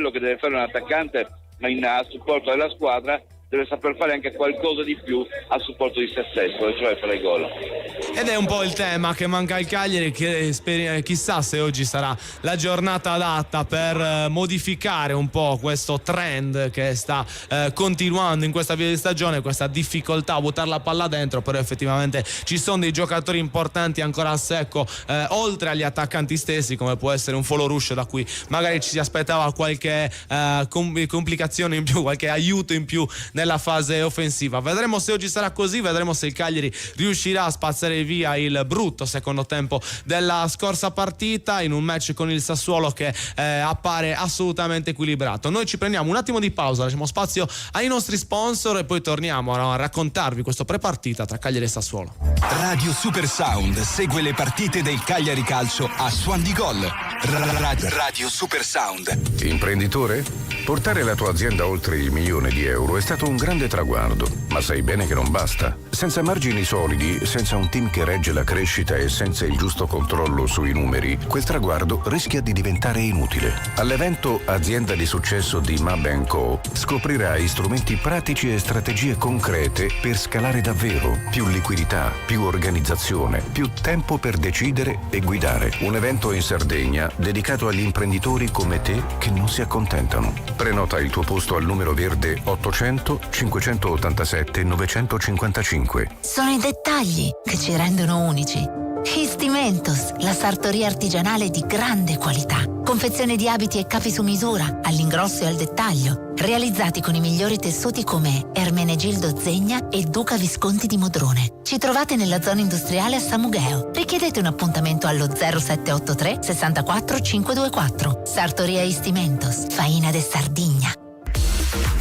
quello che deve fare un attaccante a supporto della squadra, deve saper fare anche qualcosa di più a supporto di se stesso, cioè fare gol. Ed è un po' il tema che manca al Cagliari, che chissà se oggi sarà la giornata adatta per modificare un po' questo trend che sta continuando in questa via di stagione, questa difficoltà a buttare la palla dentro, però effettivamente ci sono dei giocatori importanti ancora a secco, oltre agli attaccanti stessi, come può essere un Foloruscio, da cui magari ci si aspettava qualche complicazione in più, qualche aiuto in più nella fase offensiva. Vedremo se oggi sarà così, vedremo se il Cagliari riuscirà a spazzare via il brutto secondo tempo della scorsa partita in un match con il Sassuolo che appare assolutamente equilibrato. Noi ci prendiamo un attimo di pausa, lasciamo spazio ai nostri sponsor e poi torniamo a raccontarvi questo prepartita tra Cagliari e Sassuolo. Radio Super Sound segue le partite del Cagliari Calcio a Suon di Gol. Radio Super Sound. Imprenditore? Portare la tua azienda oltre il €1.000.000 è stato un grande traguardo, ma sai bene che non basta. Senza margini solidi, senza un team che regge la crescita e senza il giusto controllo sui numeri, quel traguardo rischia di diventare inutile. All'evento Azienda di Successo di Mab & Co. scoprirai strumenti pratici e strategie concrete per scalare davvero. Più liquidità, più organizzazione, più tempo per decidere e guidare. Un evento in Sardegna dedicato agli imprenditori come te che non si accontentano. Prenota il tuo posto al numero verde 800 587 955. Sono i dettagli che ci rendono unici. Istimentos, la sartoria artigianale di grande qualità. Confezione di abiti e capi su misura, all'ingrosso e al dettaglio, realizzati con i migliori tessuti come Ermenegildo Zegna e Duca Visconti di Modrone. Ci trovate nella zona industriale a Samugheo. Richiedete un appuntamento allo 0783 64 524. Sartoria Istimentos, Faina de Sardigna.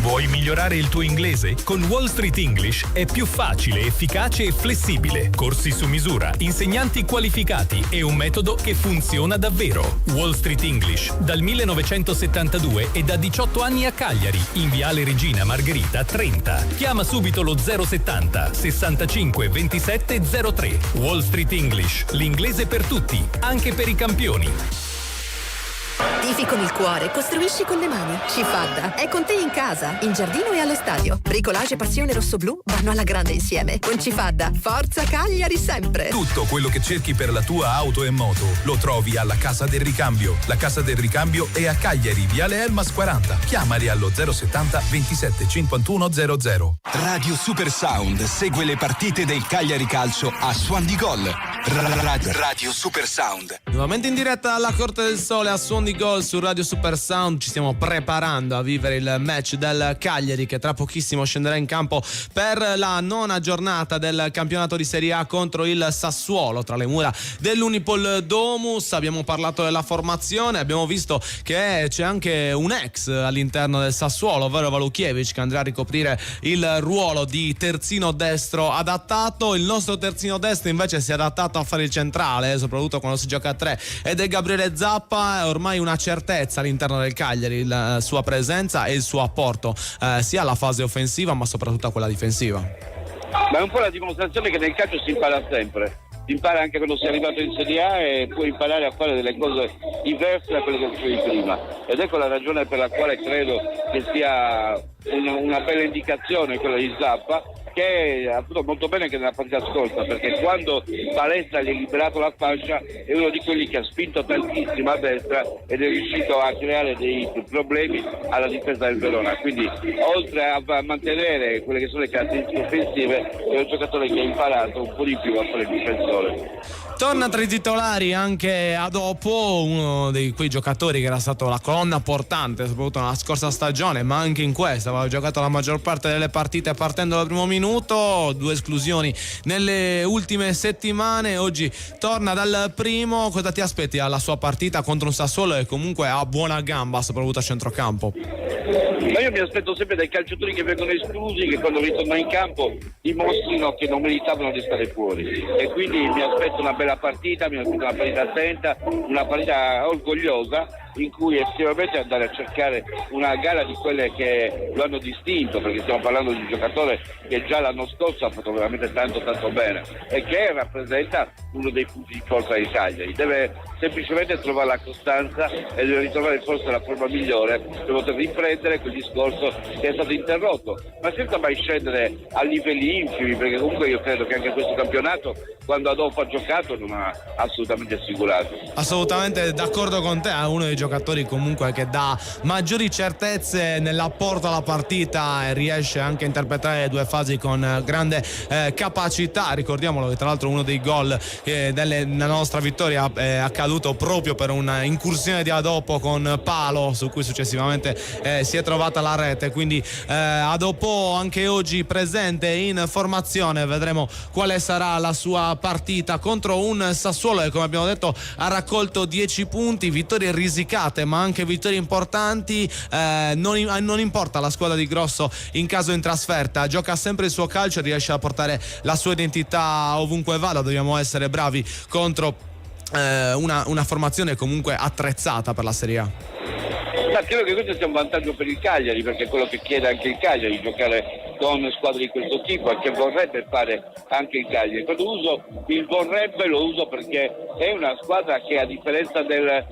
Vuoi migliorare il tuo inglese? Con Wall Street English è più facile, efficace e flessibile. Corsi su misura, insegnanti qualificati e un metodo che funziona davvero. Wall Street English, dal 1972 e da 18 anni a Cagliari, in Viale Regina Margherita 30. Chiama subito lo 070 65 27 03. Wall Street English, l'inglese per tutti, anche per i campioni. Tifi con il cuore, costruisci con le mani. Cifadda è con te in casa, in giardino e allo stadio. Bricolage e passione rossoblu vanno alla grande insieme. Con Cifadda, forza Cagliari sempre. Tutto quello che cerchi per la tua auto e moto lo trovi alla Casa del Ricambio. La Casa del Ricambio è a Cagliari, Viale Elmas 40. Chiamali allo 070 27 51 00. Radio Super Sound segue le partite del Cagliari Calcio a Suon di Gol. Radio Super Sound. Nuovamente in diretta alla Corte del Sole a Suon di Gol su Radio Super Sound. Ci stiamo preparando a vivere il match del Cagliari che tra pochissimo scenderà in campo per la nona giornata del campionato di Serie A contro il Sassuolo tra le mura dell'Unipol Domus. Abbiamo parlato della formazione, abbiamo visto che c'è anche un ex all'interno del Sassuolo, ovvero Walukiewicz, che andrà a ricoprire il ruolo di terzino destro adattato. Il nostro terzino destro invece si è adattato a fare il centrale, soprattutto quando si gioca a 3, ed è Gabriele Zappa. È ormai una certezza all'interno del Cagliari la sua presenza e il suo apporto sia alla fase offensiva ma soprattutto a quella difensiva. Ma è un po' la dimostrazione che nel calcio si impara sempre. Si impara anche quando si è arrivato in Serie A e puoi imparare a fare delle cose diverse da quelle che facevi prima. Ed ecco la ragione per la quale credo che sia una bella indicazione quella di Zappa, che ha fatto molto bene anche nella partita scorsa, perché quando Palestra gli ha liberato la fascia è uno di quelli che ha spinto tantissimo a destra ed è riuscito a creare dei problemi alla difesa del Verona. Quindi oltre a mantenere quelle che sono le caratteristiche offensive, è un giocatore che ha imparato un po' di più a fare il difensore. Torna tra i titolari anche a dopo uno di quei giocatori che era stato la colonna portante soprattutto nella scorsa stagione, ma anche in questa aveva giocato la maggior parte delle partite partendo dal primo minuto, 2 esclusioni nelle ultime settimane. Oggi torna dal primo. Cosa ti aspetti alla sua partita contro un Sassuolo che comunque ha buona gamba soprattutto a centrocampo? Ma io mi aspetto sempre dai calciatori che vengono esclusi, che quando ritornano in campo dimostrino che non meritavano di stare fuori, e quindi mi aspetto una bella partita, mi aspetto una partita attenta, una partita orgogliosa, in cui effettivamente andare a cercare una gara di quelle che lo hanno distinto, perché stiamo parlando di un giocatore che già l'anno scorso ha fatto veramente tanto bene e che rappresenta uno dei punti di forza di Cagliari. Deve semplicemente trovare la costanza e deve ritrovare forse la forma migliore per poter riprendere quel discorso che è stato interrotto, ma senza mai scendere a livelli infimi, perché comunque io credo che anche questo campionato, quando Adolfo ha giocato, non ha assolutamente assicurato. Assolutamente d'accordo con te, è uno dei giocatori comunque che dà maggiori certezze nell'apporto alla partita e riesce anche a interpretare le due fasi con grande capacità. Ricordiamolo che tra l'altro uno dei gol della nostra vittoria è accaduto proprio per un'incursione di Adopo con palo, su cui successivamente si è trovata la rete, quindi Adopo anche oggi presente in formazione. Vedremo quale sarà la sua partita contro un Sassuolo che, come abbiamo detto, ha raccolto 10 punti, vittorie risicate ma anche vittorie importanti. Non importa la squadra di Grosso in caso in trasferta, gioca sempre il suo calcio, riesce a portare la sua identità ovunque vada. Dobbiamo essere bravi contro una formazione comunque attrezzata per la Serie A. Ma credo che questo sia un vantaggio per il Cagliari, perché è quello che chiede anche il Cagliari, giocare con squadre di questo tipo, e che vorrebbe fare anche il Cagliari. Quando uso il vorrebbe, lo uso perché è una squadra che, a differenza del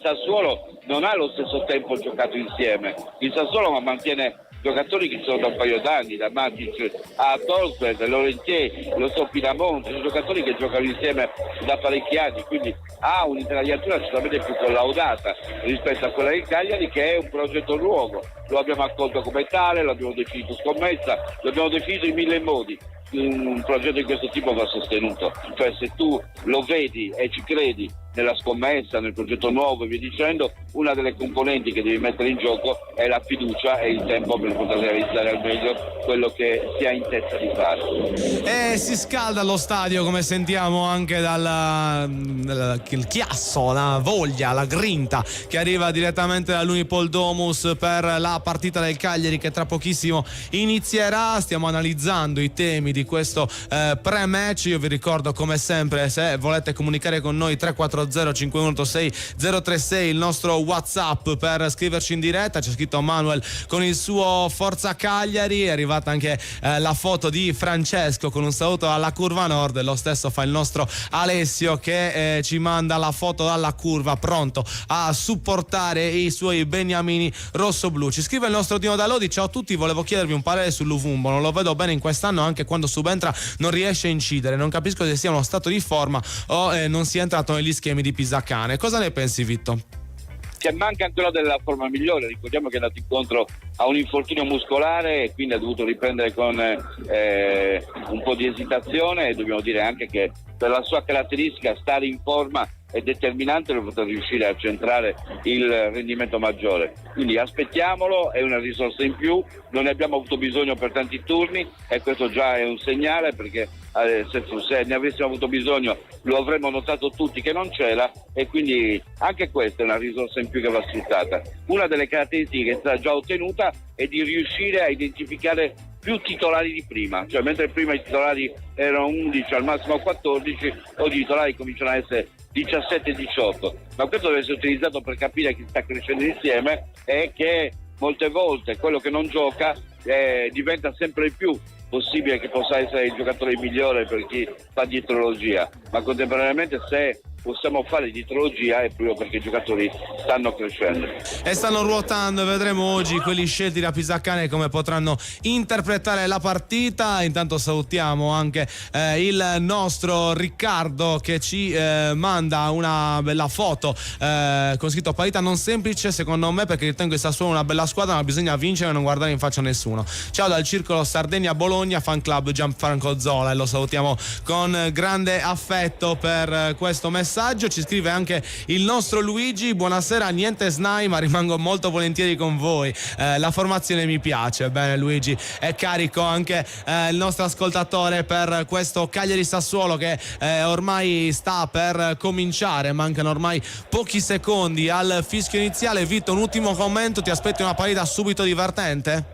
Sassuolo, non ha lo stesso tempo giocato insieme. Il Sassuolo mantiene giocatori che sono da un paio d'anni, da Matic a Torsberg, Laurentier, lo so, Pinamonti, sono giocatori che giocano insieme da parecchi anni, quindi ha un'intelaiatura sicuramente più collaudata rispetto a quella del Cagliari, che è un progetto nuovo. Lo abbiamo accolto come tale, l'abbiamo definito scommessa, l'abbiamo definito in mille modi. Un progetto di questo tipo va sostenuto, cioè se tu lo vedi e ci credi nella scommessa, nel progetto nuovo e via dicendo, una delle componenti che devi mettere in gioco è la fiducia e il tempo per poter realizzare al meglio quello che si ha in testa di fare. E si scalda lo stadio, come sentiamo anche dal chiasso, la voglia, la grinta che arriva direttamente dall'Unipol Domus per la partita del Cagliari che tra pochissimo inizierà. Stiamo analizzando i temi di questo pre-match. Io vi ricordo, come sempre, se volete comunicare con noi, 340 516 036 il nostro WhatsApp per scriverci in diretta. C'è scritto Manuel con il suo Forza Cagliari, è arrivata anche la foto di Francesco con un saluto alla curva nord. Lo stesso fa il nostro Alessio che ci manda la foto dalla curva, pronto a supportare i suoi beniamini rossoblu. Ci scrive il nostro Dino Dalodi: ciao a tutti, volevo chiedervi un parere sull'Uvumbo, non lo vedo bene in quest'anno, anche quando subentra non riesce a incidere, non capisco se sia uno stato di forma o non sia entrato negli schemi di Pisacane. Cosa ne pensi, Vitto? Che manca ancora della forma migliore. Ricordiamo che è andato incontro a un infortunio muscolare e quindi ha dovuto riprendere con un po' di esitazione, e dobbiamo dire anche che per la sua caratteristica stare in forma è determinante per poter riuscire a centrare il rendimento maggiore. Quindi aspettiamolo, è una risorsa in più, non ne abbiamo avuto bisogno per tanti turni e questo già è un segnale, perché se ne avessimo avuto bisogno lo avremmo notato tutti che non c'era, e quindi anche questa è una risorsa in più che va sfruttata. Una delle caratteristiche che è stata già ottenuta è di riuscire a identificare più titolari di prima, cioè mentre prima i titolari erano 11 al massimo 14, oggi i titolari cominciano a essere 17 e 18, ma questo deve essere utilizzato per capire chi sta crescendo insieme e che molte volte quello che non gioca diventa sempre più possibile che possa essere il giocatore migliore per chi fa dietrologia, ma contemporaneamente se possiamo fare dietrologia è proprio perché i giocatori stanno crescendo e stanno ruotando, e vedremo oggi quelli scelti da Pisacane come potranno interpretare la partita. Intanto salutiamo anche il nostro Riccardo che ci manda una bella foto con scritto: partita non semplice secondo me, perché ritengo il Sassuolo una bella squadra, ma bisogna vincere e non guardare in faccia a nessuno. Ciao dal circolo Sardegna Bologna, fan club Gianfranco Zola, e lo salutiamo con grande affetto per questo messaggio. messaggio. Ci scrive anche il nostro Luigi: buonasera, niente SNAI ma rimango molto volentieri con voi, la formazione mi piace. Bene Luigi, è carico anche il nostro ascoltatore per questo Cagliari-Sassuolo che ormai sta per cominciare, mancano ormai pochi secondi al fischio iniziale. Vito, un ultimo commento, ti aspetti una partita subito divertente?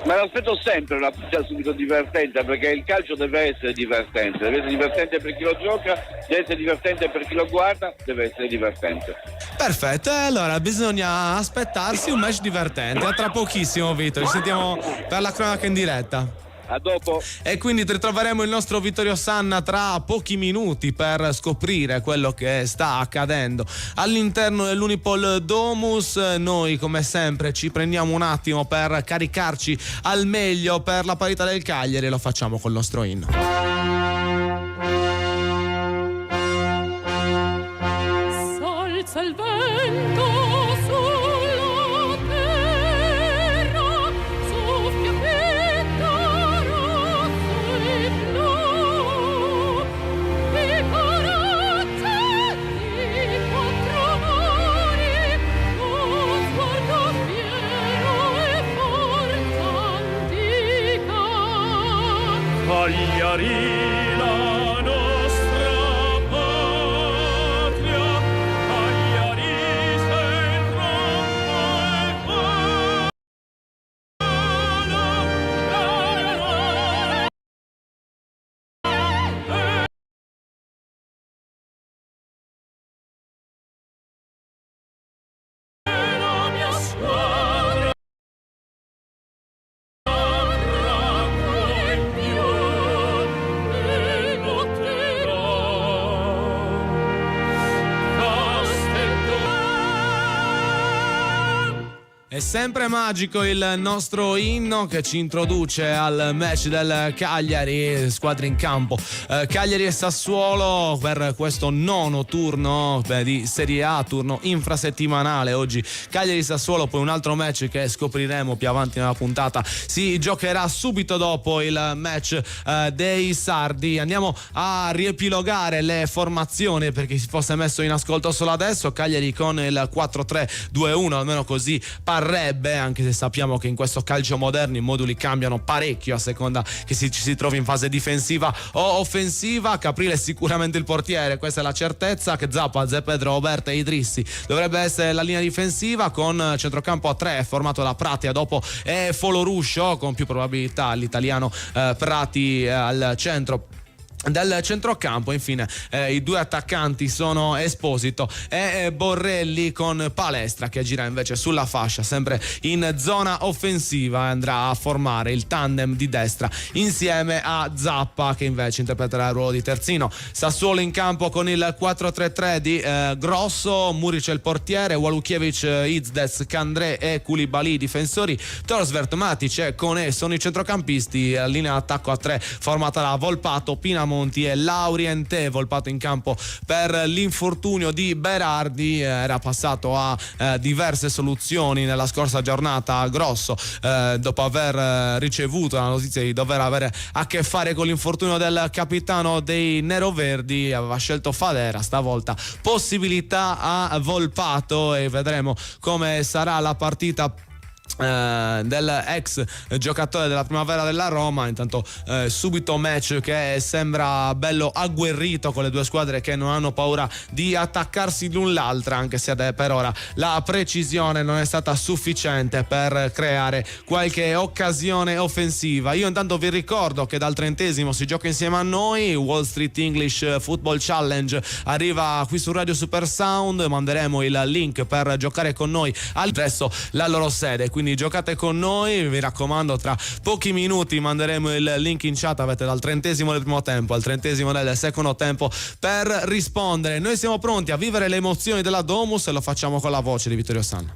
Ma l'aspetto sempre una partita subito divertente, perché il calcio deve essere divertente per chi lo gioca, deve essere divertente per chi lo guarda, deve essere divertente. Perfetto, allora bisogna aspettarsi un match divertente. A tra pochissimo Vito, ci sentiamo per la cronaca in diretta. A dopo. E quindi ritroveremo il nostro Vittorio Sanna tra pochi minuti per scoprire quello che sta accadendo all'interno dell'Unipol Domus. Noi come sempre ci prendiamo un attimo per caricarci al meglio per la parità del Cagliari e lo facciamo col nostro inno. Salza il vento sulla terra, soffia Cagliari la nostra patria, Cagliari sempre la mia squadra. È sempre magico il nostro inno che ci introduce al match del Cagliari, squadre in campo Cagliari e Sassuolo per questo nono turno di Serie A, turno infrasettimanale. Oggi Cagliari-Sassuolo, poi un altro match che scopriremo più avanti nella puntata si giocherà subito dopo il match dei sardi. Andiamo a riepilogare le formazioni per chi si fosse messo in ascolto solo adesso. Cagliari con il 4-3-2-1, almeno così parrebbe, anche se sappiamo che in questo calcio moderno i moduli cambiano parecchio a seconda che ci si trovi in fase difensiva o offensiva. Caprile è sicuramente il portiere, questa è la certezza. Che Zappa, Zepedro, Oberta e Idrissi dovrebbe essere la linea difensiva, con centrocampo a 3 formato da Pratia dopo e Foloruscio, con più probabilità l'italiano Prati al centro del centrocampo. Infine i due attaccanti sono Esposito e Borrelli, con Palestra che gira invece sulla fascia sempre in zona offensiva e andrà a formare il tandem di destra insieme a Zappa, che invece interpreterà il ruolo di terzino. Sassuolo in campo con il 4-3-3 di Grosso, Muric è il portiere, Walukiewicz, Izdez, Candré e Koulibaly difensori, Torsvert, Matic e Koné sono i centrocampisti. Linea d'attacco a 3 formata da Volpato, Pinamonti e Lauriente. Volpato in campo per l'infortunio di Berardi, era passato a diverse soluzioni nella scorsa giornata Grosso, dopo aver ricevuto la notizia di dover avere a che fare con l'infortunio del capitano dei neroverdi. Aveva scelto Fadera, stavolta possibilità a Volpato e vedremo come sarà la partita del ex giocatore della primavera della Roma. Intanto subito match che sembra bello agguerrito, con le due squadre che non hanno paura di attaccarsi l'un l'altra, anche se per ora la precisione non è stata sufficiente per creare qualche occasione offensiva. Io intanto vi ricordo che dal 30° si gioca insieme a noi. Wall Street English Football Challenge arriva qui su Radio Super Sound, manderemo il link per giocare con noi presso la loro sede, quindi giocate con noi, vi raccomando. Tra pochi minuti manderemo il link in chat, avete dal 30° del primo tempo al 30° del secondo tempo per rispondere. Noi siamo pronti a vivere le emozioni della Domus e lo facciamo con la voce di Vittorio Sanna.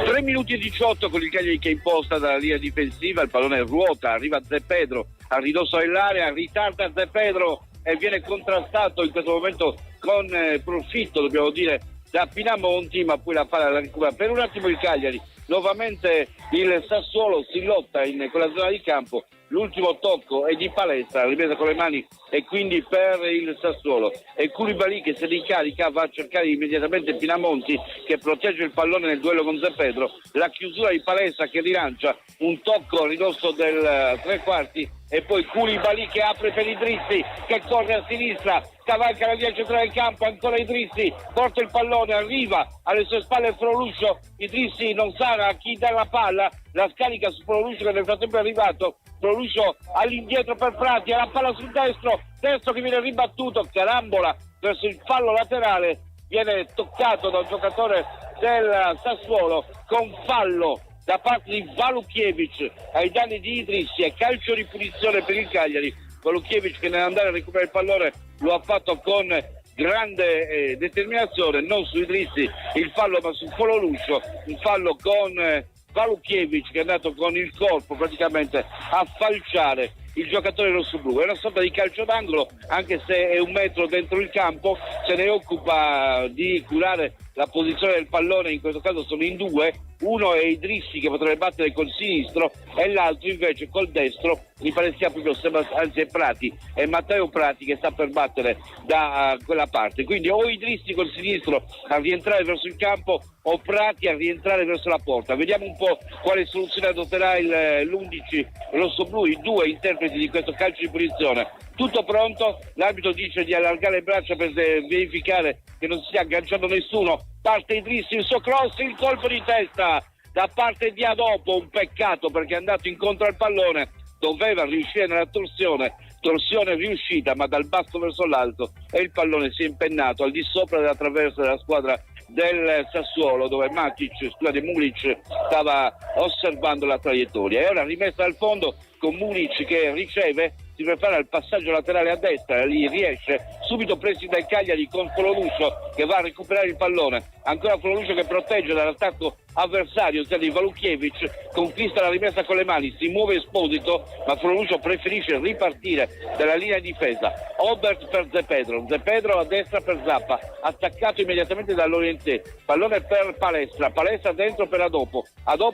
3 minuti e 18 con il Cagliari che imposta dalla linea difensiva, il pallone ruota, arriva Zepedro a ridosso dell'area, ritarda Zepedro e viene contrastato in questo momento con profitto, dobbiamo dire, da Pinamonti, ma poi la palla la recupera per un attimo il Cagliari, nuovamente il Sassuolo si lotta in quella zona di campo. L'ultimo tocco è di Palestra, la ripresa con le mani e quindi per il Sassuolo. E Koulibaly che si ricarica, va a cercare immediatamente Pinamonti che protegge il pallone nel duello con Zepedro. La chiusura di Palestra che rilancia, un tocco a ridosso del tre quarti e poi Koulibaly che apre per Idrissi che corre a sinistra, cavalca la via centrale del campo, ancora Idrissi, porta il pallone, arriva alle sue spalle Froluccio, Idrissi non sa a chi dà la palla, la scarica su Froluccio che nel frattempo è arrivato, Froluccio all'indietro per Prati, ha la palla sul destro che viene ribattuto, carambola verso il fallo laterale, viene toccato da un giocatore del Sassuolo con fallo da parte di Walukiewicz ai danni di Idrissi e calcio di punizione per il Cagliari. Walukiewicz che nell'andare a recuperare il pallone lo ha fatto con grande determinazione, non su Idrissi il fallo ma su Froluccio, un fallo con Walukiewicz che è andato con il corpo praticamente a falciare il giocatore rossoblu. È una sorta di calcio d'angolo, anche se è un metro dentro il campo, se ne occupa di curare la posizione del pallone, in questo caso sono in due, uno è Idrissi che potrebbe battere col sinistro e l'altro invece col destro, mi pare sia proprio anzi è Prati, è Matteo Prati che sta per battere da quella parte, quindi o Idrissi col sinistro a rientrare verso il campo o Prati a rientrare verso la porta. Vediamo un po' quale soluzione adotterà l'11 rossoblu, i due interpreti di questo calcio di punizione. Tutto pronto, l'arbitro dice di allargare le braccia per verificare che non si sia agganciato nessuno, parte Idrissi, il suo cross, il colpo di testa da parte di Adopo, un peccato perché è andato incontro al pallone, doveva riuscire nella torsione riuscita ma dal basso verso l'alto e il pallone si è impennato al di sopra della traversa della squadra del Sassuolo dove Mulic stava osservando la traiettoria. E ora rimessa al fondo con Mulic che riceve, si prepara il passaggio laterale a destra, lì riesce, subito presi dal Cagliari con Froluccio che va a recuperare il pallone, ancora Froluccio che protegge dall'attacco avversario, ossia di Walukiewicz, conquista la rimessa con le mani, si muove Esposito, ma Froluccio preferisce ripartire dalla linea di difesa. Obert per Zepedro a destra per Zappa, attaccato immediatamente dall'Orientè, pallone per Palestra dentro per Adopo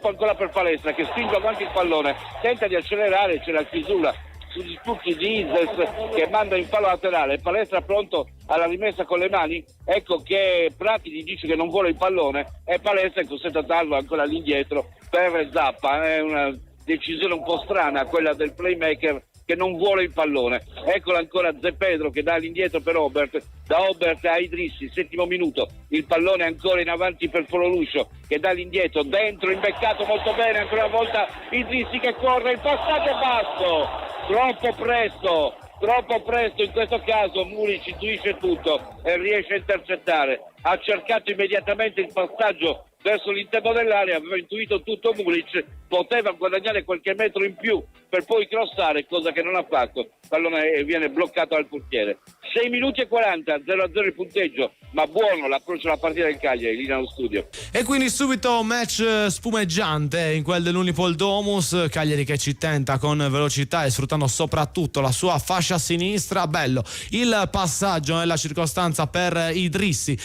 ancora per Palestra che spinge avanti il pallone, tenta di accelerare, c'è la chiusura sugli spuzzi di Ises che manda in fallo laterale, Palestra pronto alla rimessa con le mani, ecco che Prati gli dice che non vuole il pallone e Palestra è costretto a darlo ancora all'indietro per Zappa. È una decisione un po' strana quella del playmaker che non vuole il pallone. Eccola ancora Zepedro che dà all'indietro per Obert, da Obert a Idrissi, 7° minuto, il pallone ancora in avanti per Froluccio che dà all'indietro, dentro imbeccato molto bene, ancora una volta Idrissi che corre, il passaggio è basso, troppo presto in questo caso. Mulic intuisce tutto e riesce a intercettare, ha cercato immediatamente il passaggio verso l'interno dell'area, aveva intuito tutto Mulic, poteva guadagnare qualche metro in più per poi crossare, cosa che non ha fatto, il pallone viene bloccato dal portiere. 6 minuti e 40, 0-0 il punteggio, ma buono l'approccio alla partita del Cagliari lì nello studio. E quindi subito match spumeggiante in quel dell'Unipol Domus, Cagliari che ci tenta con velocità e sfruttando soprattutto la sua fascia sinistra. Bello il passaggio nella circostanza per Idrissi,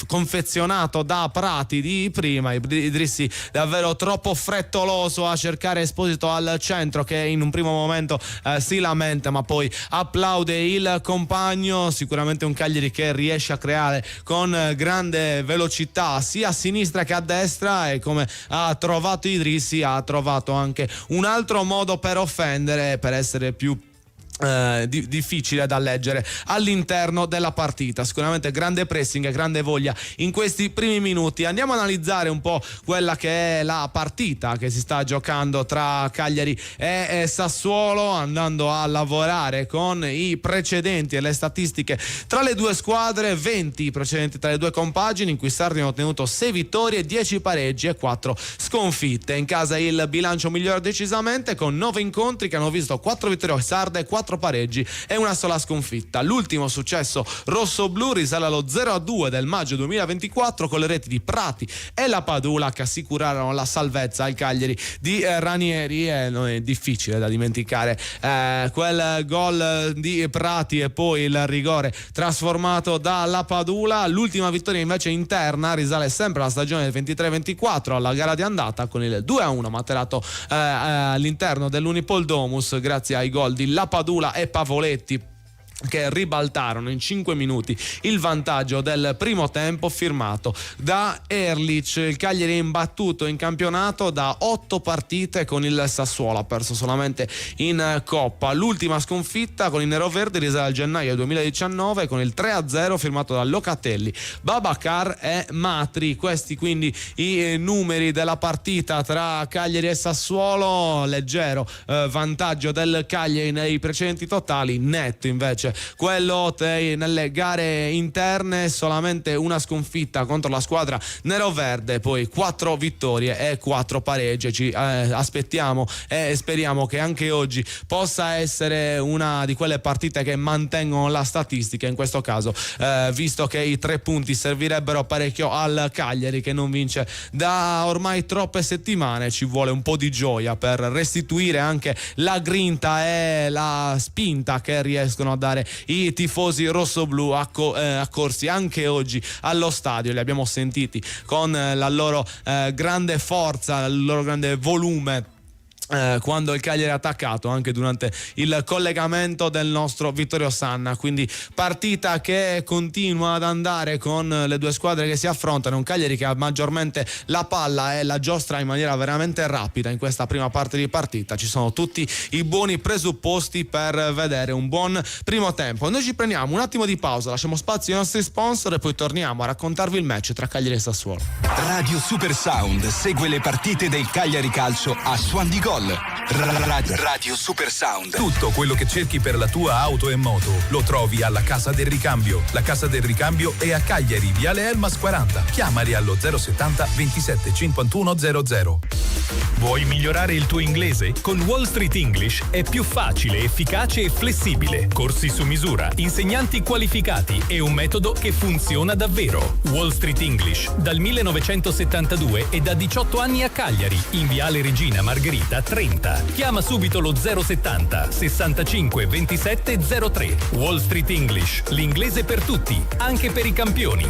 confezionato da Prati di prima. Idrissi davvero troppo frettoloso a cercare Esposito al centro che in un primo momento si lamenta ma poi applaude il compagno. Sicuramente un Cagliari che riesce a creare con grande velocità sia a sinistra che a destra, e come ha trovato Idrissi ha trovato anche un altro modo per offendere, per essere più difficile da leggere all'interno della partita. Sicuramente grande pressing e grande voglia in questi primi minuti. Andiamo a analizzare un po' quella che è la partita che si sta giocando tra Cagliari e Sassuolo, andando a lavorare con i precedenti e le statistiche tra le due squadre. 20 precedenti tra le due compagini, in cui Sardi ha ottenuto 6 vittorie, 10 pareggi e 4 sconfitte. In casa il bilancio migliore decisamente, con 9 incontri che hanno visto 4 vittorie Sarda e 4 4 pareggi e una sola sconfitta. L'ultimo successo rossoblu risale allo 0-2 del maggio 2024 con le reti di Prati e La Padula che assicurarono la salvezza al Cagliari di Ranieri. E non è difficile da dimenticare quel gol di Prati e poi il rigore trasformato da La Padula. L'ultima vittoria invece interna risale sempre alla stagione del 23-24 alla gara di andata con il 2-1 materato all'interno dell'Unipol Domus grazie ai gol di La Padula e Pavoletti che ribaltarono in 5 minuti il vantaggio del primo tempo firmato da Erlich. Il Cagliari è imbattuto in campionato da 8 partite con il Sassuolo, ha perso solamente in Coppa. L'ultima sconfitta con i neroverdi risale al gennaio 2019 con il 3-0 firmato da Locatelli, Babacar e Matri. Questi quindi i numeri della partita tra Cagliari e Sassuolo. Leggero vantaggio del Cagliari nei precedenti totali, netto invece quello nelle gare interne, solamente una sconfitta contro la squadra neroverde, poi 4 vittorie e 4 pareggi. Ci aspettiamo e speriamo che anche oggi possa essere una di quelle partite che mantengono la statistica in questo caso, visto che i 3 punti servirebbero parecchio al Cagliari che non vince da ormai troppe settimane. Ci vuole un po' di gioia per restituire anche la grinta e la spinta che riescono a dare i tifosi rossoblu accorsi anche oggi allo stadio. Li abbiamo sentiti con la loro grande forza, il loro grande volume quando il Cagliari è attaccato, anche durante il collegamento del nostro Vittorio Sanna. Quindi partita che continua ad andare con le due squadre che si affrontano, un Cagliari che ha maggiormente la palla e la giostra in maniera veramente rapida in questa prima parte di partita. Ci sono tutti i buoni presupposti per vedere un buon primo tempo. Noi ci prendiamo un attimo di pausa, lasciamo spazio ai nostri sponsor e poi torniamo a raccontarvi il match tra Cagliari e Sassuolo. Radio Super Sound segue le partite del Cagliari Calcio a Suon di Gol. Radio Super Sound. Tutto quello che cerchi per la tua auto e moto lo trovi alla Casa del Ricambio. La Casa del Ricambio è a Cagliari, Viale Elmas 40. Chiamali allo 070 27 51 00. Vuoi migliorare il tuo inglese? Con Wall Street English è più facile, efficace e flessibile. Corsi su misura, insegnanti qualificati e un metodo che funziona davvero. Wall Street English dal 1972 e da 18 anni a Cagliari, in Viale Regina Margherita 30. Chiama subito lo 070 65 27 03. Wall Street English, l'inglese per tutti, anche per i campioni.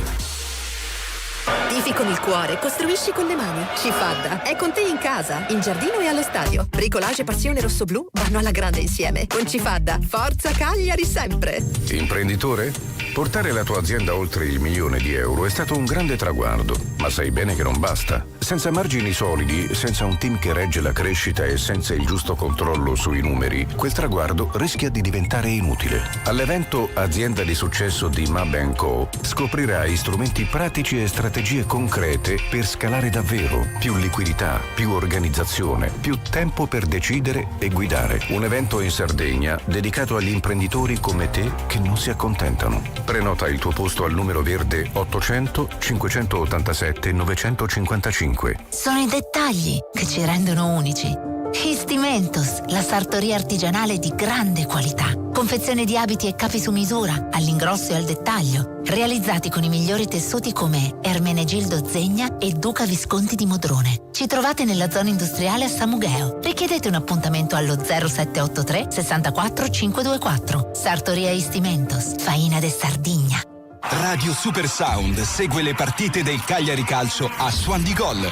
Tifi con il cuore, costruisci con le mani. Cifadda è con te in casa, in giardino e allo stadio. Bricolage e passione rossoblu vanno alla grande insieme. Con Cifadda, forza Cagliari sempre. Imprenditore? Portare la tua azienda oltre il €1.000.000 è stato un grande traguardo, ma sai bene che non basta. Senza margini solidi, senza un team che regge la crescita e senza il giusto controllo sui numeri, quel traguardo rischia di diventare inutile. All'evento Azienda di Successo di Mab & Co. scoprirai strumenti pratici e strategie concrete per scalare davvero. Più liquidità, più organizzazione, più tempo per decidere e guidare. Un evento in Sardegna dedicato agli imprenditori come te che non si accontentano. Prenota il tuo posto al numero verde 800 587 955. Sono i dettagli che ci rendono unici. Histimentos, la sartoria artigianale di grande qualità. Confezione di abiti e capi su misura, all'ingrosso e al dettaglio, realizzati con i migliori tessuti come Ermenegildo Zegna e Duca Visconti di Modrone. Ci trovate nella zona industriale a Samugheo. Richiedete un appuntamento allo 0783 64 524. Sartoria Histimentos, Faina de Sardigna. Radio Super Sound segue le partite del Cagliari Calcio a Suon di Gol.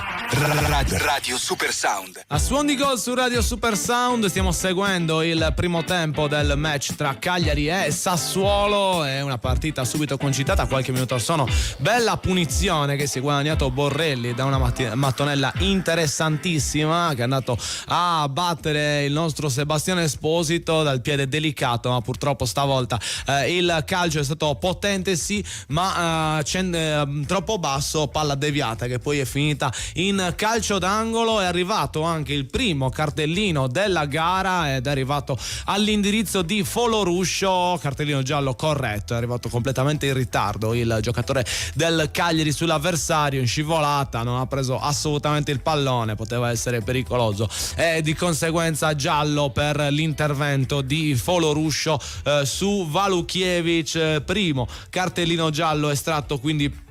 Radio Super Sound. A Suon di Gol su Radio Super Sound stiamo seguendo il primo tempo del match tra Cagliari e Sassuolo. È una partita subito concitata qualche minuto or sono. Bella punizione che si è guadagnato Borrelli da una mattonella interessantissima che è andato a battere il nostro Sebastiano Esposito dal piede delicato, ma purtroppo stavolta il calcio è stato potente sì, ma troppo basso, palla deviata che poi è finita in in calcio d'angolo. È arrivato anche il primo cartellino della gara ed è arrivato all'indirizzo di Foloruscio, cartellino giallo corretto. È arrivato completamente in ritardo il giocatore del Cagliari sull'avversario, in scivolata, non ha preso assolutamente il pallone, poteva essere pericoloso, e di conseguenza giallo per l'intervento di Foloruscio su Walukiewicz. Primo cartellino giallo estratto quindi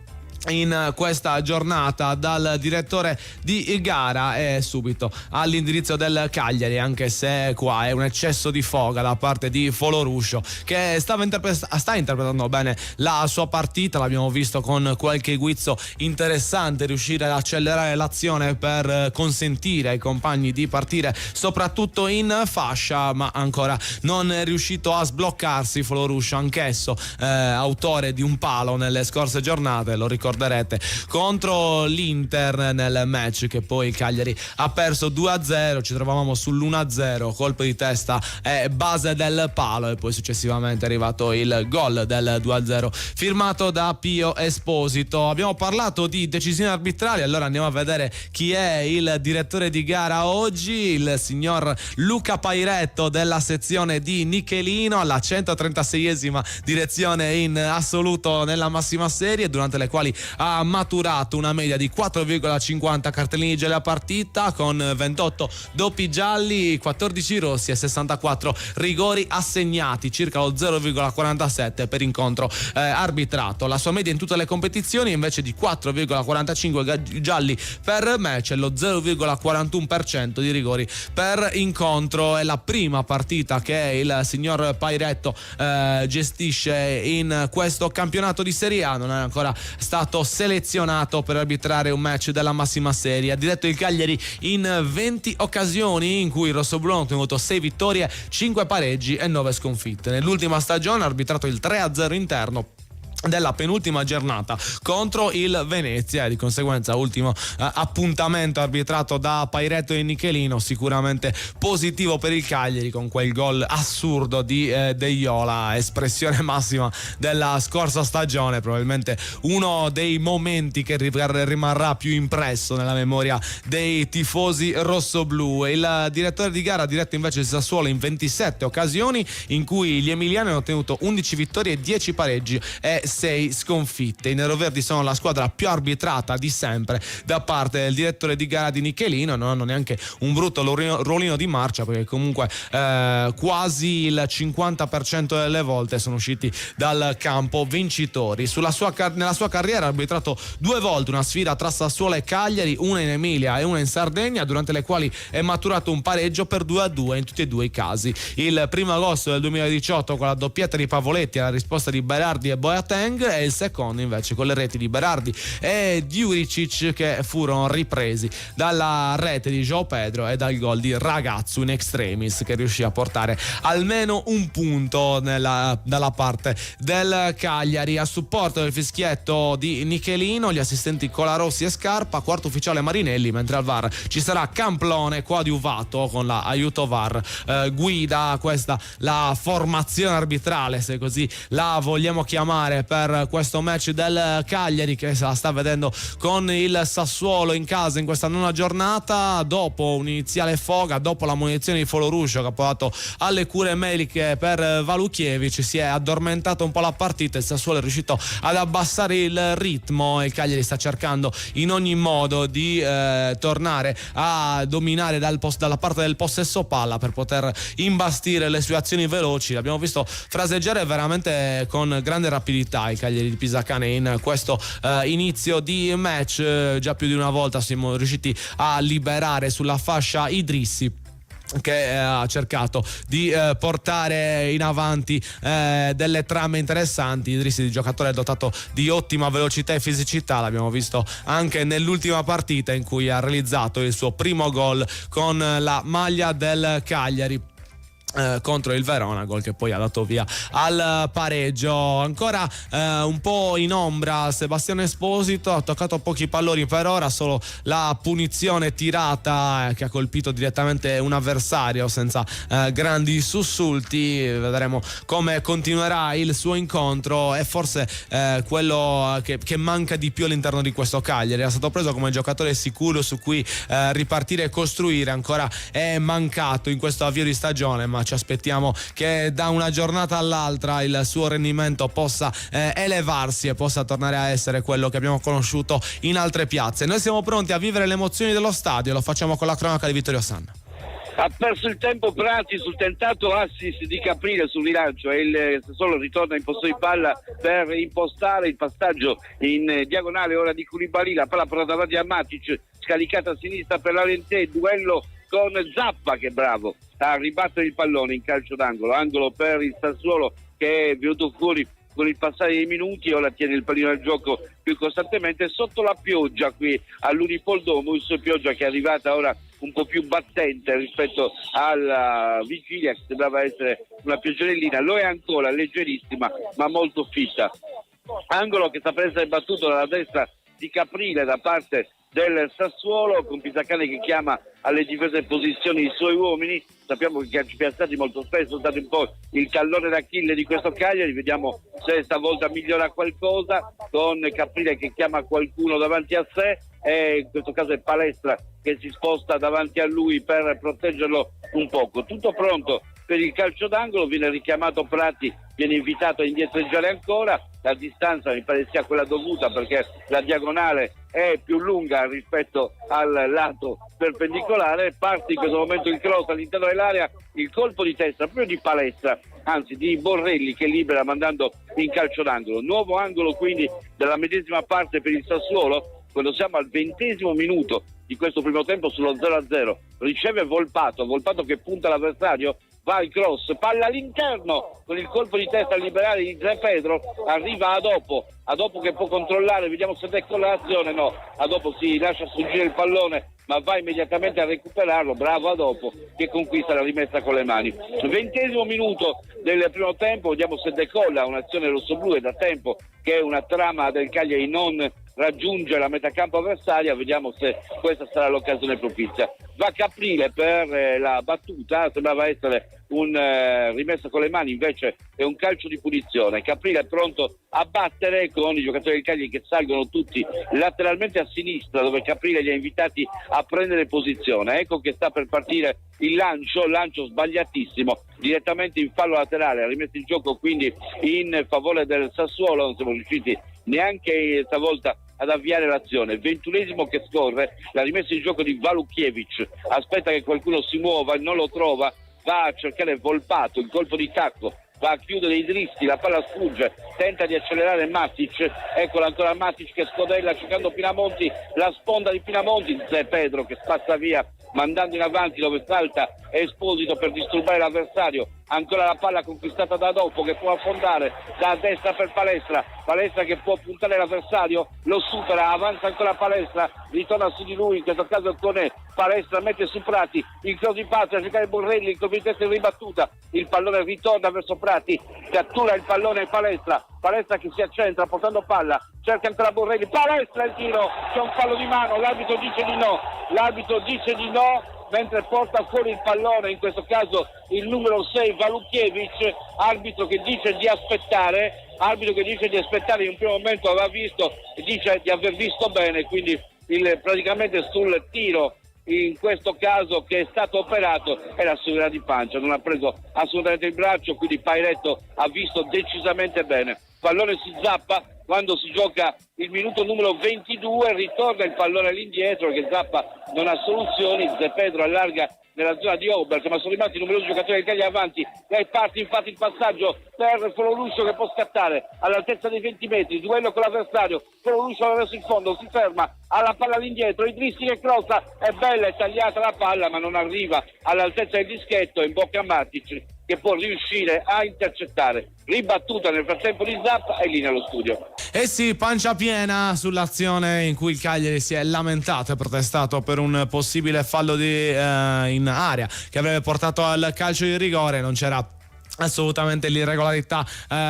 in questa giornata dal direttore di gara, e subito all'indirizzo del Cagliari, anche se qua è un eccesso di foga da parte di Foloruscio, che sta interpretando bene la sua partita. L'abbiamo visto con qualche guizzo interessante riuscire ad accelerare l'azione per consentire ai compagni di partire soprattutto in fascia, ma ancora non è riuscito a sbloccarsi Foloruscio, anch'esso autore di un palo nelle scorse giornate, lo ricorderete, contro l'Inter nel match che poi il Cagliari ha perso 2-0. Ci trovavamo sull'1-0, colpo di testa e base del palo, e poi successivamente è arrivato il gol del 2-0 firmato da Pio Esposito. Abbiamo parlato di decisioni arbitrali, allora andiamo a vedere chi è il direttore di gara oggi, il signor Luca Pairetto della sezione di Nichelino, alla 136esima direzione in assoluto nella massima serie, durante le quali ha maturato una media di 4,50 cartellini gialli a partita, con 28 doppi gialli, 14 rossi e 64 rigori assegnati, circa lo 0,47 per incontro arbitrato. La sua media in tutte le competizioni invece di 4,45 gialli per match e lo 0,41% di rigori per incontro. È la prima partita che il signor Pairetto gestisce in questo campionato di Serie A, non è ancora stato selezionato per arbitrare un match della massima serie. Ha diretto il Cagliari in 20 occasioni, in cui il rossoblu ha ottenuto 6 vittorie, 5 pareggi e 9 sconfitte. Nell'ultima stagione ha arbitrato il 3-0 interno della penultima giornata contro il Venezia, e di conseguenza ultimo appuntamento arbitrato da Pairetto e Nichelino, sicuramente positivo per il Cagliari, con quel gol assurdo di Deiola, espressione massima della scorsa stagione, probabilmente uno dei momenti che rimarrà più impresso nella memoria dei tifosi rossoblù. Il direttore di gara ha diretto invece il Sassuolo in 27 occasioni, in cui gli emiliani hanno ottenuto 11 vittorie, 10 pareggi e 6 sconfitte. I neroverdi sono la squadra più arbitrata di sempre da parte del direttore di gara di Nichelino. Non hanno neanche un brutto ruolino di marcia, perché comunque quasi il 50% delle volte sono usciti dal campo vincitori. Nella sua carriera ha arbitrato 2 volte una sfida tra Sassuolo e Cagliari, una in Emilia e una in Sardegna, durante le quali è maturato un pareggio per 2-2 in tutti e 2 i casi. Il 1 agosto del 2018 con la doppietta di Pavoletti alla risposta di Berardi e Boateng, e il secondo invece con le reti di Berardi e Djuricic, che furono ripresi dalla rete di João Pedro e dal gol di Ragazzu in extremis, che riuscì a portare almeno un punto dalla parte del Cagliari. A supporto del fischietto di Nichelino gli assistenti Colarossi e Scarpa, quarto ufficiale Marinelli, mentre al VAR ci sarà Camplone coadiuvato con la aiuto VAR. Guida questa la formazione arbitrale, se così la vogliamo chiamare, per questo match del Cagliari, che se la sta vedendo con il Sassuolo in casa in questa 9ª giornata. Dopo un'iniziale foga, dopo la munizione di Foloruscio che ha portato alle cure mediche per Walukiewicz, si è addormentato un po' la partita. Il Sassuolo è riuscito ad abbassare il ritmo e il Cagliari sta cercando in ogni modo di tornare a dominare dalla parte del possesso palla per poter imbastire le sue azioni veloci. L'abbiamo visto fraseggiare veramente con grande rapidità il Cagliari di Pisacane in questo inizio di match. Già più di una volta siamo riusciti a liberare sulla fascia Idrissi, che ha cercato di portare in avanti delle trame interessanti. Idrissi, di giocatore dotato di ottima velocità e fisicità, l'abbiamo visto anche nell'ultima partita in cui ha realizzato il suo primo gol con la maglia del Cagliari. contro il Verona, gol che poi ha dato via al pareggio. Ancora un po' in ombra Sebastiano Esposito, ha toccato pochi palloni per ora, solo la punizione tirata che ha colpito direttamente un avversario senza grandi sussulti. Vedremo come continuerà il suo incontro, e forse quello che manca di più all'interno di questo Cagliari. Era stato preso come giocatore sicuro su cui ripartire e costruire, ancora è mancato in questo avvio di stagione, ma ci aspettiamo che da una giornata all'altra il suo rendimento possa elevarsi e possa tornare a essere quello che abbiamo conosciuto in altre piazze. Noi siamo pronti a vivere le emozioni dello stadio, lo facciamo con la cronaca di Vittorio Sanna. Ha perso il tempo Prati sul tentato assist di Caprile sul rilancio, e il Sassuolo ritorna in possesso di palla per impostare il passaggio in diagonale ora di Koulibaly, la palla portata davanti a Matic, scaricata a sinistra per Laurentè, duello con Zappa che è bravo a ribattere il pallone in calcio d'angolo, angolo per il Sassuolo che è venuto fuori con il passare dei minuti, ora tiene il pallino al gioco più costantemente sotto la pioggia qui all'Unipol Domus, pioggia che è arrivata ora un po' più battente rispetto alla vigilia, che sembrava essere una pioggerellina, lo è ancora, leggerissima ma molto fitta. Angolo che sta per essere battuto dalla destra di Caprile da parte del Sassuolo, con Pisacane che chiama alle diverse posizioni i suoi uomini. Sappiamo che i calci piazzati molto spesso sono stati un po' il tallone d'Achille di questo Cagliari, vediamo se stavolta migliora qualcosa, con Caprile che chiama qualcuno davanti a sé, e in questo caso è Palestra che si sposta davanti a lui per proteggerlo un poco. Tutto pronto per il calcio d'angolo, viene richiamato Prati, viene invitato a indietreggiare ancora, la distanza mi pare sia quella dovuta perché la diagonale è più lunga rispetto al lato perpendicolare. Parte in questo momento il cross all'interno dell'area, il colpo di testa proprio di Palestra, anzi di Borrelli, che libera mandando in calcio d'angolo. Nuovo angolo quindi della medesima parte per il Sassuolo, quando siamo al 20° minuto di questo primo tempo sullo 0-0. Riceve Volpato che punta l'avversario, va il cross, palla all'interno con il colpo di testa liberale di Zé Pedro, arriva a dopo che può controllare, vediamo se decolla l'azione, no, a dopo si lascia sfuggire il pallone ma va immediatamente a recuperarlo, bravo a dopo che conquista la rimessa con le mani. 20° minuto del primo tempo, vediamo se decolla un'azione rossoblù, è da tempo che una trama del Cagliari non raggiunge la metà campo avversaria, vediamo se questa sarà l'occasione propizia. Va Caprile per la battuta, sembrava essere un rimessa con le mani, invece è un calcio di punizione. Caprile è pronto a battere con i giocatori del Cagliari che salgono tutti lateralmente a sinistra, dove Caprile li ha invitati a prendere posizione. Ecco che sta per partire il lancio sbagliatissimo, direttamente in fallo laterale, ha rimesso il gioco quindi in favore del Sassuolo, non siamo riusciti neanche stavolta ad avviare l'azione. 21° che scorre, la rimessa in gioco di Valukiewicz, aspetta che qualcuno si muova, non lo trova, va a cercare Volpato, il colpo di tacco, va a chiudere i diritti, la palla sfugge, tenta di accelerare Matic, eccola ancora Matic che scodella cercando Pinamonti, la sponda di Pinamonti, Zé Pedro che spazza via mandando in avanti dove salta Esposito per disturbare l'avversario. Ancora la palla conquistata da dopo che può affondare da destra per Palestra che può puntare l'avversario, lo supera, avanza ancora Palestra, ritorna su di lui, in questo caso Conè, Palestra mette su Prati, il cross di passo a cercare Borrelli, il colpo di testa in ribattuta, il pallone ritorna verso Prati, cattura il pallone Palestra che si accentra portando palla, cerca ancora Borrelli, Palestra il tiro, c'è un fallo di mano, l'arbitro dice di no, mentre porta fuori il pallone, in questo caso il numero 6 Valukiewicz, arbitro che dice di aspettare, in un primo momento aveva visto, dice di aver visto bene, quindi praticamente sul tiro in questo caso che è stato operato era solo di pancia, non ha preso assolutamente il braccio, quindi Pairetto ha visto decisamente bene. Pallone si Zappa, quando si gioca il minuto numero 22 ritorna il pallone all'indietro che Zappa non ha soluzioni, Zé Pedro allarga nella zona di Obert, ma sono rimasti numerosi giocatori del Cagliari avanti e parte infatti il passaggio per Fololuscio che può scattare all'altezza dei 20 metri, duello con l'avversario, Fololuscio va verso il fondo, si ferma alla palla all'indietro, Idrissi che crossa, è bella, è tagliata la palla ma non arriva all'altezza del dischetto, in bocca a Matic che può riuscire a intercettare. Ribattuta nel frattempo di Zappa e lì nello studio. Eh sì, pancia piena sull'azione in cui il Cagliari si è lamentato e protestato per un possibile fallo in area che avrebbe portato al calcio di rigore. Non c'era assolutamente l'irregolarità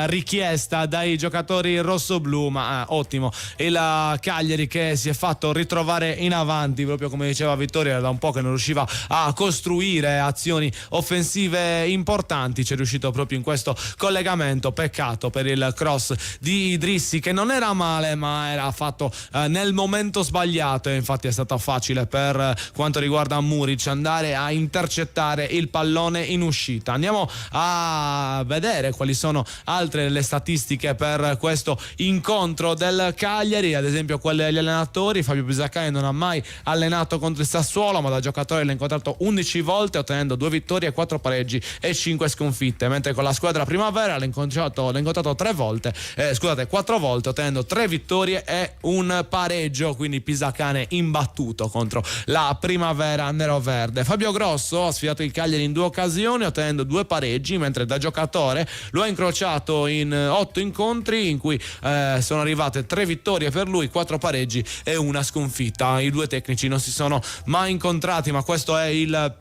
richiesta dai giocatori rossoblù, ma ottimo il Cagliari che si è fatto ritrovare in avanti, proprio come diceva Vittorio, era da un po' che non riusciva a costruire azioni offensive importanti, ci è riuscito proprio in questo collegamento. Peccato per il cross di Idrissi, che non era male ma era fatto nel momento sbagliato, e infatti è stato facile per quanto riguarda Muric andare a intercettare il pallone in uscita. Andiamo a vedere quali sono altre le statistiche per questo incontro del Cagliari, ad esempio quelle degli allenatori. Fabio Pisacane non ha mai allenato contro il Sassuolo, ma da giocatore l'ha incontrato 11 volte, ottenendo 2 vittorie, 4 pareggi e 5 sconfitte, mentre con la squadra Primavera l'ha incontrato 4 volte, ottenendo 3 vittorie e un pareggio, quindi Pisacane imbattuto contro la Primavera neroverde. Fabio Grosso ha sfidato il Cagliari in 2 occasioni, ottenendo 2 pareggi, mentre da giocatore lo ha incrociato in 8 incontri in cui sono arrivate 3 vittorie per lui, 4 pareggi e una sconfitta. I due tecnici non si sono mai incontrati, ma questo è il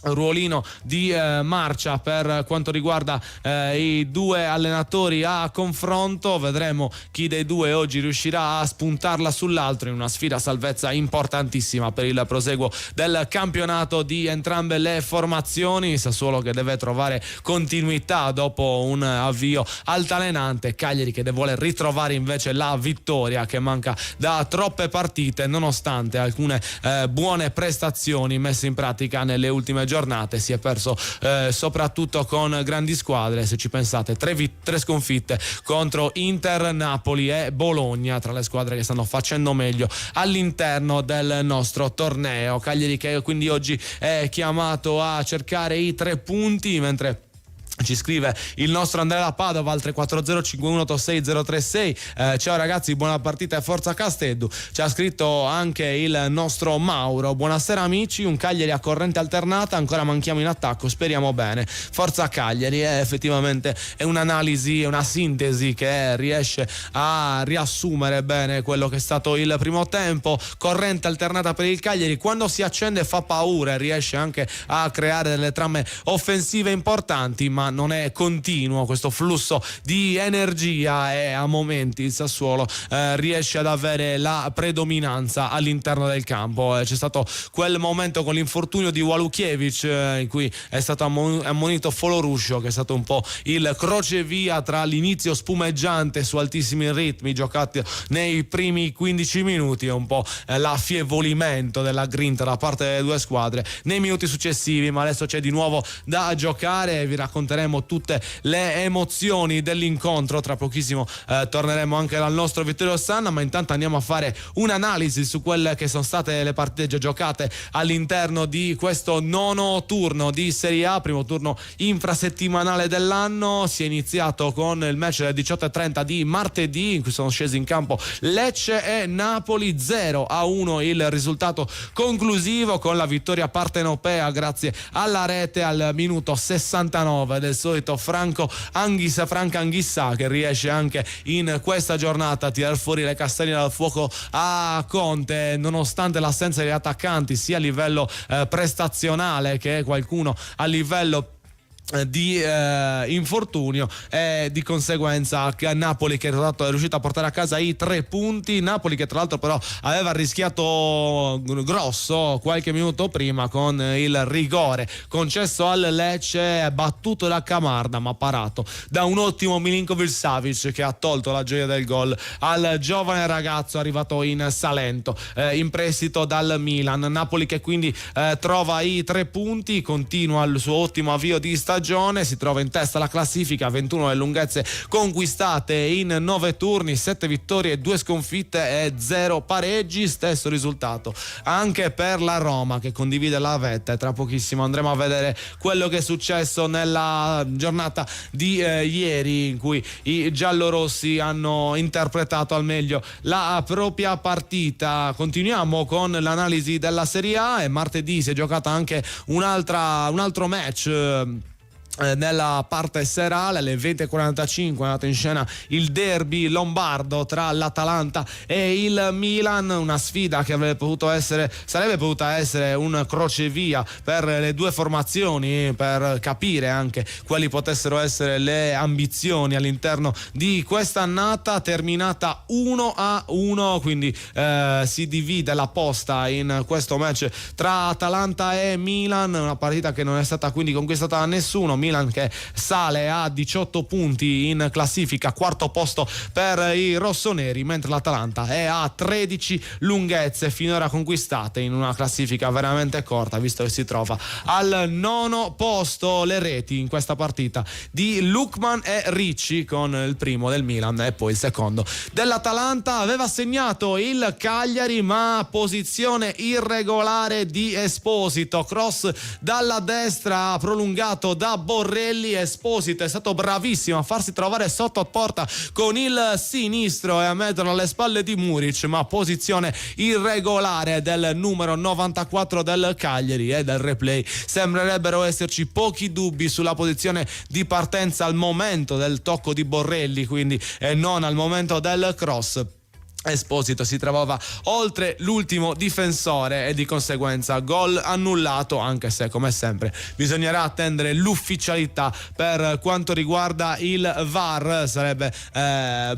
ruolino di marcia per quanto riguarda i due allenatori a confronto. Vedremo chi dei due oggi riuscirà a spuntarla sull'altro in una sfida a salvezza importantissima per il proseguo del campionato di entrambe le formazioni. Sassuolo che deve trovare continuità dopo un avvio altalenante, Cagliari che vuole ritrovare invece la vittoria che manca da troppe partite, nonostante alcune buone prestazioni messe in pratica nelle ultime giornate. Si è perso soprattutto con grandi squadre, se ci pensate 3 sconfitte contro Inter, Napoli e Bologna, tra le squadre che stanno facendo meglio all'interno del nostro torneo. Cagliari che quindi oggi è chiamato a cercare i 3 punti, mentre ci scrive il nostro Andrea da Padova al 340 5186 036. Ciao ragazzi, buona partita e forza Casteddu. Ci ha scritto anche il nostro Mauro: buonasera amici, un Cagliari a corrente alternata, ancora manchiamo in attacco, speriamo bene, forza Cagliari. Effettivamente è un'analisi, una sintesi che riesce a riassumere bene quello che è stato il primo tempo. Corrente alternata per il Cagliari, quando si accende fa paura e riesce anche a creare delle tramme offensive importanti, ma non è continuo questo flusso di energia e a momenti il Sassuolo riesce ad avere la predominanza all'interno del campo. C'è stato quel momento con l'infortunio di Walukiewicz in cui è stato ammonito Foloruscio, che è stato un po' il crocevia tra l'inizio spumeggiante su altissimi ritmi giocati nei primi 15 minuti e un po' l'affievolimento della grinta da parte delle due squadre nei minuti successivi. Ma adesso c'è di nuovo da giocare e vi racconteremo tutte le emozioni dell'incontro. Tra pochissimo torneremo anche dal nostro Vittorio Sanna, ma intanto andiamo a fare un'analisi su quelle che sono state le partite già giocate all'interno di questo 9° turno di Serie A, primo turno infrasettimanale dell'anno. Si è iniziato con il match alle 18:30 di martedì in cui sono scesi in campo Lecce e Napoli. 0-1 il risultato conclusivo, con la vittoria partenopea grazie alla rete al minuto 69 del solito Franca Anghissà, che riesce anche in questa giornata a tirar fuori le castagne dal fuoco a Conte, nonostante l'assenza degli attaccanti sia a livello prestazionale che qualcuno a livello di infortunio, e di conseguenza Napoli che tra l'altro è riuscito a portare a casa i 3 punti. Napoli che tra l'altro però aveva rischiato grosso qualche minuto prima con il rigore concesso al Lecce, battuto da Camarda ma parato da un ottimo Milinkovic-Savic, che ha tolto la gioia del gol al giovane ragazzo arrivato in Salento in prestito dal Milan. Napoli che quindi trova i 3 punti, continua il suo ottimo avvio di stagione, si trova in testa alla classifica, 21 le lunghezze conquistate in 9 turni, 7 vittorie, 2 sconfitte e 0 pareggi. Stesso risultato anche per la Roma, che condivide la vetta, e tra pochissimo andremo a vedere quello che è successo nella giornata di ieri, in cui i giallorossi hanno interpretato al meglio la propria partita. Continuiamo con l'analisi della Serie A, e martedì si è giocata anche un altro match nella parte serale alle 20:45 è andato in scena il derby lombardo tra l'Atalanta e il Milan, una sfida che sarebbe potuta essere un crocevia per le due formazioni, per capire anche quali potessero essere le ambizioni all'interno di questa annata, terminata 1-1, quindi si divide la posta in questo match tra Atalanta e Milan, una partita che non è stata quindi conquistata da nessuno. Milan che sale a 18 punti in classifica, quarto posto per i rossoneri, mentre l'Atalanta è a 13 lunghezze finora conquistate in una classifica veramente corta, visto che si trova al 9° posto. Le reti in questa partita di Lookman e Ricci, con il primo del Milan e poi il secondo dell'Atalanta. Aveva segnato il Cagliari, ma posizione irregolare di Esposito, cross dalla destra prolungato da Borrelli. Esposito è stato bravissimo a farsi trovare sotto porta con il sinistro e a metterlo alle spalle di Muric, ma posizione irregolare del numero 94 del Cagliari, e dal replay sembrerebbero esserci pochi dubbi sulla posizione di partenza al momento del tocco di Borrelli, quindi non al momento del cross. Esposito si trovava oltre l'ultimo difensore e di conseguenza gol annullato, anche se come sempre bisognerà attendere l'ufficialità per quanto riguarda il VAR. Sarebbe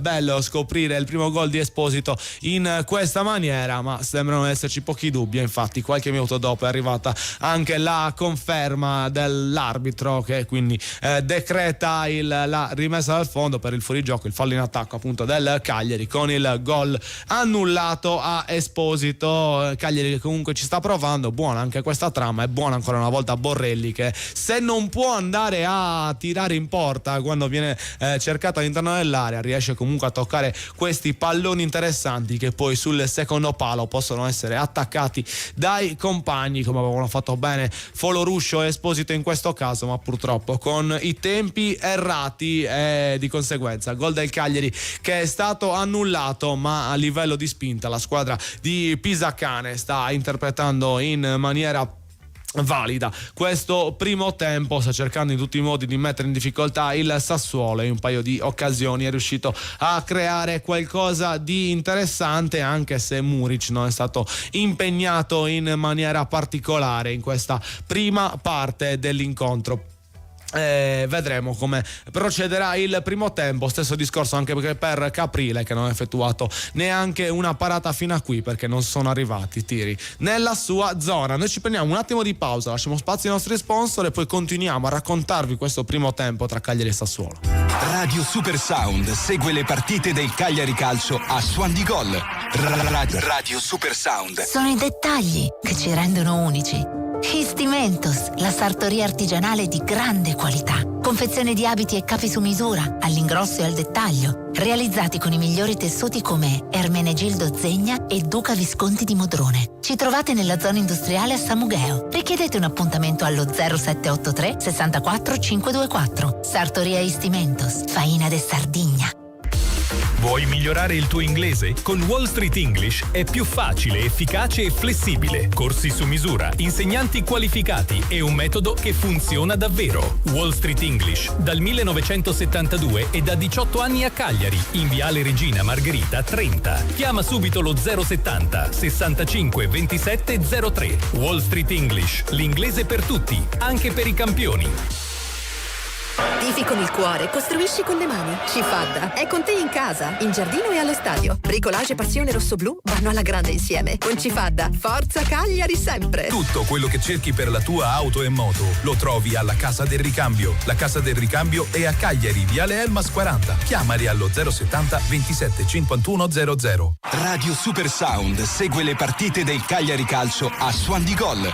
bello scoprire il primo gol di Esposito in questa maniera, ma sembrano esserci pochi dubbi. Infatti qualche minuto dopo è arrivata anche la conferma dell'arbitro, che quindi decreta la rimessa dal fondo per il fuorigioco, il fallo in attacco appunto del Cagliari, con il gol annullato a Esposito. Cagliari che comunque ci sta provando, buona anche questa trama, è buona ancora una volta Borrelli, che se non può andare a tirare in porta quando viene cercato all'interno dell'area, riesce comunque a toccare questi palloni interessanti che poi sul secondo palo possono essere attaccati dai compagni, come avevano fatto bene Foloruscio e Esposito in questo caso, ma purtroppo con i tempi errati, e di conseguenza gol del Cagliari che è stato annullato. Ma a livello di spinta la squadra di Pisacane sta interpretando in maniera valida questo primo tempo, sta cercando in tutti i modi di mettere in difficoltà il Sassuolo, e in un paio di occasioni è riuscito a creare qualcosa di interessante, anche se Muric non è stato impegnato in maniera particolare in questa prima parte dell'incontro. Vedremo come procederà il primo tempo. Stesso discorso anche per Caprile, che non ha effettuato neanche una parata fino a qui perché non sono arrivati tiri nella sua zona. Noi ci prendiamo un attimo di pausa, lasciamo spazio ai nostri sponsor e poi continuiamo a raccontarvi questo primo tempo tra Cagliari e Sassuolo. Radio Super Sound segue le partite del Cagliari Calcio a Suon di Gol. Radio Super Sound. Sono i dettagli che ci rendono unici. Histimentos, la sartoria artigianale di grande qualità. Confezione di abiti e capi su misura, all'ingrosso e al dettaglio, realizzati con i migliori tessuti come Ermenegildo Zegna e Duca Visconti di Modrone. Ci trovate nella zona industriale a Samugheo. Richiedete un appuntamento allo 0783 64 524. Sartoria Histimentos, Faina de Sardigna. Vuoi migliorare il tuo inglese? Con Wall Street English è più facile, efficace e flessibile. Corsi su misura, insegnanti qualificati e un metodo che funziona davvero. Wall Street English, dal 1972 e da 18 anni a Cagliari, in Viale Regina Margherita 30. Chiama subito lo 070 65 27 03. Wall Street English, l'inglese per tutti, anche per i campioni. Tifi con il cuore, costruisci con le mani. Cifadda è con te in casa, in giardino e allo stadio. Bricolage e passione rossoblù vanno alla grande insieme. Con Cifadda, forza Cagliari sempre. Tutto quello che cerchi per la tua auto e moto lo trovi alla Casa del Ricambio. La Casa del Ricambio è a Cagliari, Viale Elmas 40. Chiamali allo 070 27 51 00. Radio Super Sound segue le partite del Cagliari Calcio a Suon di Gol.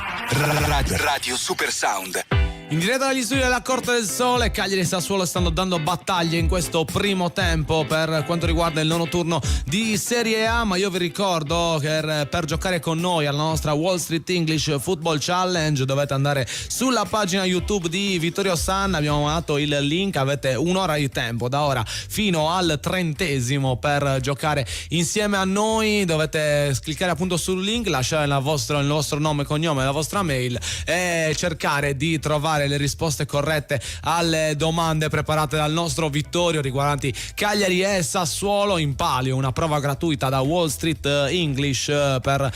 Radio Super Sound. In diretta dagli studi della Corte del Sole, Cagliari e Sassuolo stanno dando battaglie in questo primo tempo per quanto riguarda il nono turno di Serie A, ma io vi ricordo che per giocare con noi alla nostra Wall Street English Football Challenge dovete andare sulla pagina YouTube di Vittorio Sanna, abbiamo dato il link, avete un'ora di tempo da ora fino al 30° per giocare insieme a noi. Dovete cliccare appunto sul link, lasciare il vostro nome, cognome, la vostra mail e cercare di trovare dare le risposte corrette alle domande preparate dal nostro Vittorio riguardanti Cagliari e Sassuolo. In palio una prova gratuita da Wall Street English per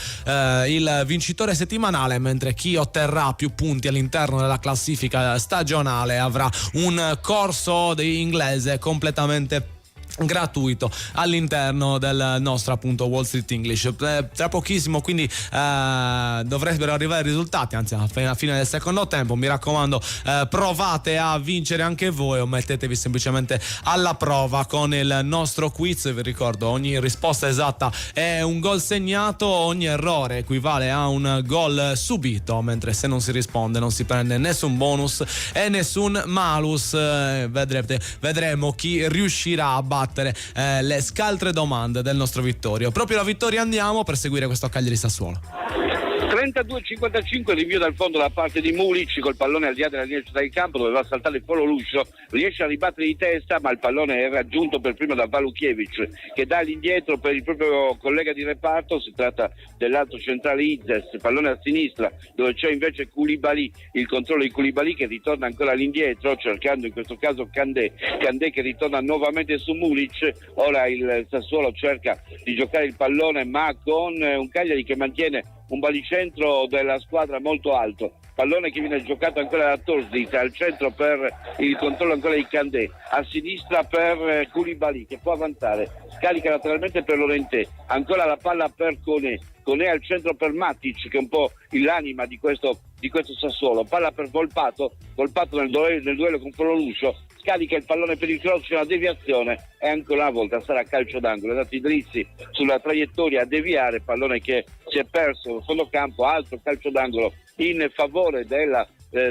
il vincitore settimanale, mentre chi otterrà più punti all'interno della classifica stagionale avrà un corso di inglese completamente gratuito all'interno del nostro appunto Wall Street English. Tra pochissimo quindi dovrebbero arrivare i risultati, anzi alla fine del secondo tempo. Mi raccomando, provate a vincere anche voi o mettetevi semplicemente alla prova con il nostro quiz. Vi ricordo, ogni risposta esatta è un gol segnato, ogni errore equivale a un gol subito, mentre se non si risponde non si prende nessun bonus e nessun malus. Vedremo chi riuscirà a battere le scaltre domande del nostro Vittorio. Proprio la Vittoria andiamo per seguire questo Cagliari Sassuolo. 32-55, rinvio dal fondo da parte di Mulic col pallone al di là della linea del campo, doveva saltare il Folo Luscio, riesce a ribattere di testa ma il pallone è raggiunto per primo da Valukiewicz che dà all'indietro per il proprio collega di reparto. Si tratta dell'altro centrale Izes, pallone a sinistra dove c'è invece Koulibaly, il controllo di Koulibaly che ritorna ancora all'indietro cercando in questo caso Kandé che ritorna nuovamente su Mulic. Ora il Sassuolo cerca di giocare il pallone ma con un Cagliari che mantiene un balicentro della squadra molto alto, pallone che viene giocato ancora da Torsic al centro per il controllo ancora di Kandé, a sinistra per Koulibaly che può avanzare, scarica lateralmente per Llorente, ancora la palla per Koné al centro per Matic che è un po' l'anima di questo Sassuolo, palla per Volpato nel duello con Folo Luscio, scarica il pallone per il cross, c'è una deviazione e ancora una volta sarà calcio d'angolo. È dato Idrissi sulla traiettoria a deviare, pallone che si è perso nel fondo campo, altro calcio d'angolo in favore della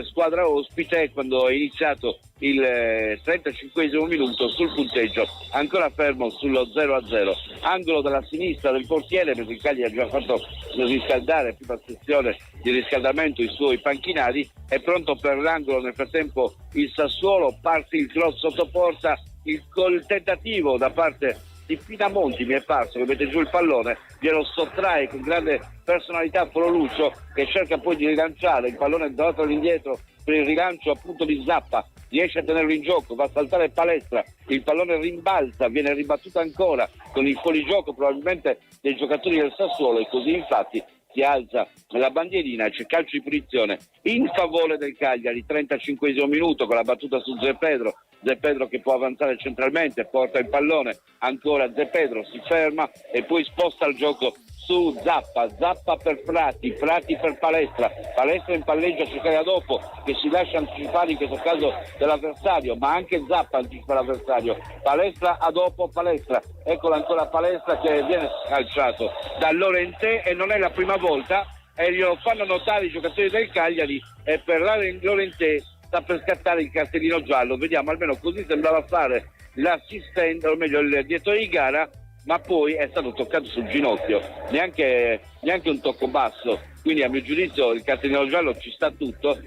squadra ospite quando è iniziato il 35esimo minuto sul punteggio ancora fermo sullo 0-0. Angolo dalla sinistra del portiere perché il Cagliari ha già fatto riscaldare, prima sessione di riscaldamento, i suoi panchinari, è pronto per l'angolo. Nel frattempo il Sassuolo, parte il cross sotto porta, il tentativo da parte di Pinamonti mi è parso che mette giù il pallone, glielo sottrae con grande personalità Folo Luscio che cerca poi di rilanciare il pallone dato all'indietro per il rilancio appunto di Zappa, riesce a tenerlo in gioco, va a saltare Palestra, il pallone rimbalza, viene ribattuto ancora con il fuorigioco probabilmente dei giocatori del Sassuolo e così infatti si alza la bandierina e c'è calcio di punizione in favore del Cagliari. 35esimo minuto con la battuta su Zé Pedro che può avanzare centralmente, porta il pallone ancora Zé Pedro, si ferma e poi sposta il gioco su Zappa per Frati per Palestra in palleggio a cercare dopo che si lascia anticipare in questo caso dell'avversario, ma anche Zappa anticipa l'avversario, Palestra a dopo eccola ancora Palestra che viene calciato da Llorente e non è la prima volta e glielo fanno notare i giocatori del Cagliari e per Llorente sta per scattare il cartellino giallo, vediamo, almeno così sembrava fare l'assistente, o meglio il direttore di gara, ma poi è stato toccato sul ginocchio, neanche un tocco basso, quindi a mio giudizio il cartellino giallo ci sta tutto.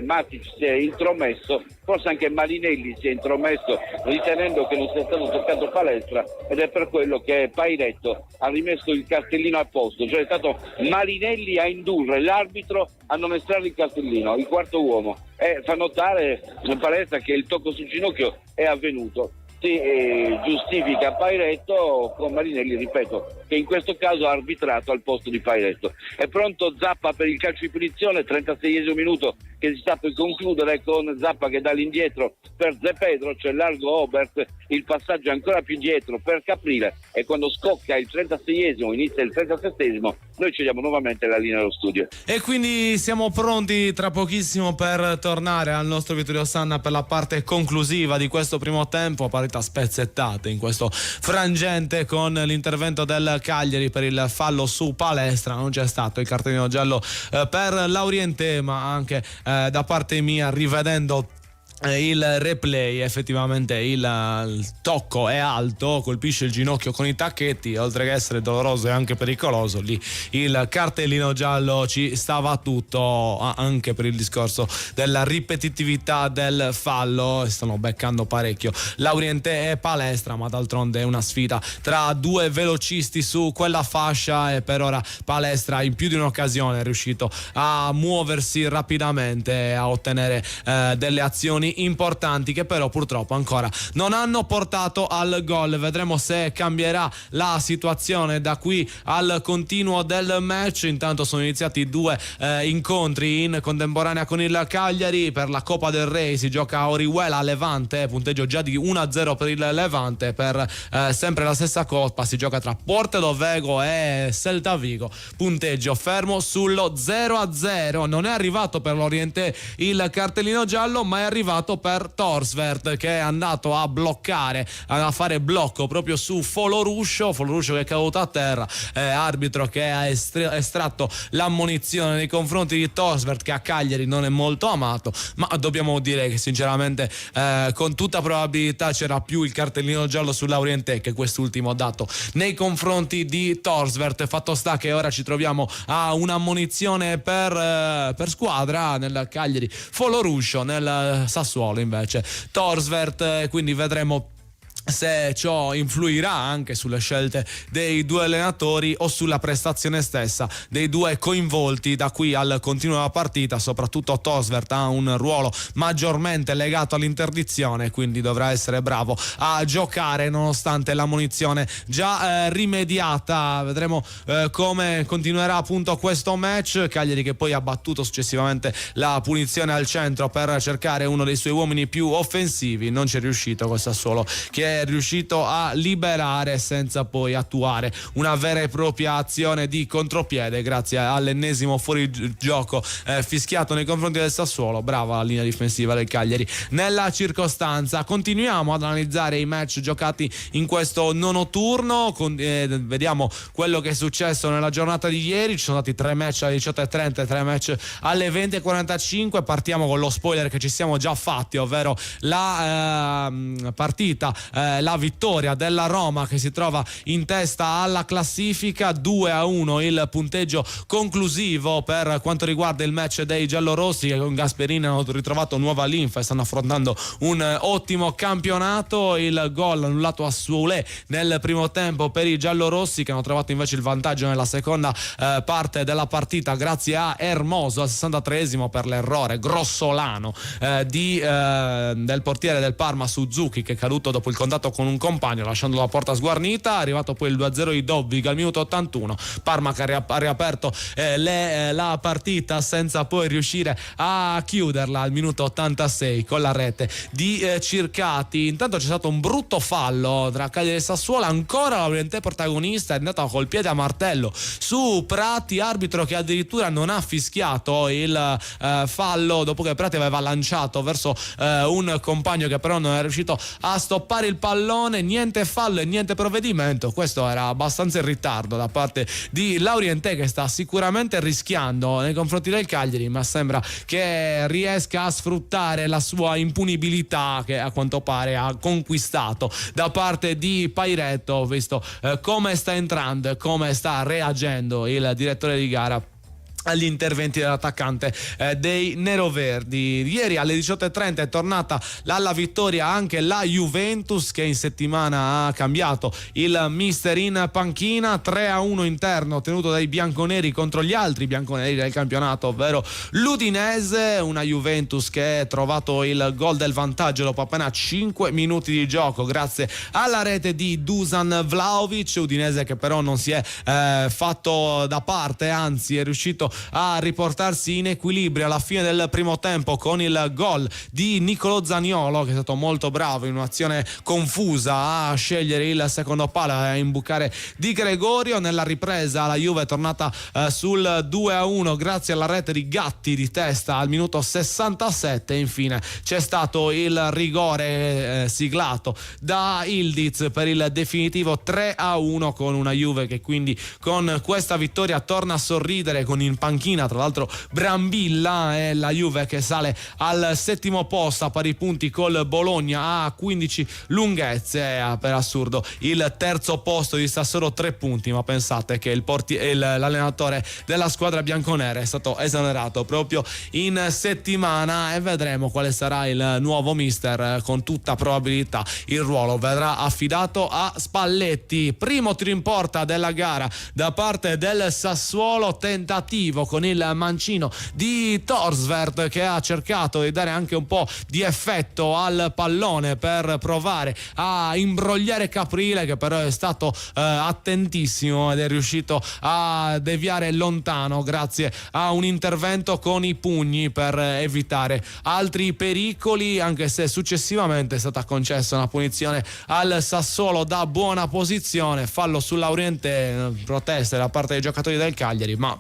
Matic si è intromesso, forse anche Marinelli si è intromesso ritenendo che non sia stato toccato Palestra ed è per quello che Pairetto ha rimesso il cartellino a posto, cioè è stato Marinelli a indurre l'arbitro a non estrarre il cartellino, il quarto uomo, e fa notare Palestra che il tocco sul ginocchio è avvenuto. Si giustifica Pairetto con Marinelli, ripeto, che in questo caso ha arbitrato al posto di Pairetto. È pronto Zappa per il calcio di punizione, 36esimo minuto che si sta per concludere con Zappa che dà l'indietro per Zé Pedro, c'è largo Obert, il passaggio è ancora più dietro per Caprile e quando scocca il 36esimo, inizia il 37esimo, noi cediamo nuovamente la linea allo studio. E quindi siamo pronti tra pochissimo per tornare al nostro Vittorio Sanna per la parte conclusiva di questo primo tempo, parità spezzettate in questo frangente con l'intervento del Cagliari per il fallo su Palestra. Non c'è stato il cartellino giallo per Laurienté, ma anche da parte mia, rivedendo il replay, effettivamente il tocco è alto, colpisce il ginocchio con i tacchetti, oltre che essere doloroso è anche pericoloso. Lì il cartellino giallo ci stava tutto, anche per il discorso della ripetitività del fallo. Stanno beccando parecchio Laurienté e Palestra, ma d'altronde è una sfida tra due velocisti su quella fascia, e per ora Palestra in più di un'occasione è riuscito a muoversi rapidamente, a ottenere delle azioni importanti che però purtroppo ancora non hanno portato al gol. Vedremo se cambierà la situazione da qui al continuo del match. Intanto sono iniziati due incontri in contemporanea con il Cagliari. Per la Coppa del Re si gioca a Orihuela Levante, punteggio già di 1-0 per il Levante. Per sempre la stessa Coppa si gioca tra Porto-Vego e Celta Vigo, punteggio fermo sullo 0-0. Non è arrivato per l'Orienté il cartellino giallo, ma è arrivato per Torsvert, che è andato a bloccare, a fare blocco proprio su Foloruscio che è caduto a terra, arbitro che ha estratto l'ammonizione nei confronti di Torsvert, che a Cagliari non è molto amato, ma dobbiamo dire che sinceramente con tutta probabilità c'era più il cartellino giallo su Laurienté che quest'ultimo dato nei confronti di Torsvert. Fatto sta che ora ci troviamo a un'ammonizione per squadra nel Cagliari Foloruscio, nel Sassuolo invece Torsvert, quindi vedremo se ciò influirà anche sulle scelte dei due allenatori o sulla prestazione stessa dei due coinvolti da qui al continuo della partita. Soprattutto Torsvert ha un ruolo maggiormente legato all'interdizione, quindi dovrà essere bravo a giocare nonostante l'ammonizione già rimediata. Vedremo come continuerà appunto questo match. Cagliari che poi ha battuto successivamente la punizione al centro per cercare uno dei suoi uomini più offensivi, non ci è riuscito con Sassuolo, che è riuscito a liberare senza poi attuare una vera e propria azione di contropiede grazie all'ennesimo fuorigioco fischiato nei confronti del Sassuolo. Brava la linea difensiva del Cagliari nella circostanza. Continuiamo ad analizzare i match giocati in questo nono turno, vediamo quello che è successo nella giornata di ieri. Ci sono stati 3 match alle 18:30 e 3 match alle 20:45. Partiamo con lo spoiler che ci siamo già fatti, ovvero la partita, la vittoria della Roma, che si trova in testa alla classifica, 2-1 il punteggio conclusivo per quanto riguarda il match dei giallorossi, che con Gasperini hanno ritrovato nuova linfa e stanno affrontando un ottimo campionato. Il gol annullato a Soulé nel primo tempo per i giallorossi, che hanno trovato invece il vantaggio nella seconda parte della partita grazie a Hermoso al 63esimo per l'errore grossolano del portiere del Parma Suzuki, che è caduto dopo il contatto con un compagno lasciando la porta sguarnita. È arrivato poi il 2-0 di Dobbik al minuto 81. Parma che ha riaperto la partita senza poi riuscire a chiuderla al minuto 86 con la rete di Circati. Intanto c'è stato un brutto fallo tra Cagliari e Sassuolo, ancora Laurienté protagonista, è andato col piede a martello su Prati, arbitro che addirittura non ha fischiato il fallo dopo che Prati aveva lanciato verso un compagno che però non è riuscito a stoppare il pallone. Niente fallo e niente provvedimento. Questo era abbastanza in ritardo da parte di Laurienté, che sta sicuramente rischiando nei confronti del Cagliari, ma sembra che riesca a sfruttare la sua impunibilità che a quanto pare ha conquistato da parte di Pairetto, visto come sta entrando e come sta reagendo il direttore di gara agli interventi dell'attaccante dei neroverdi. Ieri alle 18:30 è tornata alla vittoria anche la Juventus, che in settimana ha cambiato il mister in panchina. 3-1 interno tenuto dai bianconeri contro gli altri bianconeri del campionato, ovvero l'Udinese. Una Juventus che ha trovato il gol del vantaggio dopo appena 5 minuti di gioco grazie alla rete di Dusan Vlahovic. Udinese che però non si è fatto da parte, anzi è riuscito a riportarsi in equilibrio alla fine del primo tempo con il gol di Nicolò Zaniolo, che è stato molto bravo in un'azione confusa a scegliere il secondo palo e a imbucare Di Gregorio. Nella ripresa la Juve è tornata sul 2-1 grazie alla rete di Gatti di testa al minuto 67. Infine c'è stato il rigore siglato da Ildiz per il definitivo 3-1, con una Juve che quindi con questa vittoria torna a sorridere con in panchina, tra l'altro Brambilla, e la Juve che sale al settimo posto a pari punti col Bologna a 15 lunghezze. Per assurdo il terzo posto di Sassuolo 3 punti, ma pensate che l'allenatore della squadra bianconera è stato esonerato proprio in settimana, e vedremo quale sarà il nuovo mister. Con tutta probabilità il ruolo verrà affidato a Spalletti. Primo tiro in porta della gara da parte del Sassuolo, tentativo con il mancino di Torsvert, che ha cercato di dare anche un po' di effetto al pallone per provare a imbrogliare Caprile, che però è stato attentissimo ed è riuscito a deviare lontano grazie a un intervento con i pugni per evitare altri pericoli, anche se successivamente è stata concessa una punizione al Sassuolo da buona posizione, fallo su Lauriente, proteste da parte dei giocatori del Cagliari, ma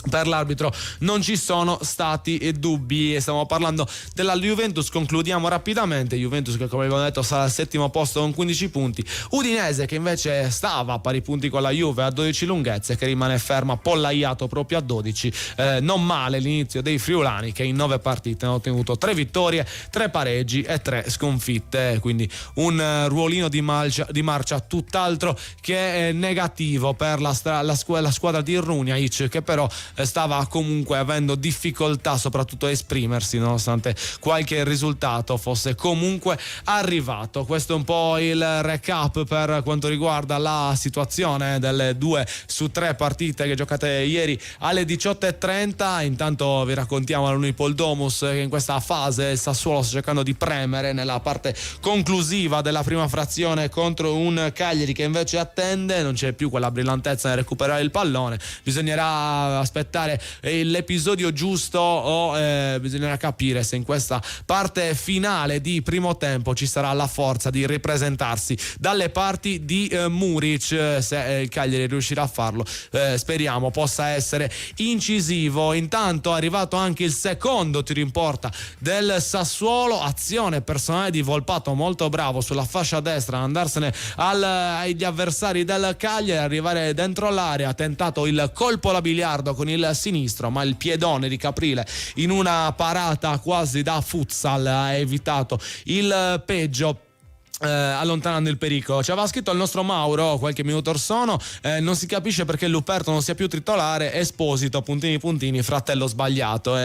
per l'arbitro non ci sono stati dubbi. Stiamo parlando della Juventus, concludiamo rapidamente. Juventus che, come abbiamo detto, sarà al settimo posto con 15 punti. Udinese che invece stava a pari punti con la Juve a 12 lunghezze, che rimane ferma appollaiato proprio a 12. Non male l'inizio dei friulani, che in 9 partite hanno ottenuto 3 vittorie, 3 pareggi e 3 sconfitte, quindi un ruolino di marcia tutt'altro che negativo per la squadra di Runjaic, che però stava comunque avendo difficoltà soprattutto a esprimersi, nonostante qualche risultato fosse comunque arrivato. Questo è un po' il recap per quanto riguarda la situazione delle 2 su 3 partite che giocate ieri alle 18:30. Intanto vi raccontiamo all'Unipol Domus che in questa fase il Sassuolo sta cercando di premere nella parte conclusiva della prima frazione contro un Cagliari che invece attende. Non c'è più quella brillantezza nel recuperare il pallone, bisognerà aspettare l'episodio giusto o bisognerà capire se in questa parte finale di primo tempo ci sarà la forza di ripresentarsi dalle parti di Muric. Se il Cagliari riuscirà a farlo, speriamo possa essere incisivo. Intanto è arrivato anche il secondo tiro in porta del Sassuolo, azione personale di Volpato molto bravo sulla fascia destra, andarsene agli avversari del Cagliari, arrivare dentro l'area, ha tentato il colpo alla biliardo con il sinistro, ma il piedone di Caprile in una parata quasi da futsal ha evitato il peggio, allontanando il pericolo. Ci aveva scritto il nostro Mauro qualche minuto or sono, non si capisce perché Luperto non sia più titolare, Esposito puntini fratello sbagliato.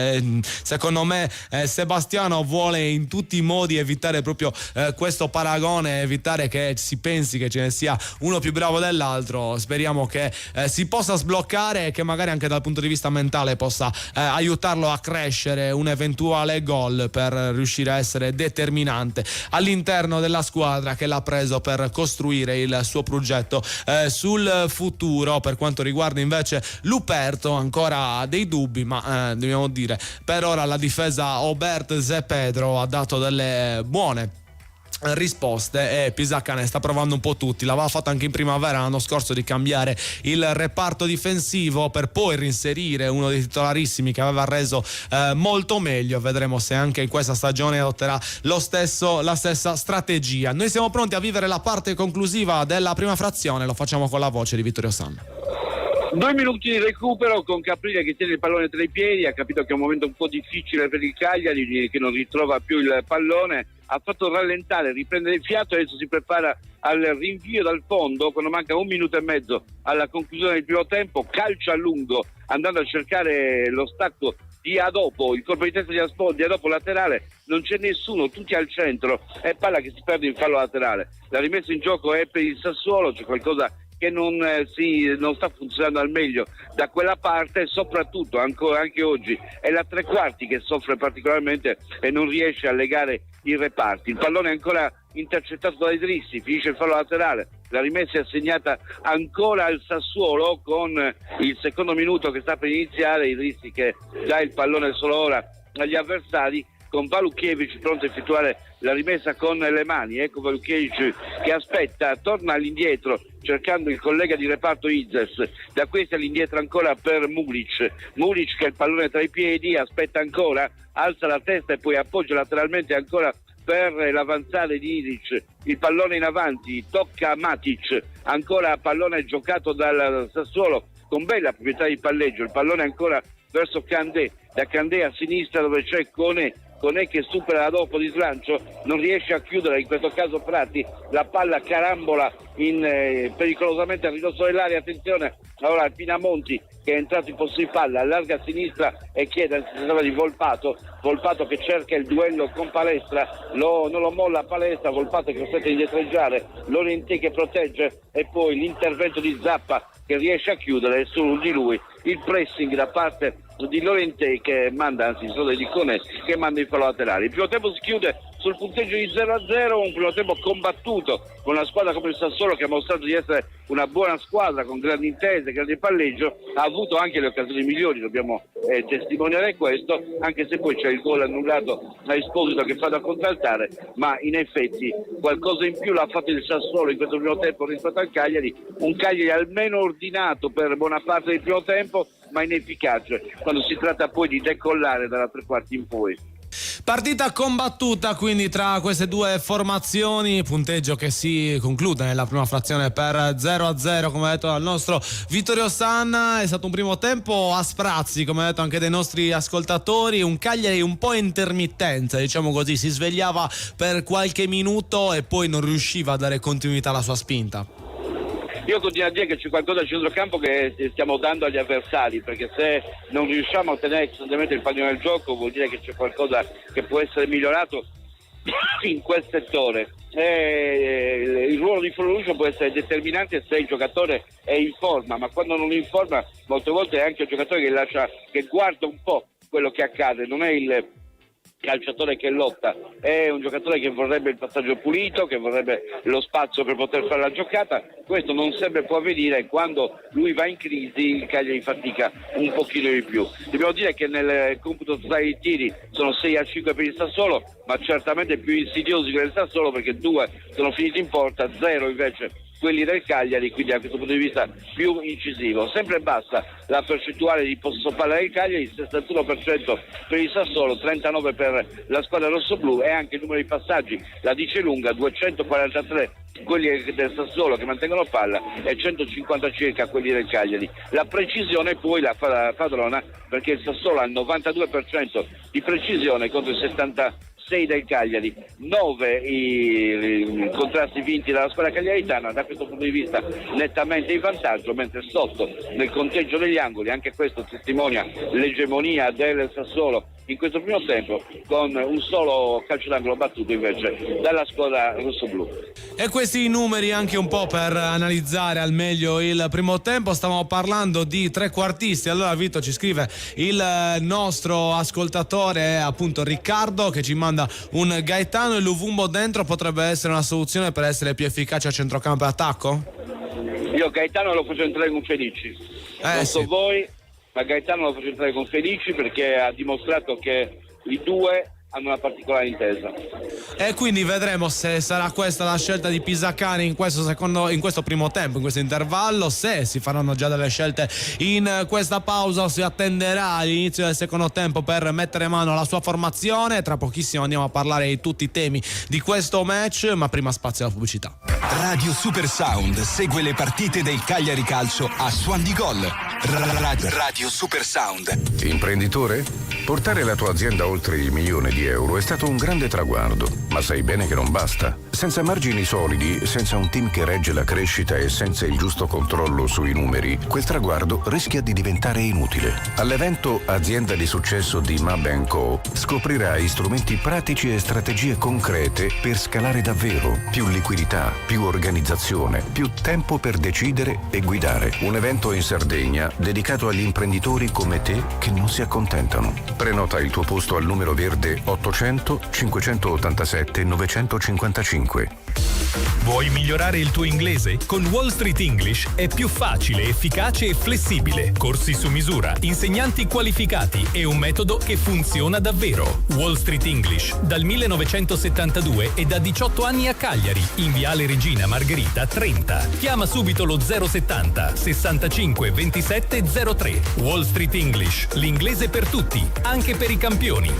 Secondo me Sebastiano vuole in tutti i modi evitare proprio questo paragone, evitare che si pensi che ce ne sia uno più bravo dell'altro. Speriamo che si possa sbloccare e che magari anche dal punto di vista mentale possa aiutarlo a crescere un eventuale gol per riuscire a essere determinante all'interno della squadra che l'ha preso per costruire il suo progetto sul futuro. Per quanto riguarda invece Luperto, ancora dei dubbi, ma dobbiamo dire per ora la difesa Aubert Zé Pedro ha dato delle buone risposte e Pisacca ne sta provando un po' tutti. L'aveva fatto anche in primavera l'anno scorso di cambiare il reparto difensivo per poi reinserire uno dei titolarissimi che aveva reso molto meglio. Vedremo se anche in questa stagione adotterà la stessa strategia. Noi siamo pronti a vivere la parte conclusiva della prima frazione, lo facciamo con la voce di Vittorio San. 2 minuti di recupero con Caprile che tiene il pallone tra i piedi, ha capito che è un momento un po' difficile per il Cagliari, che non ritrova più il pallone, ha fatto rallentare, riprendere il fiato e adesso si prepara al rinvio dal fondo quando manca 1 minuto e mezzo alla conclusione del primo tempo, calcio a lungo andando a cercare lo stacco di Adopo, il colpo di testa di Adopo laterale, non c'è nessuno, tutti al centro, è palla che si perde in fallo laterale. La rimessa in gioco è per il Sassuolo, c'è qualcosa che non sta funzionando al meglio da quella parte, e soprattutto anche oggi è la tre quarti che soffre particolarmente e non riesce a legare i reparti. Il pallone è ancora intercettato da Idrissi, finisce il fallo laterale, la rimessa è assegnata ancora al Sassuolo con il secondo minuto che sta per iniziare. Idrissi che dà il pallone solo ora agli avversari, con Valukiewicz pronto a effettuare la rimessa con le mani. Ecco Valukiewicz che aspetta, torna all'indietro cercando il collega di reparto Izes, da questi all'indietro ancora per Muric che ha il pallone tra i piedi, aspetta ancora, alza la testa e poi appoggia lateralmente ancora per l'avanzare di Ilic, il pallone in avanti, tocca Matic, ancora pallone giocato dal Sassuolo con bella proprietà di palleggio, il pallone ancora verso Candé, da Candé a sinistra dove c'è Conè che supera la dopo di slancio, non riesce a chiudere, in questo caso Prati, la palla carambola pericolosamente a ridosso dell'area. Attenzione allora al Pinamonti che è entrato in possesso di palla, allarga a sinistra e chiede di Volpato che cerca il duello con Palestra, non lo molla Palestra, Volpato che è costretto a indietreggiare, Lorentè che protegge e poi l'intervento di Zappa che riesce a chiudere su di lui, il pressing da parte di Lorentè che manda, anzi solo di Conè che manda il fallo laterale. Il primo tempo si chiude sul punteggio di 0-0, un primo tempo combattuto con una squadra come il Sassuolo che ha mostrato di essere una buona squadra con grandi intese, grande palleggio, ha avuto anche le occasioni migliori, dobbiamo testimoniare questo, anche se poi c'è il gol annullato a Esposito che fa da contraltare, ma in effetti qualcosa in più l'ha fatto il Sassuolo in questo primo tempo rispetto al Cagliari, un Cagliari almeno ordinato per buona parte del primo tempo ma inefficace quando si tratta poi di decollare dalla tre quarti in poi. Partita combattuta quindi tra queste due formazioni, punteggio che si conclude nella prima frazione per 0-0 come ha detto dal nostro Vittorio Sanna. È stato un primo tempo a sprazzi come ha detto anche dei nostri ascoltatori, un Cagliari un po' intermittenza, diciamo così, si svegliava per qualche minuto e poi non riusciva a dare continuità alla sua spinta. Io continuo a dire che c'è qualcosa al centrocampo che stiamo dando agli avversari, perché se non riusciamo a ottenere costantemente il pallone del gioco vuol dire che c'è qualcosa che può essere migliorato in quel settore. Il ruolo di Floruscio può essere determinante se il giocatore è in forma, ma quando non è in forma molte volte è anche un giocatore che guarda un po' quello che accade, non è il calciatore che lotta, è un giocatore che vorrebbe il passaggio pulito, che vorrebbe lo spazio per poter fare la giocata. Questo non sempre può avvenire, quando lui va in crisi il Cagliari fatica un pochino di più. Dobbiamo dire che nel computo totale di tiri sono 6-5 per il Sassuolo, ma certamente più insidiosi per il Sassuolo perché 2 sono finiti in porta, 0 invece quelli del Cagliari, quindi da questo punto di vista più incisivo. Sempre bassa la percentuale di possesso palla del Cagliari, 61% per il Sassuolo, 39% per la squadra rossoblù, e anche il numero di passaggi la dice lunga, 243 quelli del Sassuolo che mantengono palla e 150 circa quelli del Cagliari. La precisione poi la fa la padrona, perché il Sassuolo ha il 92% di precisione contro il 76 del Cagliari, 9 i contrasti vinti dalla squadra cagliaritana, da questo punto di vista nettamente in vantaggio, mentre sotto nel conteggio degli angoli, anche questo testimonia l'egemonia del Sassuolo in questo primo tempo, con un solo calcio d'angolo battuto invece dalla squadra rossoblù. E questi numeri anche un po' per analizzare al meglio il primo tempo. Stavamo parlando di trequartisti, allora Vito ci scrive il nostro ascoltatore appunto Riccardo che ci manda un Gaetano e Luvumbo dentro potrebbe essere una soluzione per essere più efficace a centrocampo e attacco? Io Gaetano lo faccio entrare con Felici, non so voi, ma Gaetano lo faccio entrare con Felici perché ha dimostrato che i due hanno una particolare intesa. E quindi vedremo se sarà questa la scelta di Pisacani in questo primo tempo, in questo intervallo, se si faranno già delle scelte in questa pausa o si attenderà all'inizio del secondo tempo per mettere mano alla sua formazione. Tra pochissimo andiamo a parlare di tutti i temi di questo match, ma prima spazio alla pubblicità. Radio Super Sound segue le partite del Cagliari Calcio a Suon di Gol. Radio Super Sound. Imprenditore? Portare la tua azienda oltre il €1.000.000 è stato un grande traguardo, ma sai bene che non basta. Senza margini solidi, senza un team che regge la crescita e senza il giusto controllo sui numeri, quel traguardo rischia di diventare inutile. All'evento Azienda di Successo di Mab & Co. scoprirai strumenti pratici e strategie concrete per scalare davvero. Più liquidità, più organizzazione, più tempo per decidere e guidare. Un evento in Sardegna dedicato agli imprenditori come te che non si accontentano. Prenota il tuo posto al numero verde 800 587 955. Vuoi migliorare il tuo inglese? Con Wall Street English è più facile, efficace e flessibile. Corsi su misura, insegnanti qualificati e un metodo che funziona davvero. Wall Street English, dal 1972 e da 18 anni a Cagliari, in Viale Regina Margherita 30. Chiama subito lo 070 65 27 03. Wall Street English, l'inglese per tutti, anche per i campioni.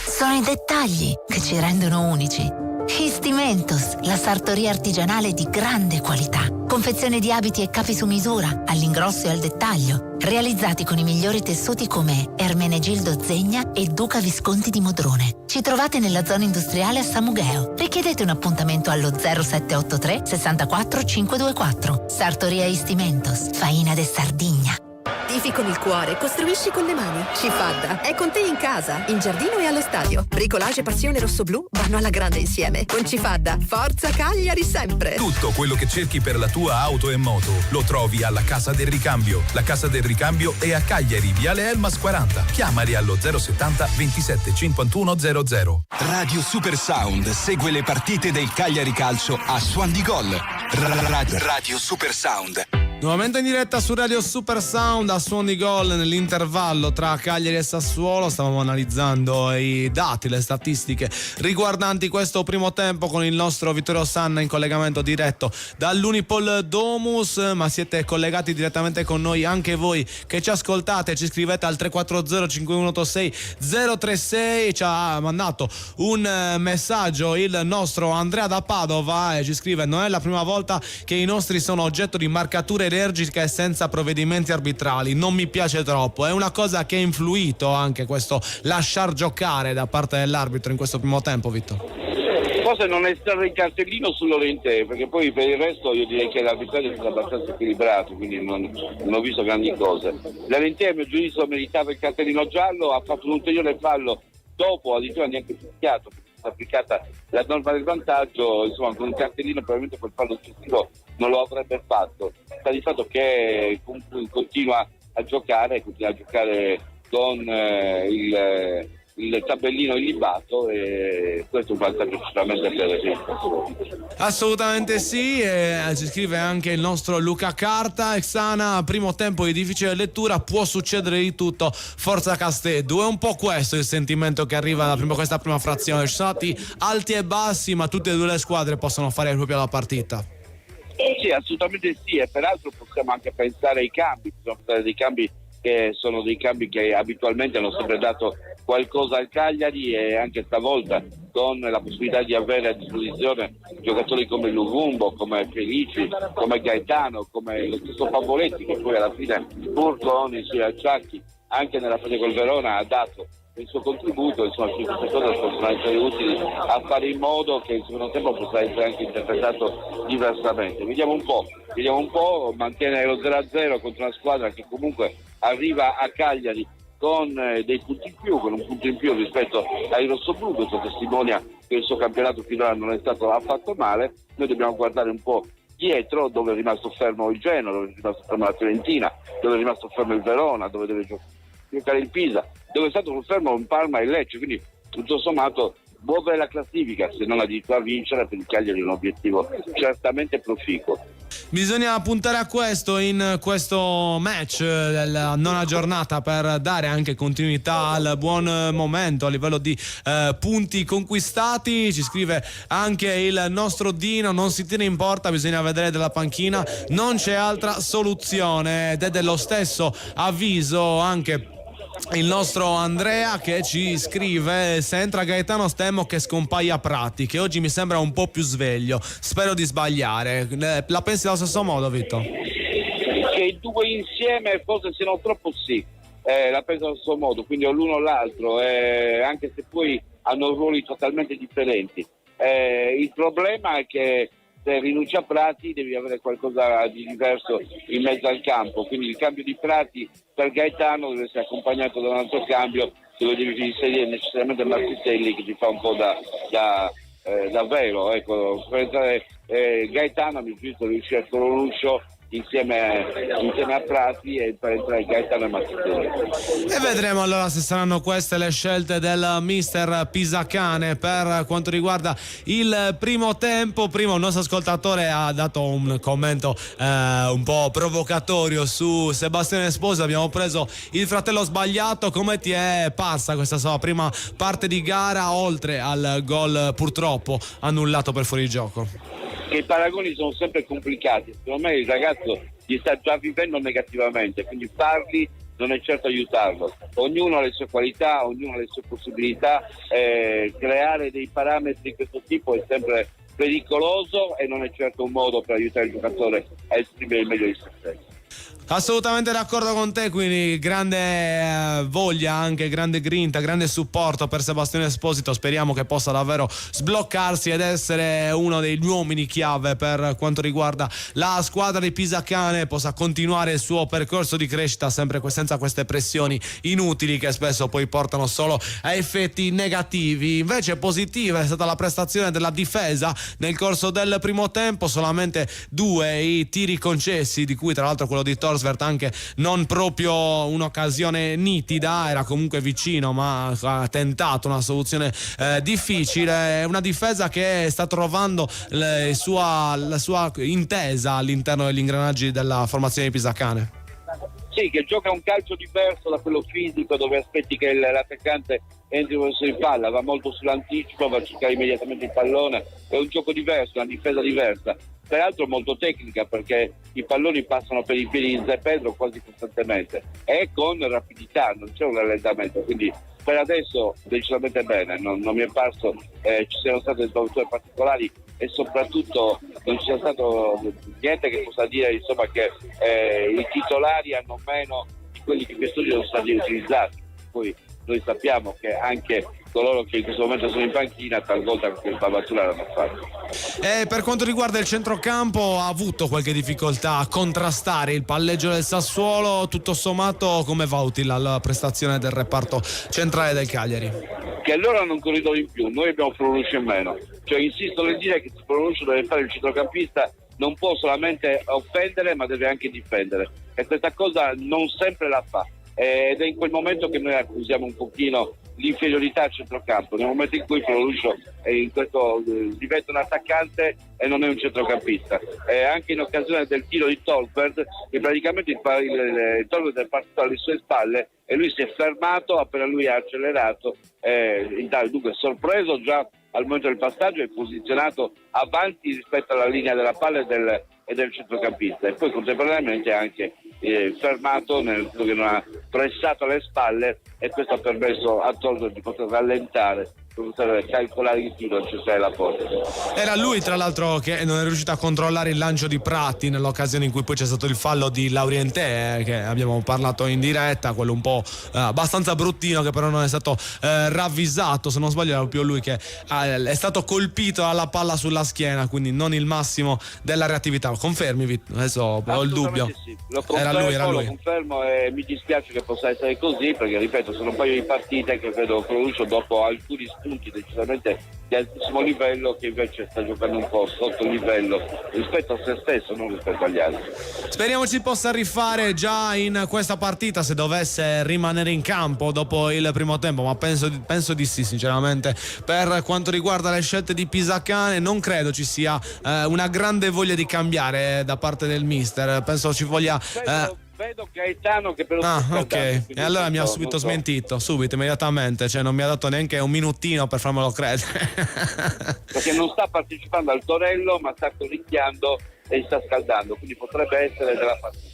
Sono i dettagli che ci rendono unici. Histimentos, la sartoria artigianale di grande qualità, confezione di abiti e capi su misura, all'ingrosso e al dettaglio, realizzati con i migliori tessuti come Ermenegildo Zegna e Duca Visconti di Modrone. Ci trovate nella zona industriale a Samugheo. Richiedete un appuntamento allo 0783 64 524. Sartoria Istimentos, Faina de Sardigna. Tifi con il cuore, costruisci con le mani. Cifadda è con te in casa, in giardino e allo stadio. Bricolage e passione rossoblù vanno alla grande insieme. Con Cifadda, forza Cagliari sempre. Tutto quello che cerchi per la tua auto e moto lo trovi alla Casa del Ricambio. La Casa del Ricambio è a Cagliari, Viale Elmas 40. Chiamali allo 070 27 51 00. Radio Super Sound segue le partite del Cagliari Calcio a Suon di Gol. Radio Super Sound. Nuovamente in diretta su Radio Super Sound a Suon di Gol nell'intervallo tra Cagliari e Sassuolo. Stavamo analizzando i dati, le statistiche riguardanti questo primo tempo con il nostro Vittorio Sanna in collegamento diretto dall'Unipol Domus, ma siete collegati direttamente con noi anche voi che ci ascoltate, ci scrivete al 340 5186 036. Ci ha mandato un messaggio il nostro Andrea da Padova e ci scrive: non è la prima volta che i nostri sono oggetto di marcature energica e senza provvedimenti arbitrali, non mi piace troppo, è una cosa che ha influito anche questo lasciar giocare da parte dell'arbitro in questo primo tempo, Vittor? Forse non è stato il cartellino sull'Orientè, perché poi per il resto io direi che l'arbitraggio è stato abbastanza equilibrato, quindi non ho visto grandi cose. L'Orientè a mio giudizio meritava il cartellino giallo, ha fatto un ulteriore fallo dopo, addirittura neanche fischiato, perché è stata applicata la norma del vantaggio, insomma con un cartellino probabilmente quel fallo successivo non lo avrebbe fatto. Sta di fatto che continua a giocare con il tabellino illibato e questo è un vantaggio sicuramente per il Sassuolo. Assolutamente sì, ci scrive anche il nostro Luca Carta. Exana, primo tempo di difficile lettura, può succedere di tutto, forza Casteddu. È un po' questo il sentimento che arriva da questa prima frazione. Ci sono stati alti e bassi, ma tutte e due le squadre possono fare proprio la partita. Sì, assolutamente sì, e peraltro possiamo anche pensare ai cambi, possiamo pensare dei cambi che sono dei cambi che abitualmente hanno sempre dato qualcosa al Cagliari, e anche stavolta con la possibilità di avere a disposizione giocatori come Lugumbo, come Felici, come Gaetano, come lo stesso Favoletti, che poi alla fine pur con i suoi acciacchi anche nella fase col Verona ha dato il suo contributo. Insomma, queste cose possono essere utili a fare in modo che il secondo tempo possa essere anche interpretato diversamente. Vediamo un po', mantiene lo 0-0 contro una squadra che comunque arriva a Cagliari con dei punti in più, con un punto in più rispetto ai rossoblù. Questo testimonia che il suo campionato finora non è stato affatto male. Noi dobbiamo guardare un po' dietro, dove è rimasto fermo il Genoa, dove è rimasto fermo la Fiorentina, dove è rimasto fermo il Verona, dove deve giocare il Pisa, dove è stato fermo un Parma e Lecce, quindi tutto sommato muovere la classifica, se non addirittura vincere, per il Cagliari è un obiettivo certamente proficuo. Bisogna puntare a questo in questo match della nona giornata per dare anche continuità al buon momento a livello di punti conquistati. Ci scrive anche il nostro Dino: non si tiene in porta, bisogna vedere dalla panchina, non c'è altra soluzione. Ed è dello stesso avviso anche il nostro Andrea, che ci scrive: se entra Gaetano temo che scompaia Prati, che oggi mi sembra un po' più sveglio, spero di sbagliare. La pensi allo stesso modo, Vitto? Che i due insieme forse siano troppo, sì, la penso allo stesso modo, quindi o l'uno o l'altro, anche se poi hanno ruoli totalmente differenti. Il problema è che se rinunci a Prati devi avere qualcosa di diverso in mezzo al campo, quindi il cambio di Prati per Gaetano deve essere accompagnato da un altro cambio dove devi inserire necessariamente Martitelli, che ti fa un po' da vero, ecco. Per entrare Gaetano mi giusto riuscire con Lucio insieme a Prati, e per entrare Gaetano e Martitelli. E vedremo allora se saranno queste le scelte del mister Pisacane per quanto riguarda il primo tempo. Prima un nostro ascoltatore ha dato un commento un po' provocatorio su Sebastiano Esposito: abbiamo preso il fratello sbagliato. Come ti è passa questa sua prima parte di gara, oltre al gol purtroppo annullato per fuorigioco? Che i paragoni sono sempre complicati, secondo me il ragazzo gli sta già vivendo negativamente, quindi farli non è certo aiutarlo. Ognuno ha le sue qualità, ognuno ha le sue possibilità, creare dei parametri di questo tipo è sempre pericoloso e non è certo un modo per aiutare il giocatore a esprimere il meglio di se stesso. Assolutamente d'accordo con te, quindi grande voglia, anche grande grinta, grande supporto per Sebastiano Esposito. Speriamo che possa davvero sbloccarsi ed essere uno degli uomini chiave per quanto riguarda la squadra di Pisacane, possa continuare il suo percorso di crescita sempre senza queste pressioni inutili che spesso poi portano solo a effetti negativi. Invece positiva è stata la prestazione della difesa nel corso del primo tempo, solamente 2 i tiri concessi, di cui tra l'altro quello di Torsvert anche non proprio un'occasione nitida, era comunque vicino ma ha tentato una soluzione difficile. Una difesa che sta trovando la sua intesa all'interno degli ingranaggi della formazione di Pisacane. Sì, che gioca un calcio diverso da quello fisico, dove aspetti che l'attaccante entri verso il palla, va molto sull'anticipo, va a cercare immediatamente il pallone, è un gioco diverso, una difesa diversa, peraltro molto tecnica, perché i palloni passano per i piedi di Zé Pedro quasi costantemente e con rapidità, non c'è un rallentamento, quindi per adesso decisamente bene, non mi è parso ci siano state sbagliature particolari e soprattutto non ci sia stato niente che possa dire insomma che i titolari hanno meno di quelli che in questo giorno sono stati utilizzati. Poi noi sappiamo che anche coloro che in questo momento sono in panchina talvolta qualche sbavatura l'hanno fatto. Per quanto riguarda il centrocampo, ha avuto qualche difficoltà a contrastare il palleggio del Sassuolo. Tutto sommato, come valuti la prestazione del reparto centrale del Cagliari? Che allora hanno un corridoio in più, noi abbiamo Floruscio in meno, cioè insisto nel dire che Floruscio deve fare il centrocampista, non può solamente offendere ma deve anche difendere, e questa cosa non sempre la fa, ed è in quel momento che noi accusiamo un pochino l'inferiorità al centrocampo, nel momento in cui Floruscio diventa un attaccante e non è un centrocampista. Anche in occasione del tiro di Tolbert, che praticamente il Tolbert è partito alle sue spalle e lui si è fermato appena lui ha accelerato, dunque sorpreso già al momento del passaggio è posizionato avanti rispetto alla linea della palla e del centrocampista, e poi contemporaneamente anche fermato nel che non ha pressato alle spalle, e questo ha permesso a Tolbert di poter rallentare, per poter calcolare il tiro e cessare la porta. Era lui tra l'altro che non è riuscito a controllare il lancio di Prati nell'occasione in cui poi c'è stato il fallo di Laurienté, che abbiamo parlato in diretta, quello un po' abbastanza bruttino, che però non è stato ravvisato, se non sbaglio era proprio lui che è stato colpito alla palla sulla schiena, quindi non il massimo della reattività. Confermi? Adesso ho il dubbio. Sì. Era lui. Lo confermo, e mi dispiace che possa essere così, perché ripeto, sono un paio di partite che vedo Floruscio dopo alcuni spunti decisamente di altissimo livello, che invece sta giocando un po' sotto il livello rispetto a se stesso, non rispetto agli altri. Speriamo ci possa rifare già in questa partita, se dovesse rimanere in campo dopo il primo tempo, ma penso di sì, sinceramente. Per quanto riguarda le scelte di Pisacane, non credo ci sia una grande voglia di cambiare da parte del mister, penso ci voglia vedo Gaetano che però ok, e allora mi ha subito smentito, subito, immediatamente, cioè non mi ha dato neanche un minutino per farmelo credere. Perché non sta partecipando al Torello, ma sta corricchiando e sta scaldando, quindi potrebbe essere della partita.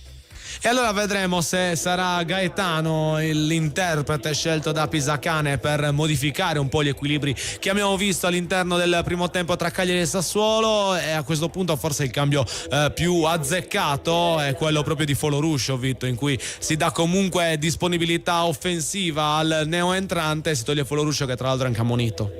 E allora vedremo se sarà Gaetano l'interprete scelto da Pisacane per modificare un po' gli equilibri che abbiamo visto all'interno del primo tempo tra Cagliari e Sassuolo, e a questo punto forse il cambio più azzeccato è quello proprio di Floruscio, Vitto, in cui si dà comunque disponibilità offensiva al neoentrante e si toglie Floruscio, che tra l'altro è anche ammonito.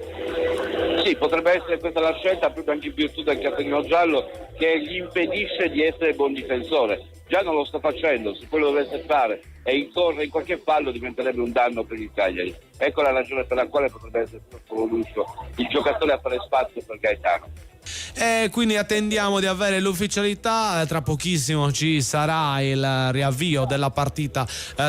Sì, potrebbe essere questa la scelta, proprio anche in virtù del cartellino giallo che gli impedisce di essere buon difensore. Già non lo sta facendo, se poi lo dovesse fare e incorre in qualche fallo diventerebbe un danno per il Cagliari. Ecco la ragione per la quale potrebbe essere Floruscio il giocatore a fare spazio per Gaetano. E quindi attendiamo di avere l'ufficialità, tra pochissimo ci sarà il riavvio della partita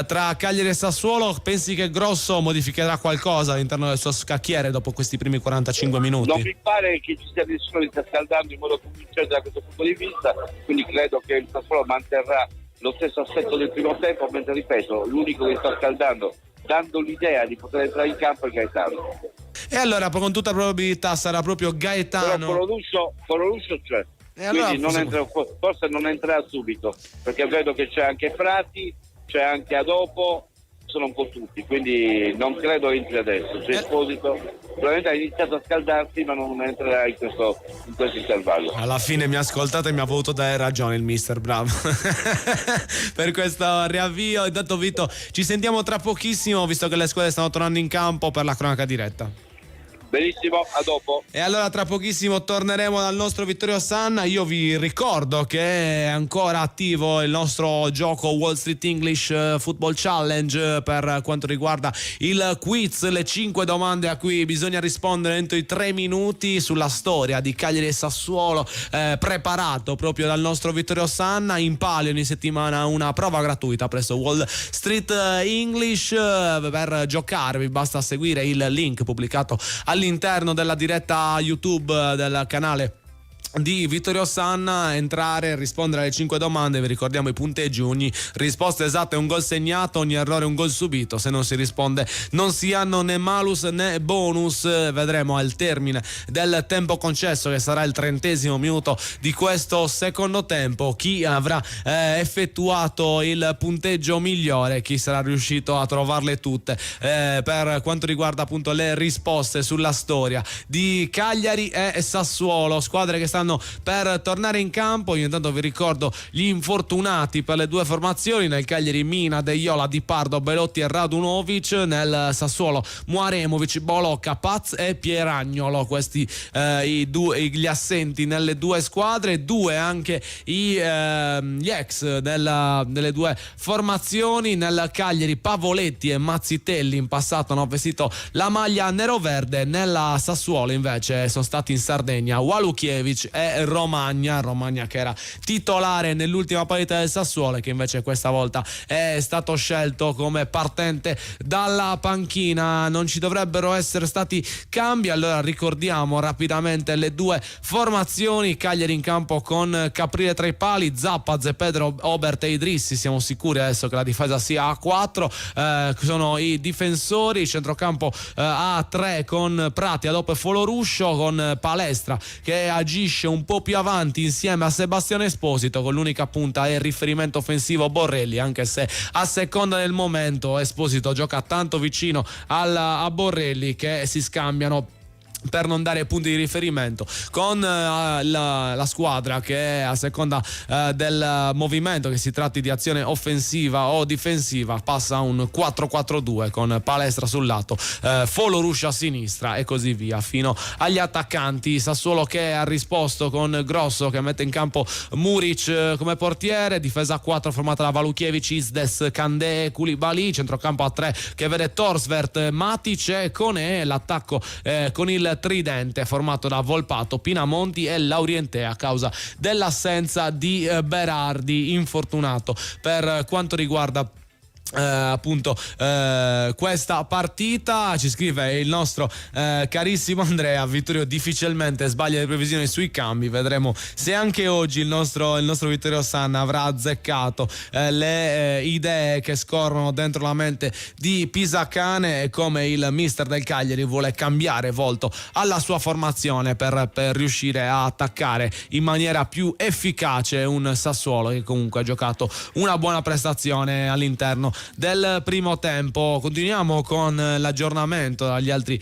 tra Cagliari e Sassuolo. Pensi che Grosso modificherà qualcosa all'interno del suo scacchiere dopo questi primi 45 minuti? Non mi pare che ci sia nessuno che sta scaldando in modo convincente da questo punto di vista, quindi credo che il Sassuolo manterrà lo stesso assetto del primo tempo, mentre ripeto, l'unico che sta scaldando, dando l'idea di poter entrare in campo, è Gaetano. E allora con tutta probabilità sarà proprio Gaetano. Però Floruscio c'è, allora, quindi forse non entrerà subito, perché vedo che c'è anche Frati, c'è anche Adopo, sono un po' tutti, quindi non credo entri adesso. C'è Esposito, probabilmente ha iniziato a scaldarsi, ma non entrerà in questo intervallo. Alla fine mi ha ascoltato e mi ha voluto dare ragione il mister, bravo. Per questo riavvio. Intanto Vito, ci sentiamo tra pochissimo, visto che le squadre stanno tornando in campo, per la cronaca diretta. Benissimo, a dopo. E allora tra pochissimo torneremo dal nostro Vittorio Sanna. Io vi ricordo che è ancora attivo il nostro gioco Wall Street English Football Challenge per quanto riguarda il quiz, le 5 domande a cui bisogna rispondere entro i 3 minuti sulla storia di Cagliari e Sassuolo, preparato proprio dal nostro Vittorio Sanna. In palio ogni settimana una prova gratuita presso Wall Street English. Per giocare vi basta seguire il link pubblicato all'interno della diretta YouTube del canale di Vittorio Sanna, entrare e rispondere alle 5 domande. Vi ricordiamo i punteggi: ogni risposta esatta è un gol segnato, ogni errore è un gol subito. Se non si risponde non si hanno né malus né bonus. Vedremo al termine del tempo concesso, che sarà il 30° minuto di questo secondo tempo, chi avrà effettuato il punteggio migliore, chi sarà riuscito a trovarle tutte per quanto riguarda appunto le risposte sulla storia di Cagliari e Sassuolo, squadre che stanno per tornare in campo. Io intanto vi ricordo gli infortunati per le due formazioni: nel Cagliari Mina, De Iola, Di Pardo, Belotti e Radunovic; nel Sassuolo Muaremovic, Bolocca, Paz e Pieragnolo. Questi gli assenti nelle due squadre, due anche gli ex delle due formazioni. Nel Cagliari Pavoletti e Mazzitelli in passato hanno vestito la maglia nero-verde, nella Sassuolo invece sono stati in Sardegna Walukiewicz e Romagna che era titolare nell'ultima partita del Sassuolo e che invece questa volta è stato scelto come partente dalla panchina. Non ci dovrebbero essere stati cambi, allora ricordiamo rapidamente le due formazioni. Cagliari in campo con Caprile tra i pali, Zappa, Zepedro, Obert e Idrissi. Siamo sicuri adesso che la difesa sia a 4, sono i difensori. Centrocampo a 3 con Prati, Adopo e Foloruscio, con Palestra che agisce un po' più avanti insieme a Sebastiano Esposito, con l'unica punta e riferimento offensivo Borrelli, anche se a seconda del momento Esposito gioca tanto vicino a Borrelli che si scambiano per non dare punti di riferimento. Con la squadra che è a seconda del movimento, che si tratti di azione offensiva o difensiva, passa a un 4-4-2 con Palestra sul lato, Foloruscio a sinistra e così via fino agli attaccanti. Sassuolo che ha risposto con Grosso che mette in campo Muric come portiere, difesa a 4 formata da Walukiewicz, Isdes, Candé e Koulibaly, centrocampo a 3 che vede Torsvert, Matic e Koné, l'attacco con il tridente formato da Volpato, Pinamonti e Laurienté a causa dell'assenza di Berardi, infortunato per quanto riguarda appunto questa partita. Ci scrive il nostro carissimo Andrea: Vittorio difficilmente sbaglia le previsioni sui cambi, vedremo se anche oggi il nostro Vittorio Sanna avrà azzeccato le idee che scorrono dentro la mente di Pisacane e come il mister del Cagliari vuole cambiare volto alla sua formazione per riuscire a attaccare in maniera più efficace un Sassuolo che comunque ha giocato una buona prestazione all'interno del primo tempo. Continuiamo con l'aggiornamento dagli altri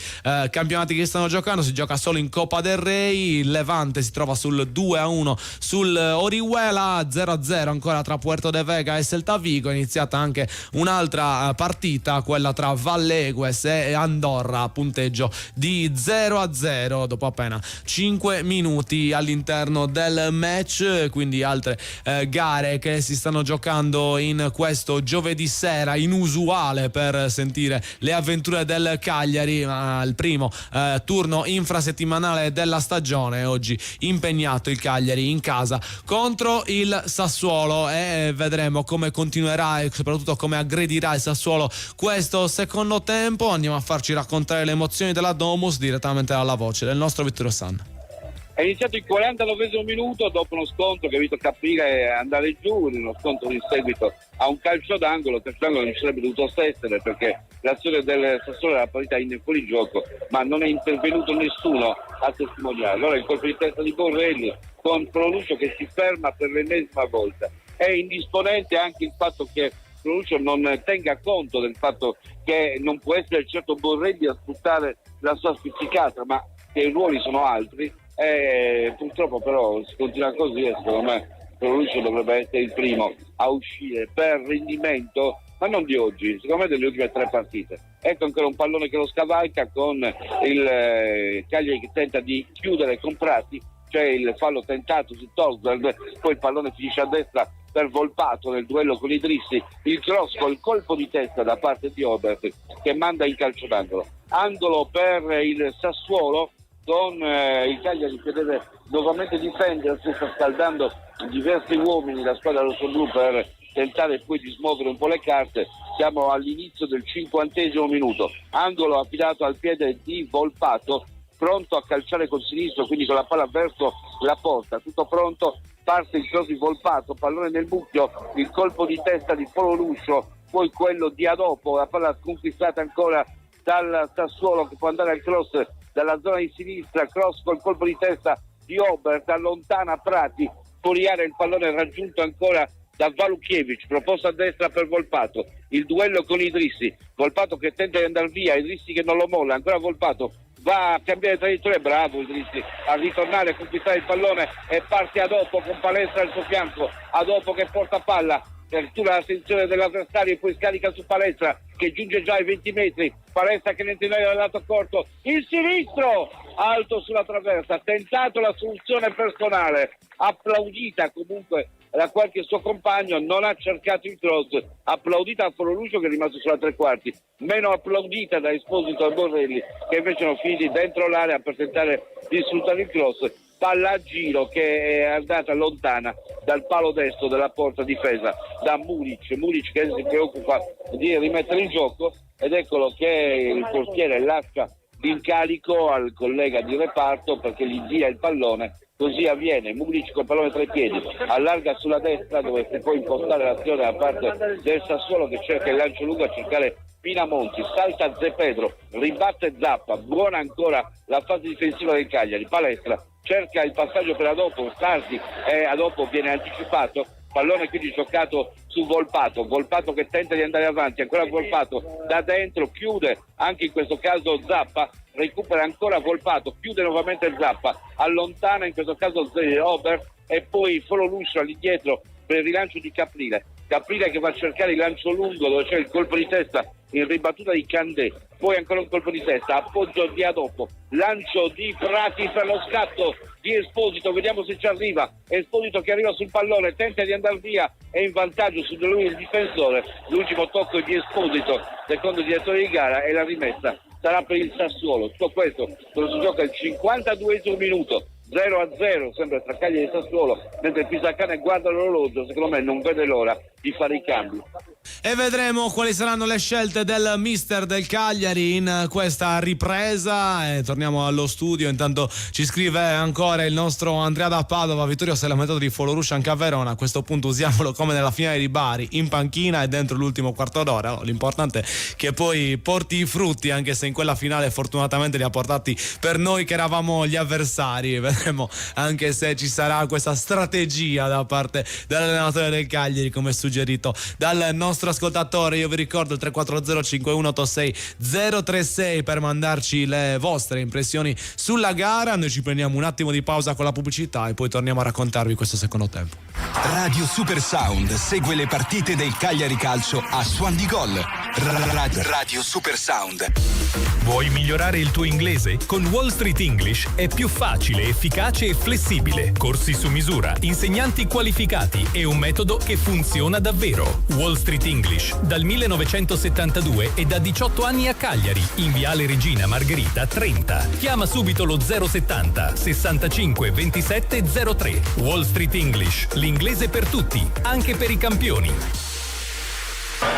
campionati che stanno giocando. Si gioca solo in Copa del Rey. Il Levante si trova sul 2-1 sul Orihuela, 0-0 ancora tra Puerto de Vega e Celta Vigo. È iniziata anche un'altra partita, quella tra Vallegues e Andorra, punteggio di 0-0 dopo appena 5 minuti all'interno del match. Quindi altre gare che si stanno giocando in questo giovedì sera, inusuale per sentire le avventure del Cagliari, il primo turno infrasettimanale della stagione. Oggi impegnato il Cagliari in casa contro il Sassuolo e vedremo come continuerà e soprattutto come aggredirà il Sassuolo questo secondo tempo. Andiamo a farci raccontare le emozioni della Domus direttamente dalla voce del nostro Vittorio Sanna. È iniziato il 49° minuto dopo uno scontro che ha visto Caprile andare giù, in uno scontro in seguito a un calcio d'angolo. Calcio d'angolo non ci sarebbe dovuto essere perché l'azione del Sassuolo era partita in fuorigioco, ma non è intervenuto nessuno a testimoniare. Allora il colpo di testa di Borrelli con Foloruscio che si ferma per l'ennesima volta. È indisponente anche il fatto che Lucio non tenga conto del fatto che non può essere certo Borrelli a sfruttare la sua spiccicata, ma che i ruoli sono altri. Purtroppo però si continua così e secondo me Lucio dovrebbe essere il primo a uscire per rendimento, ma non di oggi, secondo me delle ultime 3 partite. Ecco ancora un pallone che lo scavalca con il Cagliari che tenta di chiudere con Prati, c'è il fallo tentato su Tosberg, poi il pallone finisce a destra per Volpato nel duello con Idrissi, il cross col colpo di testa da parte di Obert che manda in calcio d'angolo. Angolo per il Sassuolo con il Cagliari che deve nuovamente difendersi, sta scaldando diversi uomini la squadra rossoblù per tentare poi di smuovere un po' le carte. Siamo all'inizio del 50° minuto, angolo affidato al piede di Volpato, pronto a calciare col sinistro, quindi con la palla verso la porta, tutto pronto, parte il cross di Volpato, pallone nel mucchio, il colpo di testa di Fololuscio, poi quello di Adopo, la palla sconquistata ancora dal Sassuolo che può andare al cross dalla zona di sinistra, cross col colpo di testa di Obert, allontana Prati, fuori area il pallone raggiunto ancora da Valukiewicz, proposta a destra per Volpato, il duello con Idrissi, Volpato che tenta di andare via, Idrissi che non lo molla, ancora Volpato va a cambiare traiettoria, bravo Idrissi a ritornare a conquistare il pallone e parte Adopo con Palestra al suo fianco, Adopo che porta palla, cattura l'attenzione dell'avversario e poi scarica su Palestra che giunge già ai 20 metri, Palestra che ne entra dal lato corto, il sinistro alto sulla traversa, tentato la soluzione personale, applaudita comunque da qualche suo compagno, non ha cercato il cross, applaudita a Fololuscio che è rimasto sulla 3/4, meno applaudita da Esposito e Borrelli che invece sono finiti dentro l'area per tentare di sfruttare il cross, palla a giro che è andata lontana dal palo destro della porta difesa da Muric che si preoccupa di rimettere in gioco ed eccolo che il portiere lascia l'incarico al collega di reparto perché gli dia il pallone. Così avviene, Muric col pallone tra i piedi, allarga sulla destra dove si può impostare l'azione da parte del Sassuolo che cerca il lancio lungo a cercare Pinamonti, salta Zé Pedro, ribatte Zappa, buona ancora la fase difensiva del Cagliari, Palestra cerca il passaggio per Adopo, tardi e Adopo viene anticipato, pallone quindi giocato su Volpato che tenta di andare avanti, ancora Volpato da dentro, chiude anche in questo caso Zappa, recupera ancora Volpato, chiude nuovamente Zappa, allontana in questo caso Obert e poi Fololuscio all'indietro per il rilancio di Caprile che va a cercare il lancio lungo dove c'è il colpo di testa in ribattuta di Candé, poi ancora un colpo di testa, appoggio di Adopo, lancio di Prati per lo scatto di Esposito, vediamo se ci arriva, Esposito che arriva sul pallone, tenta di andare via, è in vantaggio su di lui il difensore, l'ultimo tocco di Esposito, secondo direttore di gara e la rimessa sarà per il Sassuolo. Tutto questo si gioca il 52° minuto, 0-0 sempre tra Cagliari e Sassuolo, mentre Pisacane guarda l'orologio, secondo me non vede l'ora di fare i cambi. E vedremo quali saranno le scelte del mister del Cagliari in questa ripresa. E torniamo allo studio, intanto ci scrive ancora il nostro Andrea da Padova: Vittorio, se la metodo di Fololuscio anche a Verona, a questo punto usiamolo come nella finale di Bari, in panchina e dentro l'ultimo quarto d'ora. L'importante è che poi porti i frutti, anche se in quella finale fortunatamente li ha portati per noi che eravamo gli avversari. Vedremo anche se ci sarà questa strategia da parte dell'allenatore del Cagliari come suggerito dal nostro ascoltatore. Io vi ricordo il 340 5186 036 per mandarci le vostre impressioni sulla gara. Noi ci prendiamo un attimo di pausa con la pubblicità e poi torniamo a raccontarvi questo secondo tempo. Radio Super Sound segue le partite del Cagliari Calcio a Suon di Gol. Radio Super Sound. Vuoi migliorare il tuo inglese? Con Wall Street English è più facile, efficace e flessibile. Corsi su misura, insegnanti qualificati e un metodo che funziona davvero. Wall Street English dal 1972 e da 18 anni a Cagliari, in Viale Regina Margherita 30. Chiama subito lo 070 65 27 03. Wall Street English, l'inglese per tutti, anche per i campioni.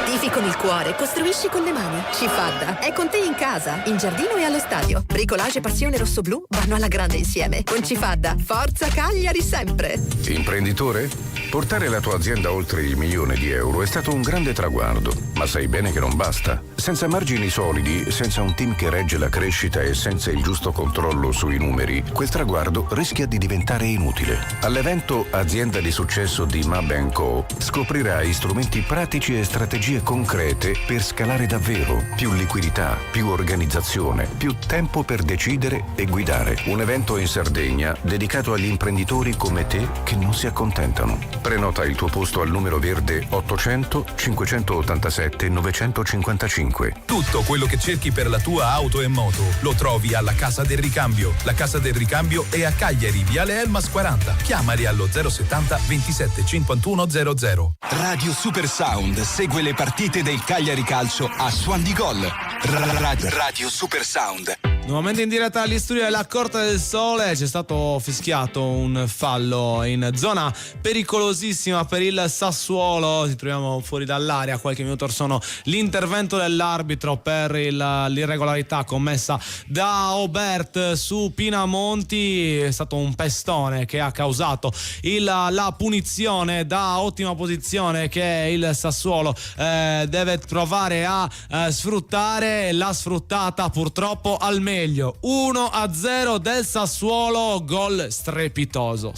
Tifi con il cuore, costruisci con le mani. Cifadda è con te in casa, in giardino e allo stadio. Bricolage e passione rossoblù vanno alla grande insieme. Con Cifadda, forza Cagliari sempre. Imprenditore? Portare la tua azienda oltre il €1.000.000 è stato un grande traguardo, ma sai bene che non basta. Senza margini solidi, senza un team che regge la crescita e senza il giusto controllo sui numeri, quel traguardo rischia di diventare inutile. All'evento Azienda di Successo di Mab & Co. scoprirai strumenti pratici e strategie concrete per scalare davvero. Più liquidità, più organizzazione, più tempo per decidere e guidare. Un evento in Sardegna dedicato agli imprenditori come te che non si accontentano. Prenota il tuo posto al numero verde 800 587 955. Tutto quello che cerchi per la tua auto e moto lo trovi alla Casa del Ricambio. La Casa del Ricambio è a Cagliari, Viale Elmas 40. Chiamali allo 070 27 51 00. Radio Super Sound segue le partite del Cagliari Calcio a Suon di Gol. Radio Super Sound. Nuovamente in diretta agli studi della Corte del Sole, c'è stato fischiato un fallo in zona pericolosissima per il Sassuolo. Ci troviamo fuori dall'area, qualche minuto or sono l'intervento dell'arbitro per l'irregolarità commessa da Obert su Pinamonti. È stato un pestone che ha causato la punizione da ottima posizione che il Sassuolo deve provare a sfruttare. L'ha sfruttata purtroppo al meglio. 1-0 del Sassuolo, gol strepitoso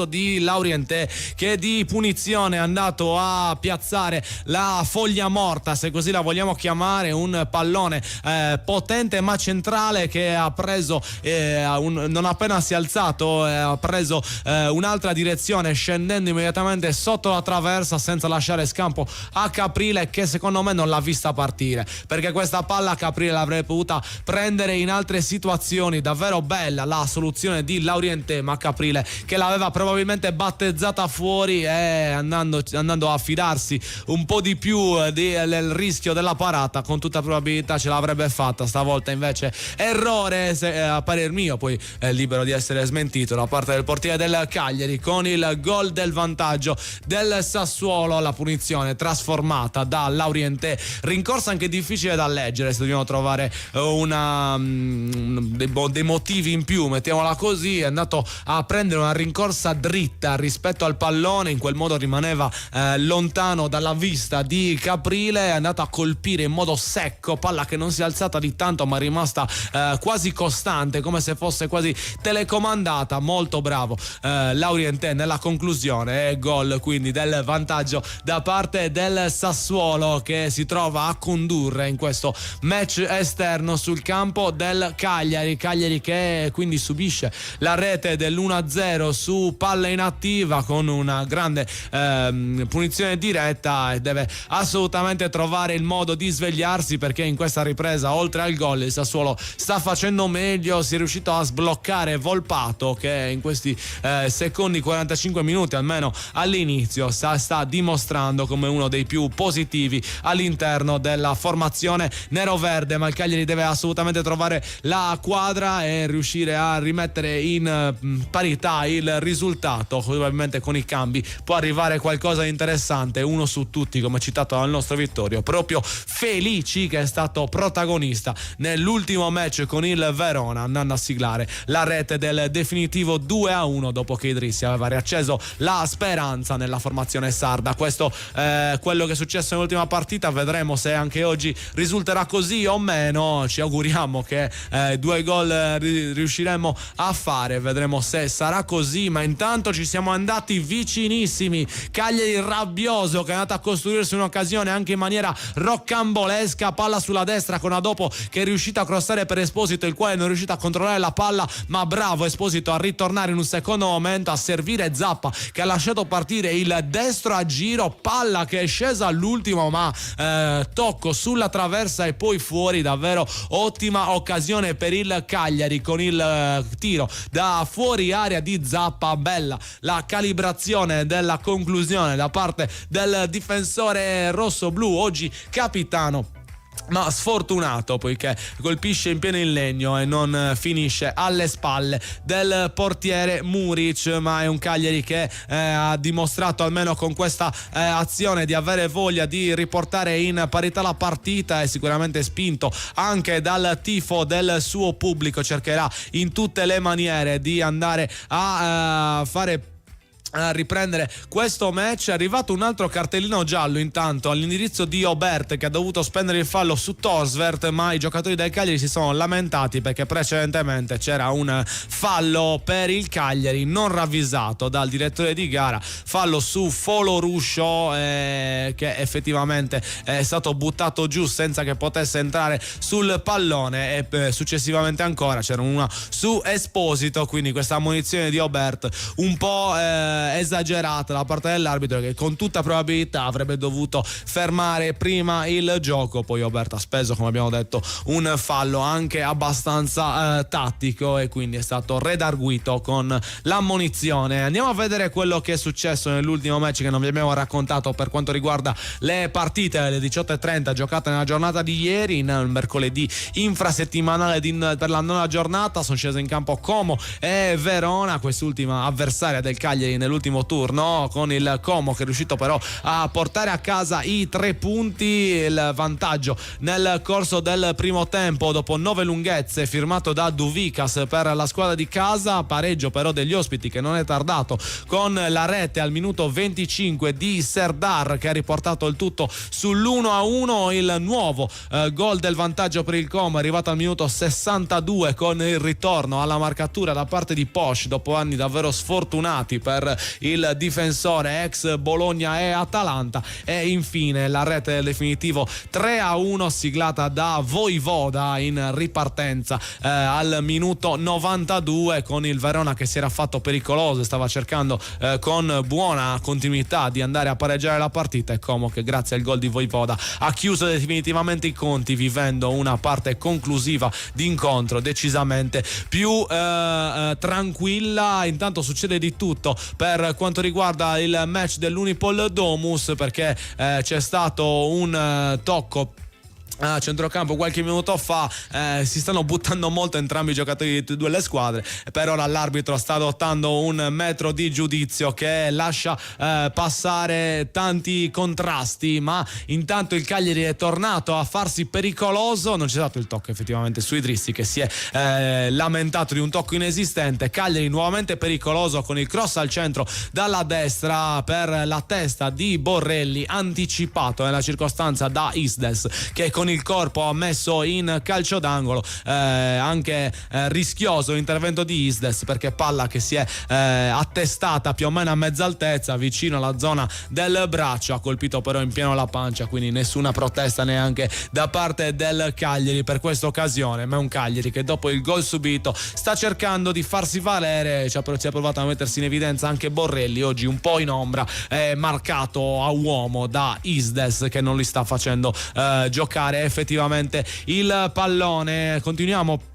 di Laurienté, che di punizione è andato a piazzare la foglia morta, se così la vogliamo chiamare, un pallone potente ma centrale che ha preso non appena si è alzato, ha preso un'altra direzione scendendo immediatamente sotto la traversa senza lasciare scampo a Caprile, che secondo me non l'ha vista partire, perché questa palla Caprile l'avrebbe potuta prendere in altre situazioni. Davvero bella la soluzione di Laurienté, ma Caprile, che l'aveva probabilmente battezzata fuori, e andando a fidarsi un po' di più del rischio della parata, con tutta probabilità ce l'avrebbe fatta. Stavolta invece errore, a parer mio, poi è libero di essere smentito, da parte del portiere del Cagliari, con il gol del vantaggio del Sassuolo. La punizione trasformata da Laurienté, rincorsa anche difficile da leggere, se dobbiamo trovare dei motivi in più, mettiamola così. È andato a prendere una rincorsa dritta rispetto al pallone, in quel modo rimaneva lontano dalla vista di Caprile, è andato a colpire in modo secco, palla che non si è alzata di tanto ma è rimasta quasi costante, come se fosse quasi telecomandata. Molto bravo Laurienté nella conclusione, e gol quindi del vantaggio da parte del Sassuolo, che si trova a condurre in questo match esterno sul campo del Cagliari che quindi subisce la rete dell'1-0 su palla inattiva, con una grande punizione diretta, e deve assolutamente trovare il modo di svegliarsi, perché in questa ripresa, oltre al gol, il Sassuolo sta facendo meglio. Si è riuscito a sbloccare Volpato, che in questi secondi 45 minuti almeno all'inizio sta dimostrando come uno dei più positivi all'interno della formazione neroverde. Ma il Cagliari deve assolutamente trovare la quadra e riuscire a rimettere in parità il risultato. Probabilmente con i cambi può arrivare qualcosa di interessante, uno su tutti, come citato dal nostro Vittorio, proprio Felici, che è stato protagonista nell'ultimo match con il Verona, andando a siglare la rete del definitivo 2-1, dopo che Idrissi aveva riacceso la speranza nella formazione sarda. Questo è quello che è successo nell'ultima partita. Vedremo se anche oggi risulterà così o meno. Ci auguriamo che 2 gol riusciremo a fare, vedremo se sarà così, ma intanto ci siamo andati vicinissimi. Cagliari rabbioso, che è andato a costruirsi un'occasione anche in maniera roccambolesca, palla sulla destra con Adopo che è riuscito a crossare per Esposito, il quale non è riuscito a controllare la palla, ma bravo Esposito a ritornare in un secondo momento, a servire Zappa, che ha lasciato partire il destro a giro, palla che è scesa all'ultimo, ma tocco sulla traversa e poi fuori. Davvero ottima occasione per il Cagliari, con il tiro da fuori area di Zappa. Bella la calibrazione della conclusione da parte del difensore rossoblu, oggi capitano, ma sfortunato, poiché colpisce in pieno in legno e non finisce alle spalle del portiere Muric. Ma è un Cagliari che ha dimostrato, almeno con questa azione, di avere voglia di riportare in parità la partita, e sicuramente spinto anche dal tifo del suo pubblico cercherà in tutte le maniere di andare a fare a riprendere questo match. È arrivato un altro cartellino giallo intanto all'indirizzo di Aubert, che ha dovuto spendere il fallo su Torsvert, ma i giocatori del Cagliari si sono lamentati perché precedentemente c'era un fallo per il Cagliari non ravvisato dal direttore di gara, fallo su Foloruscio che effettivamente è stato buttato giù senza che potesse entrare sul pallone, e successivamente ancora c'era una su Esposito, quindi questa ammonizione di Aubert un po' esagerata da parte dell'arbitro, che con tutta probabilità avrebbe dovuto fermare prima il gioco. Poi Aubert ha speso, come abbiamo detto, un fallo anche abbastanza tattico, e quindi è stato redarguito con l'ammonizione. Andiamo a vedere quello che è successo nell'ultimo match che non vi abbiamo raccontato per quanto riguarda le partite alle 18:30 giocate nella giornata di ieri, in mercoledì infrasettimanale per la nona giornata. Sono scese in campo Como e Verona, quest'ultima avversaria del Cagliari nell'ultimo turno, con il Como che è riuscito però a portare a casa i 3 punti, il vantaggio nel corso del primo tempo dopo 9 lunghezze firmato da Duvikas per la squadra di casa, pareggio però degli ospiti che non è tardato con la rete al minuto 25 di Serdar, che ha riportato il tutto sull'1-1. Il nuovo gol del vantaggio per il Como è arrivato al minuto 62 con il ritorno alla marcatura da parte di Posch dopo anni davvero sfortunati per il difensore ex Bologna e Atalanta, e infine la rete del definitivo 3-1 siglata da Voivoda in ripartenza al minuto 92, con il Verona che si era fatto pericoloso e stava cercando con buona continuità di andare a pareggiare la partita, e Como che grazie al gol di Voivoda ha chiuso definitivamente i conti, vivendo una parte conclusiva di incontro decisamente più tranquilla. Intanto succede di tutto per quanto riguarda il match dell'Unipol Domus, perché c'è stato un tocco a centrocampo qualche minuto fa. Si stanno buttando molto entrambi i giocatori di due le squadre. Per ora l'arbitro sta adottando un metro di giudizio che lascia passare tanti contrasti, ma intanto il Cagliari è tornato a farsi pericoloso. Non c'è stato il tocco effettivamente su Idrissi, che si è lamentato di un tocco inesistente. Cagliari nuovamente pericoloso con il cross al centro dalla destra per la testa di Borrelli, anticipato nella circostanza da Isdes, che con il corpo ha messo in calcio d'angolo. Anche rischioso l'intervento di Isdes, perché palla che si è attestata più o meno a mezza altezza vicino alla zona del braccio, ha colpito però in pieno la pancia, quindi nessuna protesta neanche da parte del Cagliari per questa occasione. Ma è un Cagliari che dopo il gol subito sta cercando di farsi valere. Ci ha provato a mettersi in evidenza anche Borrelli, oggi un po' in ombra, marcato a uomo da Isdes, che non li sta facendo giocare effettivamente il pallone. Continuiamo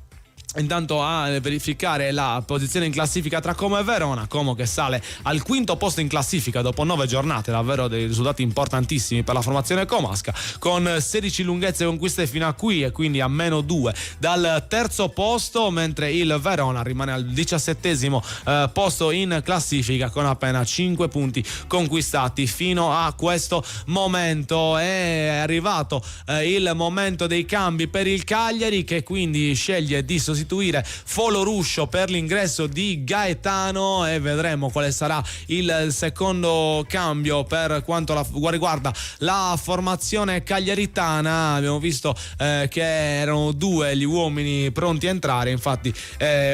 intanto a verificare la posizione in classifica tra Como e Verona. Como che sale al quinto posto in classifica dopo 9 giornate, davvero dei risultati importantissimi per la formazione comasca, con 16 lunghezze conquiste fino a qui e quindi a -2 dal terzo posto, mentre il Verona rimane al 17° posto in classifica con appena 5 punti conquistati fino a questo momento. È arrivato il momento dei cambi per il Cagliari, che quindi sceglie di sostituire Foloruscio per l'ingresso di Gaetano, e vedremo quale sarà il secondo cambio per quanto riguarda la formazione cagliaritana. Abbiamo visto che erano 2 gli uomini pronti a entrare, infatti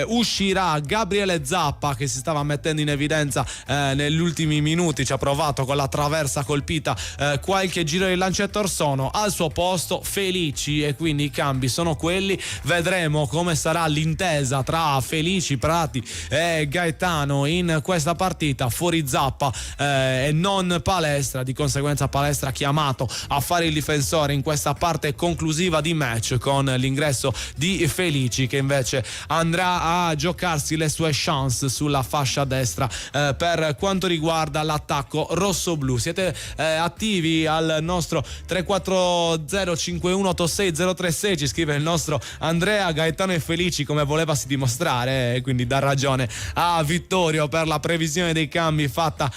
uscirà Gabriele Zappa, che si stava mettendo in evidenza negli ultimi minuti, ci ha provato con la traversa colpita qualche giro di lancetto orsono. Al suo posto Felici, e quindi i cambi sono quelli. Vedremo come sarà l'intesa tra Felici, Prati e Gaetano in questa partita. Fuori Zappa e non Palestra, di conseguenza Palestra chiamato a fare il difensore in questa parte conclusiva di match, con l'ingresso di Felici, che invece andrà a giocarsi le sue chance sulla fascia destra per quanto riguarda l'attacco rossoblu. Siete attivi al nostro 340 51 86 036, ci scrive il nostro Andrea. Gaetano e Felici Ricci come volevasi dimostrare, quindi dà ragione a Vittorio per la previsione dei cambi fatta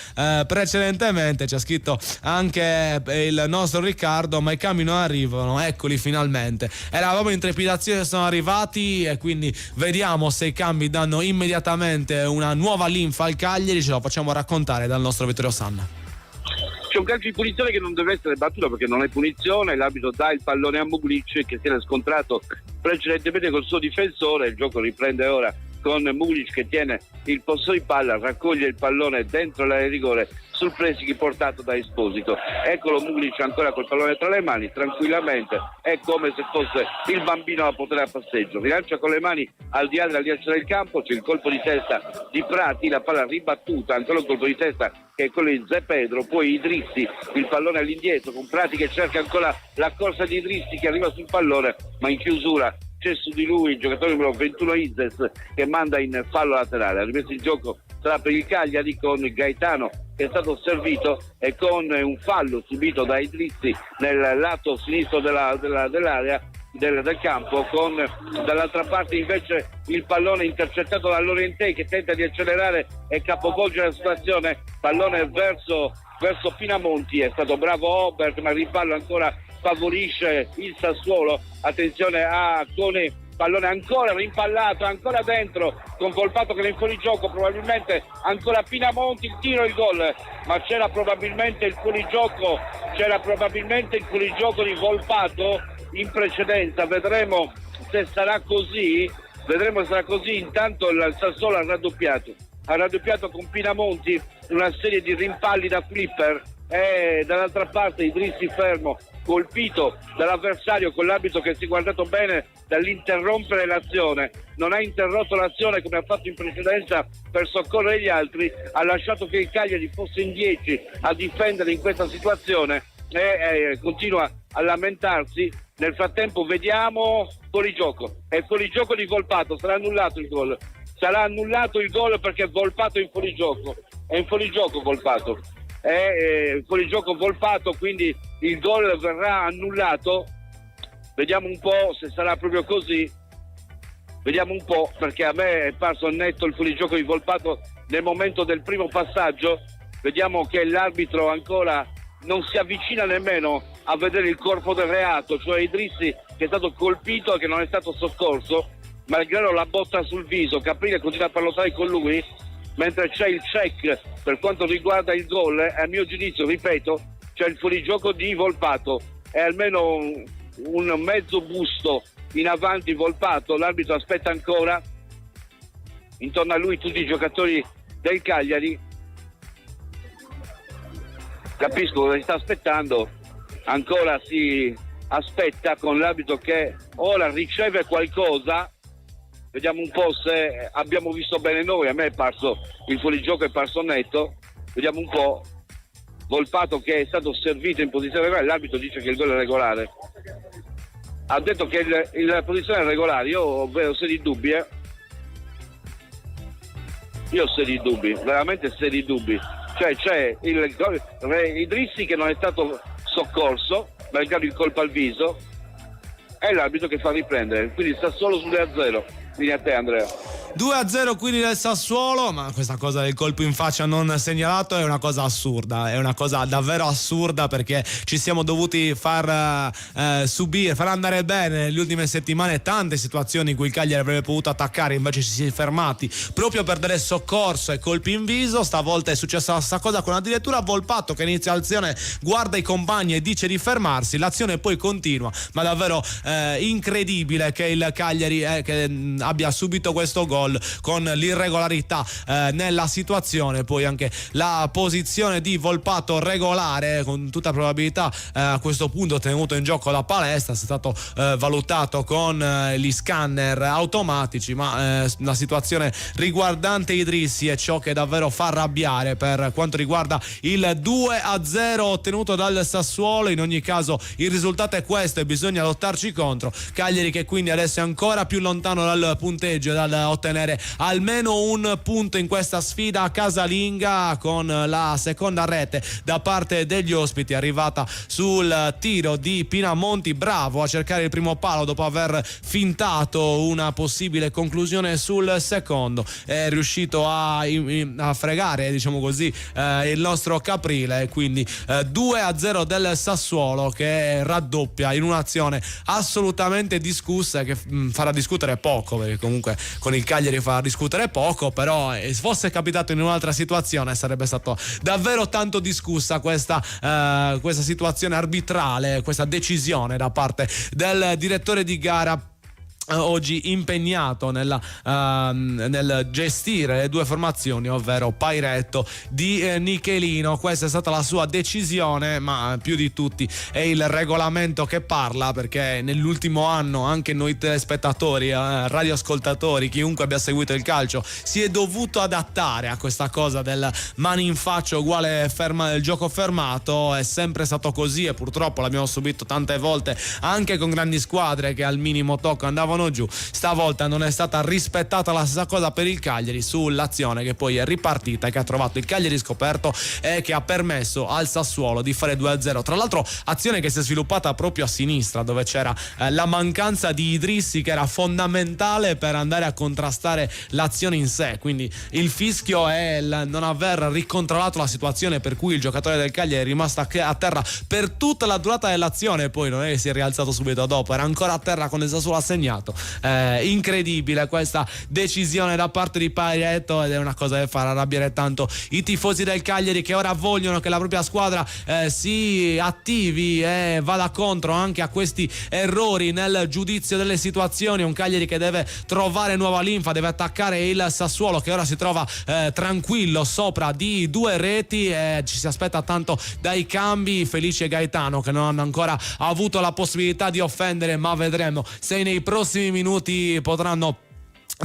precedentemente. Ci ha scritto anche il nostro Riccardo: ma i cambi non arrivano, eccoli finalmente. Eravamo in trepidazione, sono arrivati, e quindi vediamo se i cambi danno immediatamente una nuova linfa al Cagliari. Ce lo facciamo raccontare dal nostro Vittorio Sanna. C'è un calcio di punizione che non deve essere battuto perché non è punizione, l'arbitro dà il pallone a Muglic che si era scontrato precedentemente col suo difensore. Il gioco riprende ora con Muglic che tiene il possesso di palla, raccoglie il pallone dentro l'area di rigore sul pressing portato da Esposito. Eccolo Muglic ancora col pallone tra le mani, tranquillamente, è come se fosse il bambino a potere a passeggio, rilancia con le mani al di là della linea del campo, c'è il colpo di testa di Prati, la palla ribattuta, ancora un colpo di testa che è quello di Zé Pedro, poi Idrissi, il pallone all'indietro con Prati che cerca ancora la corsa di Idrissi che arriva sul pallone, ma in chiusura c'è su di lui il giocatore numero 21 Izes che manda in fallo laterale. La rimessa in gioco sarà per il Cagliari con Gaetano che è stato servito e con un fallo subito da Idrissi nel lato sinistro dell'area del campo, con dall'altra parte invece il pallone intercettato da Lorentei che tenta di accelerare e capovolgere la situazione, pallone verso Pinamonti, è stato bravo Obert ma il rimpallo ancora favorisce il Sassuolo. Attenzione a Cone, pallone ancora rimpallato, ancora dentro con Volpato che è in fuorigioco, probabilmente ancora Pinamonti, il tiro e il gol, ma c'era probabilmente il fuorigioco di Volpato in precedenza. Vedremo se sarà così, intanto il Sassuolo ha raddoppiato con Pinamonti, una serie di rimpalli da flipper, e dall'altra parte Idrissi fermo, colpito dall'avversario con l'arbitro che si è guardato bene dall'interrompere l'azione, non ha interrotto l'azione come ha fatto in precedenza per soccorrere gli altri, ha lasciato che il Cagliari fosse in 10 a difendere in questa situazione e continua a lamentarsi. Nel frattempo vediamo è fuorigioco di Volpato, sarà annullato il gol perché Volpato è in fuorigioco Volpato. È fuorigioco Volpato, quindi il gol verrà annullato. Vediamo un po' se sarà proprio così, perché a me è parso netto il fuorigioco di Volpato nel momento del primo passaggio. Vediamo che l'arbitro ancora non si avvicina nemmeno a vedere il corpo del reato, cioè Idrissi che è stato colpito e che non è stato soccorso, malgrado la botta sul viso. Caprile continua a parlottare con lui, mentre c'è il check per quanto riguarda il gol. A mio giudizio, ripeto, c'è il fuorigioco di Volpato, è almeno un mezzo busto in avanti Volpato, l'arbitro aspetta ancora, intorno a lui tutti i giocatori del Cagliari, capisco cosa si sta aspettando, ancora si aspetta con l'arbitro che ora riceve qualcosa. Vediamo un po' se abbiamo visto bene noi, a me è parso il fuorigioco, è parso netto. Vediamo un po'. Volpato che è stato servito in posizione regolare, l'arbitro dice che il gol è regolare. Ha detto che la posizione è regolare, io ho seri dubbi, Io ho seri dubbi, veramente seri dubbi. Cioè c'è Idrissi che non è stato soccorso, malgrado il colpo al viso, è l'arbitro che fa riprendere, quindi sta solo su 2-0. Quindi a te Andrea. 2-0 quindi del Sassuolo, ma questa cosa del colpo in faccia non segnalato è una cosa assurda, è una cosa davvero assurda, perché ci siamo dovuti far andare bene nelle ultime settimane tante situazioni in cui il Cagliari avrebbe potuto attaccare, invece ci si è fermati proprio per dare soccorso e colpi in viso. Stavolta è successa la stessa cosa con addirittura Volpato che inizia l'azione, guarda i compagni e dice di fermarsi, l'azione poi continua, ma davvero incredibile che il Cagliari che abbia subito questo gol con l'irregolarità nella situazione. Poi anche la posizione di Volpato regolare, con tutta probabilità a questo punto tenuto in gioco da Palestra, è stato valutato con gli scanner automatici, ma la situazione riguardante Idrissi è ciò che davvero fa arrabbiare per quanto riguarda il 2-0 ottenuto dal Sassuolo. In ogni caso il risultato è questo e bisogna lottarci contro. Cagliari che quindi adesso è ancora più lontano dal punteggio, dal ottenere almeno un punto in questa sfida casalinga, con la seconda rete da parte degli ospiti arrivata sul tiro di Pinamonti, bravo a cercare il primo palo dopo aver fintato una possibile conclusione sul secondo. È riuscito a fregare, diciamo così, il nostro Caprile, quindi 2-0 del Sassuolo, che raddoppia in un'azione assolutamente discussa, che farà discutere poco, perché comunque con il Cagliari fa discutere poco, però se fosse capitato in un'altra situazione sarebbe stato davvero tanto discussa questa situazione arbitrale, questa decisione da parte del direttore di gara, oggi impegnato nel gestire le due formazioni, ovvero Pairetto di Nichelino. Questa è stata la sua decisione, ma più di tutti è il regolamento che parla, perché nell'ultimo anno anche noi telespettatori, radioascoltatori, chiunque abbia seguito il calcio si è dovuto adattare a questa cosa del mani in faccia uguale il gioco fermato. È sempre stato così e purtroppo l'abbiamo subito tante volte anche con grandi squadre che al minimo tocco andavano giù. Stavolta non è stata rispettata la stessa cosa per il Cagliari, sull'azione che poi è ripartita e che ha trovato il Cagliari scoperto e che ha permesso al Sassuolo di fare 2-0. Tra l'altro azione che si è sviluppata proprio a sinistra, dove c'era la mancanza di Idrissi, che era fondamentale per andare a contrastare l'azione in sé. Quindi il fischio è il non aver ricontrollato la situazione, per cui il giocatore del Cagliari è rimasto a terra per tutta la durata dell'azione. Poi non è che si è rialzato subito dopo, era ancora a terra con il Sassuolo assegnato. Incredibile questa decisione da parte di Pairetto, ed è una cosa che fa arrabbiare tanto i tifosi del Cagliari, che ora vogliono che la propria squadra si attivi e vada contro anche a questi errori nel giudizio delle situazioni. Un Cagliari che deve trovare nuova linfa, deve attaccare il Sassuolo, che ora si trova tranquillo sopra di 2 reti, e ci si aspetta tanto dai cambi. Felici e Gaetano che non hanno ancora avuto la possibilità di offendere, ma vedremo se nei prossimi minuti potranno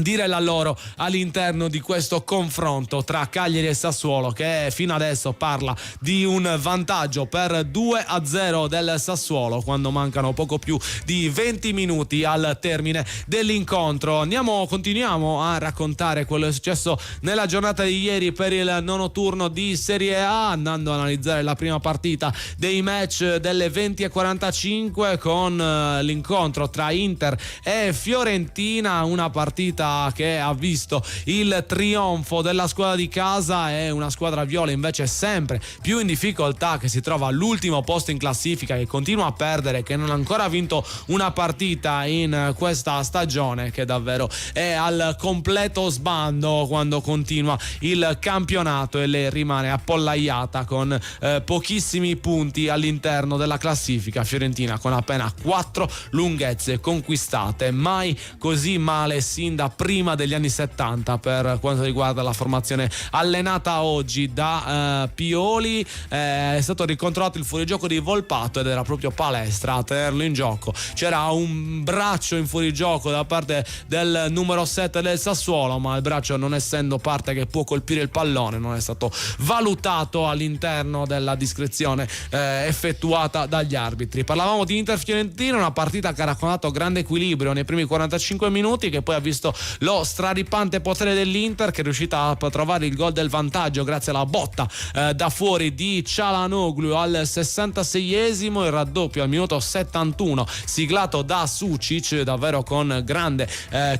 dire la loro all'interno di questo confronto tra Cagliari e Sassuolo, che fino adesso parla di un vantaggio per 2-0 del Sassuolo quando mancano poco più di 20 minuti al termine dell'incontro. Continuiamo a raccontare quello che è successo nella giornata di ieri per il nono turno di Serie A, andando ad analizzare la prima partita dei match delle 20:45 con l'incontro tra Inter e Fiorentina, una partita che ha visto il trionfo della squadra di casa e una squadra viola invece sempre più in difficoltà, che si trova all'ultimo posto in classifica, che continua a perdere, che non ha ancora vinto una partita in questa stagione, che davvero è al completo sbando quando continua il campionato e le rimane appollaiata con pochissimi punti all'interno della classifica. Fiorentina con appena 4 lunghezze conquistate, mai così male sin da prima degli anni 70 per quanto riguarda la formazione allenata oggi da Pioli. È stato ricontrollato il fuorigioco di Volpato ed era proprio Palestra a tenerlo in gioco. C'era un braccio in fuorigioco da parte del numero 7 del Sassuolo, ma il braccio, non essendo parte che può colpire il pallone, non è stato valutato all'interno della discrezione effettuata dagli arbitri. Parlavamo di Inter-Fiorentina, una partita che ha raccontato grande equilibrio nei primi 45 minuti, che poi ha visto lo straripante potere dell'Inter, che è riuscita a trovare il gol del vantaggio grazie alla botta da fuori di Çalhanoğlu al 66esimo, il raddoppio al minuto 71 siglato da Sucic, davvero con grande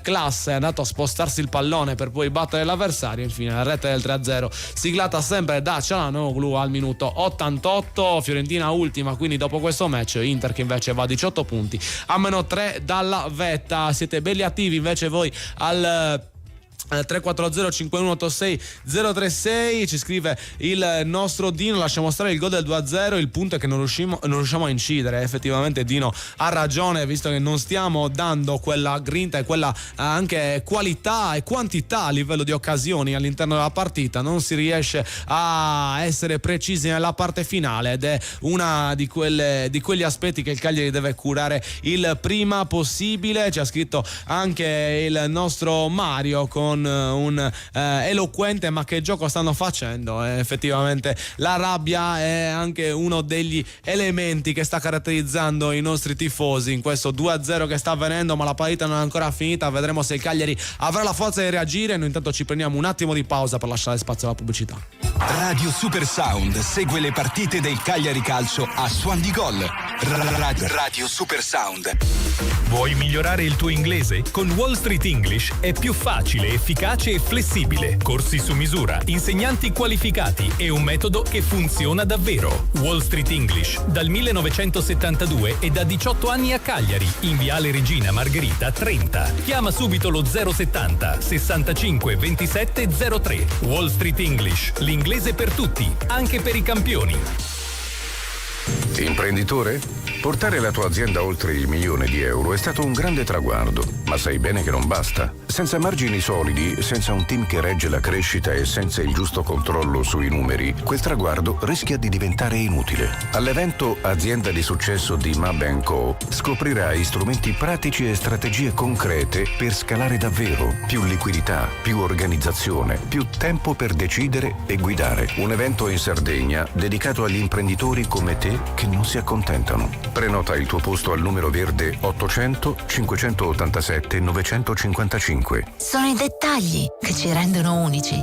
classe, è andato a spostarsi il pallone per poi battere l'avversario. Infine la rete del 3-0 siglata sempre da Çalhanoğlu al minuto 88. Fiorentina ultima quindi dopo questo match, Inter che invece va a 18 punti a -3 dalla vetta. Siete belli attivi invece voi al 340 5186 036, ci scrive il nostro Dino: lasciamo stare il gol del 2-0, il punto è che non riusciamo a incidere. Effettivamente Dino ha ragione, visto che non stiamo dando quella grinta e quella anche qualità e quantità a livello di occasioni all'interno della partita, non si riesce a essere precisi nella parte finale, ed è una di quegli aspetti che il Cagliari deve curare il prima possibile. Ci ha scritto anche il nostro Mario con un eloquente ma che gioco stanno facendo. Effettivamente la rabbia è anche uno degli elementi che sta caratterizzando i nostri tifosi in questo 2-0 che sta avvenendo, ma la partita non è ancora finita. Vedremo se il Cagliari avrà la forza di reagire. Noi intanto ci prendiamo un attimo di pausa per lasciare spazio alla pubblicità. Radio Super Sound segue le partite del Cagliari Calcio a Suon di Gol. Radio Super Sound. Vuoi migliorare il tuo inglese? Con Wall Street English è più facile, efficace e flessibile. Corsi su misura, insegnanti qualificati e un metodo che funziona davvero. Wall Street English dal 1972 e da 18 anni a Cagliari, in Viale Regina Margherita 30. Chiama subito lo 070 65 27 03. Wall Street English, l'inglese per tutti, anche per i campioni. Imprenditore? Portare la tua azienda oltre il €1.000.000 è stato un grande traguardo, ma sai bene che non basta. Senza margini solidi, senza un team che regge la crescita e senza il giusto controllo sui numeri, quel traguardo rischia di diventare inutile. All'evento Azienda di Successo di Mab & Co. scoprirai strumenti pratici e strategie concrete per scalare davvero. Più liquidità, più organizzazione, più tempo per decidere e guidare. Un evento in Sardegna dedicato agli imprenditori come te che non si accontentano. Prenota il tuo posto al numero verde 800 587 955. Sono i dettagli che ci rendono unici.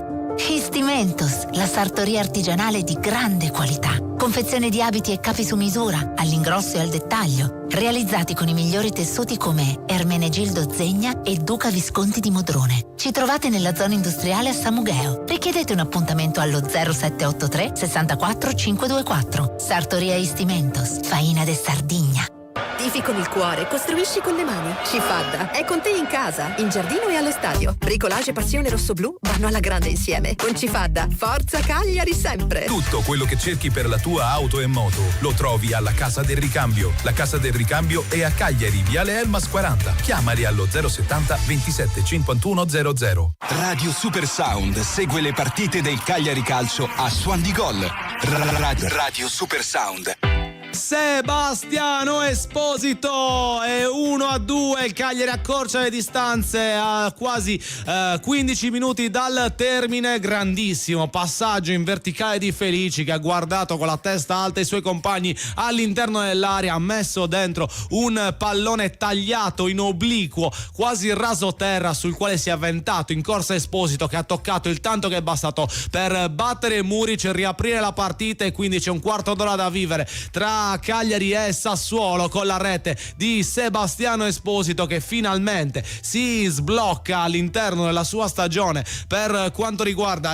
Histimentos, la sartoria artigianale di grande qualità. Confezione di abiti e capi su misura, all'ingrosso e al dettaglio. Realizzati con i migliori tessuti come Ermenegildo Zegna e Duca Visconti di Modrone. Ci trovate nella zona industriale a Samugheo. Richiedete un appuntamento allo 0783 64 524. Sartoria Histimentos, Faina de Sardigna. Tifi con il cuore, costruisci con le mani. Cifadda è con te in casa, in giardino e allo stadio. Bricolage e passione rossoblù vanno alla grande insieme. Con Cifadda, forza Cagliari sempre. Tutto quello che cerchi per la tua auto e moto lo trovi alla Casa del Ricambio. La Casa del Ricambio è a Cagliari, Viale Elmas 40. Chiamali allo 070 27 51 00. Radio Super Sound segue le partite del Cagliari Calcio a Suon di Gol. Radio Super Sound. Sebastiano Esposito è 1-2, il Cagliari accorcia le distanze a quasi 15 minuti dal termine. Grandissimo passaggio in verticale di Felici, che ha guardato con la testa alta i suoi compagni all'interno dell'area, ha messo dentro un pallone tagliato in obliquo, quasi raso terra, sul quale si è avventato in corsa Esposito, che ha toccato il tanto che è bastato per battere Muric, riaprire la partita, e quindi c'è un quarto d'ora da vivere tra Cagliari e Sassuolo, con la rete di Sebastiano Esposito che finalmente si sblocca all'interno della sua stagione per quanto riguarda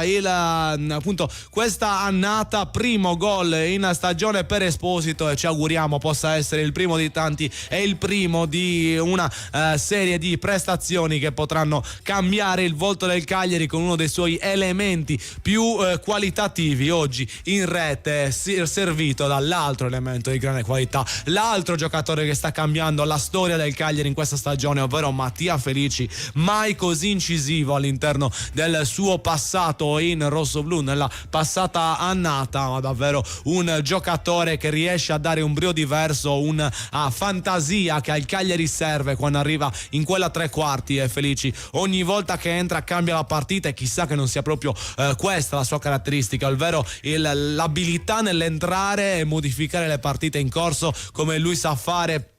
appunto questa annata. Primo gol in stagione per Esposito, e ci auguriamo possa essere il primo di tanti e il primo di una serie di prestazioni che potranno cambiare il volto del Cagliari, con uno dei suoi elementi più qualitativi oggi in rete, servito dall'altro elemento di grande qualità, l'altro giocatore che sta cambiando la storia del Cagliari in questa stagione, ovvero Mattia Felici, mai così incisivo all'interno del suo passato in rossoblù nella passata annata, ma davvero un giocatore che riesce a dare un brio diverso, una fantasia che al Cagliari serve quando arriva in quella tre quarti, e Felici ogni volta che entra cambia la partita, e chissà che non sia proprio questa la sua caratteristica, ovvero l'abilità nell'entrare e modificare le partite in corso, come lui sa fare.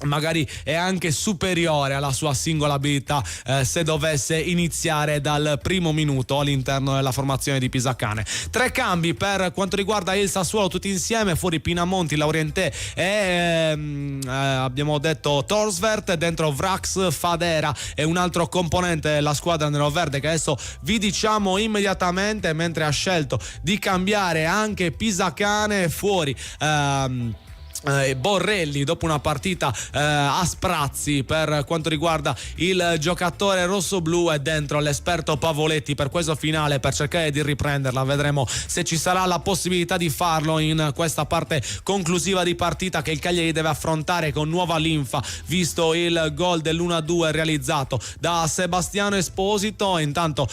Magari è anche superiore alla sua singola abilità se dovesse iniziare dal primo minuto all'interno della formazione di Pisacane. 3 cambi per quanto riguarda il Sassuolo, tutti insieme: fuori Pinamonti, Laurienté e abbiamo detto Torsvert, dentro Vrax, Fadera e un altro componente della squadra neroverde che adesso vi diciamo immediatamente, mentre ha scelto di cambiare anche Pisacane. Fuori Borrelli dopo una partita a sprazzi per quanto riguarda il giocatore rossoblù, e dentro l'esperto Pavoletti per questo finale, per cercare di riprenderla. Vedremo se ci sarà la possibilità di farlo in questa parte conclusiva di partita che il Cagliari deve affrontare con nuova linfa, visto il gol dell'1-2 realizzato da Sebastiano Esposito. Intanto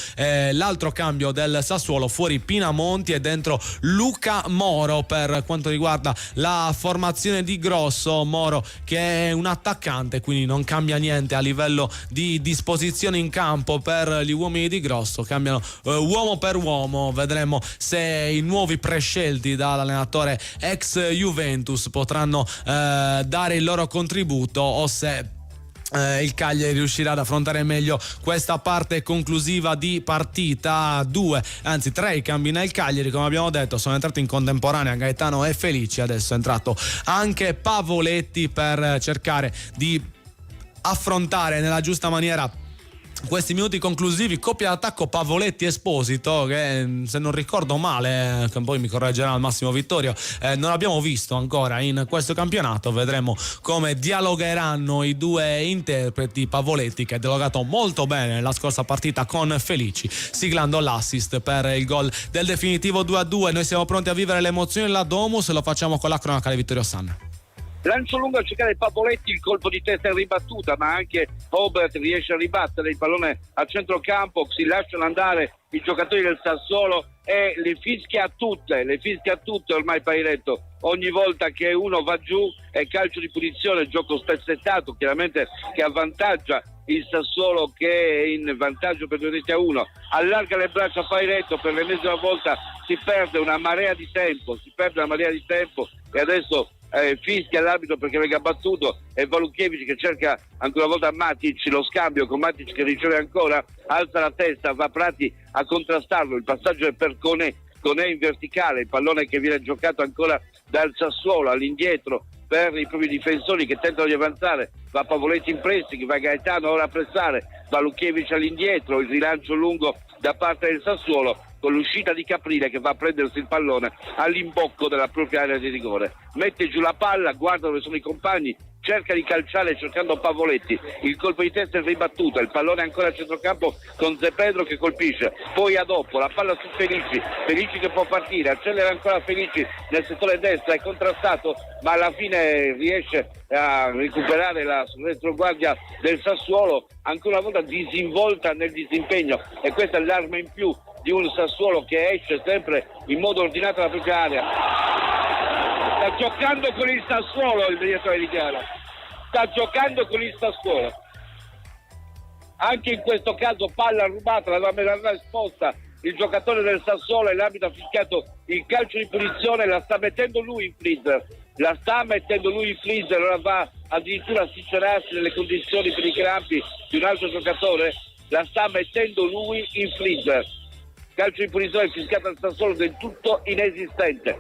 l'altro cambio del Sassuolo: fuori Pinamonti e dentro Luca Moro per quanto riguarda la formazione l'azione di Grosso, Moro che è un attaccante, quindi non cambia niente a livello di disposizione in campo per gli uomini di Grosso, cambiano uomo per uomo. Vedremo se i nuovi prescelti dall'allenatore ex Juventus potranno dare il loro contributo o se il Cagliari riuscirà ad affrontare meglio questa parte conclusiva di partita. 3 i cambi nel Cagliari, come abbiamo detto, sono entrati in contemporanea Gaetano e Felici, adesso è entrato anche Pavoletti per cercare di affrontare nella giusta maniera questi minuti conclusivi. Coppia d'attacco Pavoletti Esposito che, se non ricordo male, che poi mi correggerà al Massimo Vittorio, non abbiamo visto ancora in questo campionato. Vedremo come dialogheranno i due interpreti. Pavoletti che ha dialogato molto bene nella scorsa partita con Felici, siglando l'assist per il gol del definitivo 2-2. Noi siamo pronti a vivere le emozioni della Domus e lo facciamo con la cronaca di Vittorio Sanna. Lancio lungo a cercare Pavoletti, il colpo di testa in ribattuta, ma anche Obert riesce a ribattere il pallone a centrocampo, si lasciano andare i giocatori del Sassuolo e le fischia tutte ormai Pairetto. Ogni volta che uno va giù è calcio di punizione, gioco spezzettato chiaramente che avvantaggia il Sassuolo, che è in vantaggio per 2-1. Allarga le braccia a Pairetto, per l'ennesima volta si perde una marea di tempo e adesso fischia l'arbitro perché venga battuto, e Valukiewicz che cerca ancora una volta Matic, lo scambio con Matic che riceve ancora, alza la testa, va Prati a contrastarlo, il passaggio è per Conè in verticale, il pallone che viene giocato ancora dal Sassuolo all'indietro per i propri difensori che tentano di avanzare, va Pavoletti in pressing, va Gaetano ora a pressare, Valukiewicz all'indietro, il rilancio lungo da parte del Sassuolo con l'uscita di Caprile che va a prendersi il pallone all'imbocco della propria area di rigore, mette giù la palla, guarda dove sono i compagni, cerca di calciare cercando Pavoletti, il colpo di testa è ribattuto, il pallone è ancora a centrocampo con Zé Pedro che colpisce, poi a dopo la palla su Felici che può partire, accelera ancora Felici nel settore destro, è contrastato ma alla fine riesce a recuperare la retroguardia del Sassuolo, ancora una volta disinvolta nel disimpegno, e questa è l'arma in più di un Sassuolo che esce sempre in modo ordinato dalla propria area. Sta giocando con il Sassuolo il direttore di gara, anche in questo caso palla rubata, l'aveva esposta il giocatore del Sassuolo e l'arbitro ha fischiato il calcio di punizione, la sta mettendo lui in freezer, ora va addirittura a sincerarsi nelle condizioni per i crampi di un altro giocatore, la sta mettendo lui in freezer. Calcio di punizione fischiato al Sassuolo del tutto inesistente.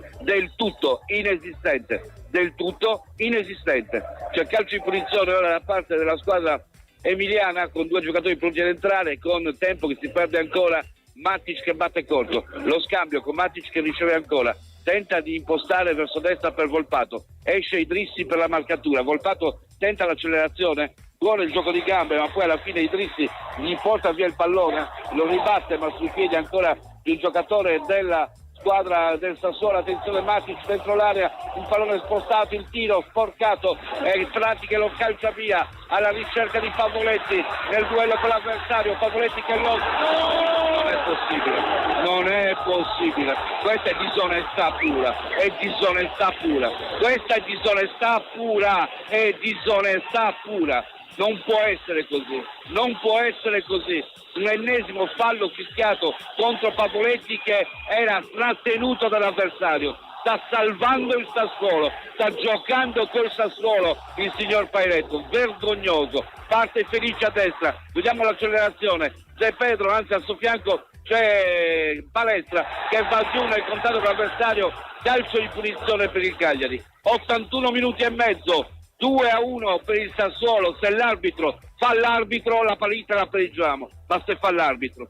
C'è calcio di punizione ora da parte della squadra emiliana con due giocatori pronti ad entrare, con tempo che si perde ancora, Matic che batte corto, lo scambio con Matic che riceve ancora, tenta di impostare verso destra per Volpato, esce Idrissi per la marcatura, Volpato tenta l'accelerazione, buono il gioco di gambe, ma poi alla fine Idrissi gli porta via il pallone, lo ribatte ma sui piedi ancora il giocatore della squadra del Sassuolo, attenzione Matic dentro l'area, il pallone spostato, il tiro sporcato e Prati che lo calcia via alla ricerca di Pavoletti nel duello con l'avversario, Pavoletti che lo... Non è possibile, questa è disonestà pura, non può essere così, un ennesimo fallo fischiato contro Pavoletti che era trattenuto dall'avversario, sta salvando il Sassuolo, sta giocando col Sassuolo il signor Pairetto, vergognoso, parte Felice a destra, vediamo l'accelerazione, Zé Pedro, anzi al suo fianco c'è Palestra che va giù nel contatto con l'avversario, calcio di punizione per il Cagliari, 81 minuti e mezzo, 2-1 per il Sassuolo. Se l'arbitro fa l'arbitro la partita la pareggiamo, ma se fa l'arbitro.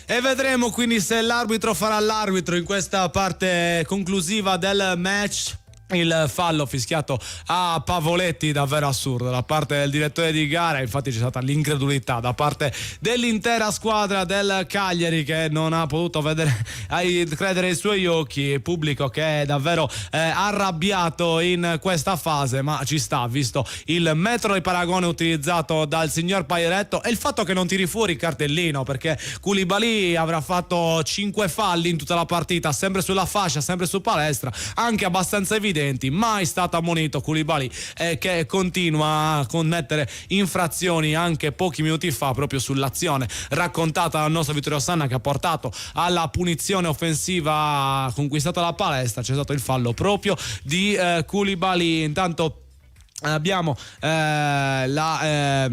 E vedremo quindi se l'arbitro farà l'arbitro in questa parte conclusiva del match. Il fallo fischiato a Pavoletti davvero assurdo da parte del direttore di gara, infatti c'è stata l'incredulità da parte dell'intera squadra del Cagliari che non ha potuto credere ai suoi occhi, il pubblico che è davvero arrabbiato in questa fase, ma ci sta visto il metro di paragone utilizzato dal signor Pairetto e il fatto che non tiri fuori il cartellino, perché Koulibaly avrà fatto 5 falli in tutta la partita, sempre sulla fascia, sempre su Palestra, anche abbastanza evidente denti. Mai stato ammonito Koulibaly, che continua a commettere infrazioni anche pochi minuti fa proprio sull'azione raccontata dal nostro Vittorio Osanna, che ha portato alla punizione offensiva conquistata la palestra. C'è stato il fallo proprio di Koulibaly. Intanto abbiamo le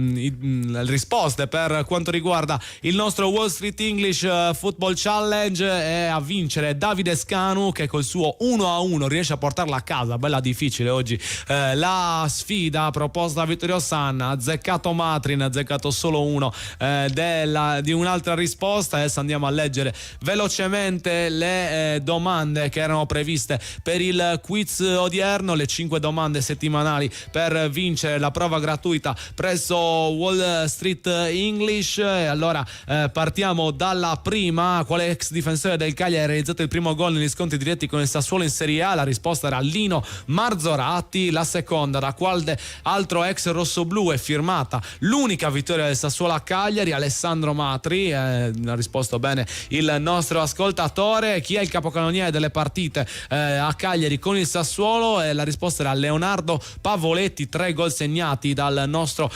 risposte per quanto riguarda il nostro Wall Street English Football Challenge. E a vincere Davide Scanu, che col suo 1-1 riesce a portarla a casa. Bella difficile oggi la sfida proposta da Vittorio Osanna. Azzeccato Matrin, azzeccato solo uno di un'altra risposta. Adesso andiamo a leggere velocemente le domande che erano previste per il quiz odierno, le 5 domande settimanali per vincere la prova gratuita presso Wall Street English. E allora partiamo dalla prima: quale ex difensore del Cagliari ha realizzato il primo gol negli scontri diretti con il Sassuolo in Serie A? La risposta era Lino Marzorati. La seconda: da quale altro ex rossoblù è firmata l'unica vittoria del Sassuolo a Cagliari? Alessandro Matri. Ha risposto bene il nostro ascoltatore. Chi è il capocannoniere delle partite a Cagliari con il Sassuolo? La risposta era Leonardo Pavoletti. 3 gol segnati dal nostro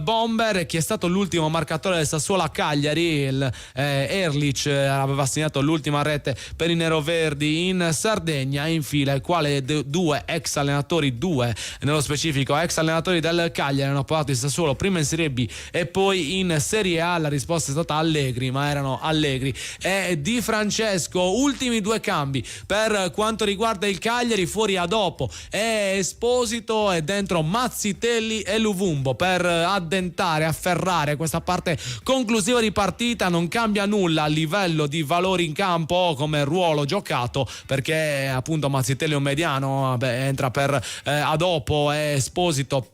bomber. Chi è stato l'ultimo marcatore del Sassuolo a Cagliari? Erlich aveva segnato l'ultima rete per i neroverdi in Sardegna. E infine, quale due ex allenatori, due nello specifico ex allenatori del Cagliari, hanno portato il Sassuolo prima in Serie B e poi in Serie A? La risposta è stata Allegri, ma erano Allegri e Di Francesco. Ultimi 2 cambi per quanto riguarda il Cagliari. Fuori a dopo è Esposito e dentro Mazzitelli e Luvumbo per addentare, afferrare questa parte conclusiva di partita. Non cambia nulla a livello di valori in campo come ruolo giocato, perché appunto Mazzitelli è un mediano, entra per a dopo, è Esposito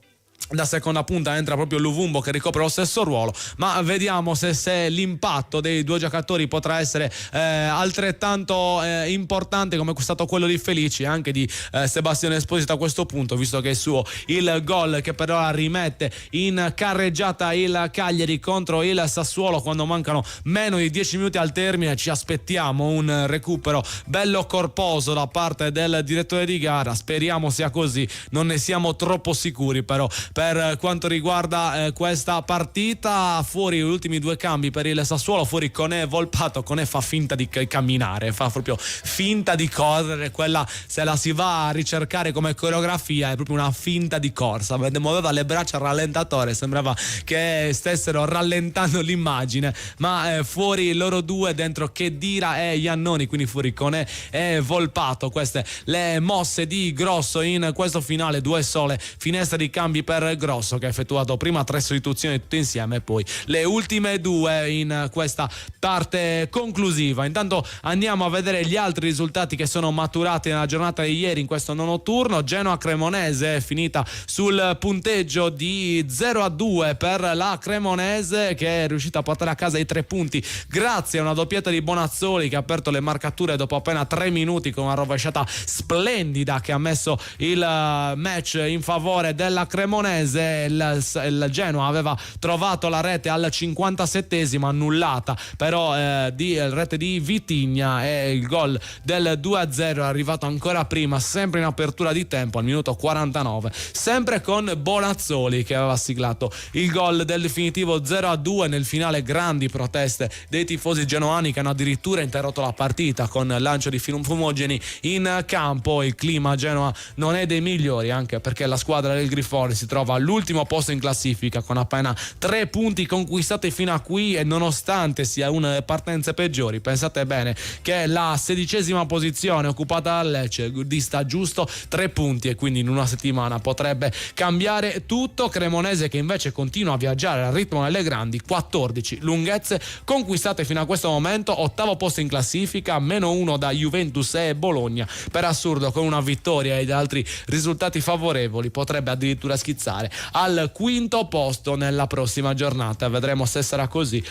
da seconda punta, entra proprio Luvumbo che ricopre lo stesso ruolo. Ma vediamo se l'impatto dei due giocatori potrà essere altrettanto importante come è stato quello di Felici e anche di Sebastiano Esposito a questo punto, visto che è suo il gol che per ora rimette in carreggiata il Cagliari contro il Sassuolo quando mancano meno di 10 minuti al termine. Ci aspettiamo un recupero bello corposo da parte del direttore di gara, speriamo sia così, non ne siamo troppo sicuri però. Per quanto riguarda questa partita, fuori gli ultimi 2 cambi per il Sassuolo, fuori Conè Volpato. Conè fa finta di camminare, fa proprio finta di correre, quella se la si va a ricercare come coreografia è proprio una finta di corsa, muoveva le braccia al rallentatore, sembrava che stessero rallentando l'immagine, ma fuori loro due, dentro Khedira e Iannoni, quindi fuori Conè e Volpato. Queste le mosse di Grosso in questo finale, 2 sole finestre di cambi per Grosso, che ha effettuato prima 3 sostituzioni tutte insieme e poi le ultime 2 in questa parte conclusiva. Intanto andiamo a vedere gli altri risultati che sono maturati nella giornata di ieri in questo nono turno. Genoa Cremonese è finita sul punteggio di 0-2 per la Cremonese, che è riuscita a portare a casa i 3 punti grazie a una doppietta di Bonazzoli, che ha aperto le marcature dopo appena 3 minuti con una rovesciata splendida che ha messo il match in favore della Cremonese. Il Genoa aveva trovato la rete al 57esimo, annullata però di rete di Vitigna, e il gol del 2-0 è arrivato ancora prima, sempre in apertura di tempo al minuto 49, sempre con Bonazzoli che aveva siglato il gol del definitivo 0-2. Nel finale grandi proteste dei tifosi genoani che hanno addirittura interrotto la partita con lancio di fumogeni in campo. Il clima a Genoa non è dei migliori, anche perché la squadra del Grifone si trova all'ultimo posto in classifica con appena 3 punti conquistati fino a qui, e nonostante sia una delle partenze peggiori, pensate bene che la 16ª posizione occupata dal Lecce dista giusto 3 punti, e quindi in una settimana potrebbe cambiare tutto. Cremonese che invece continua a viaggiare al ritmo delle grandi, 14 lunghezze conquistate fino a questo momento, 8º posto in classifica, -1 da Juventus e Bologna. Per assurdo, con una vittoria ed altri risultati favorevoli potrebbe addirittura schizzare al 5º posto nella prossima giornata. Vedremo se sarà così.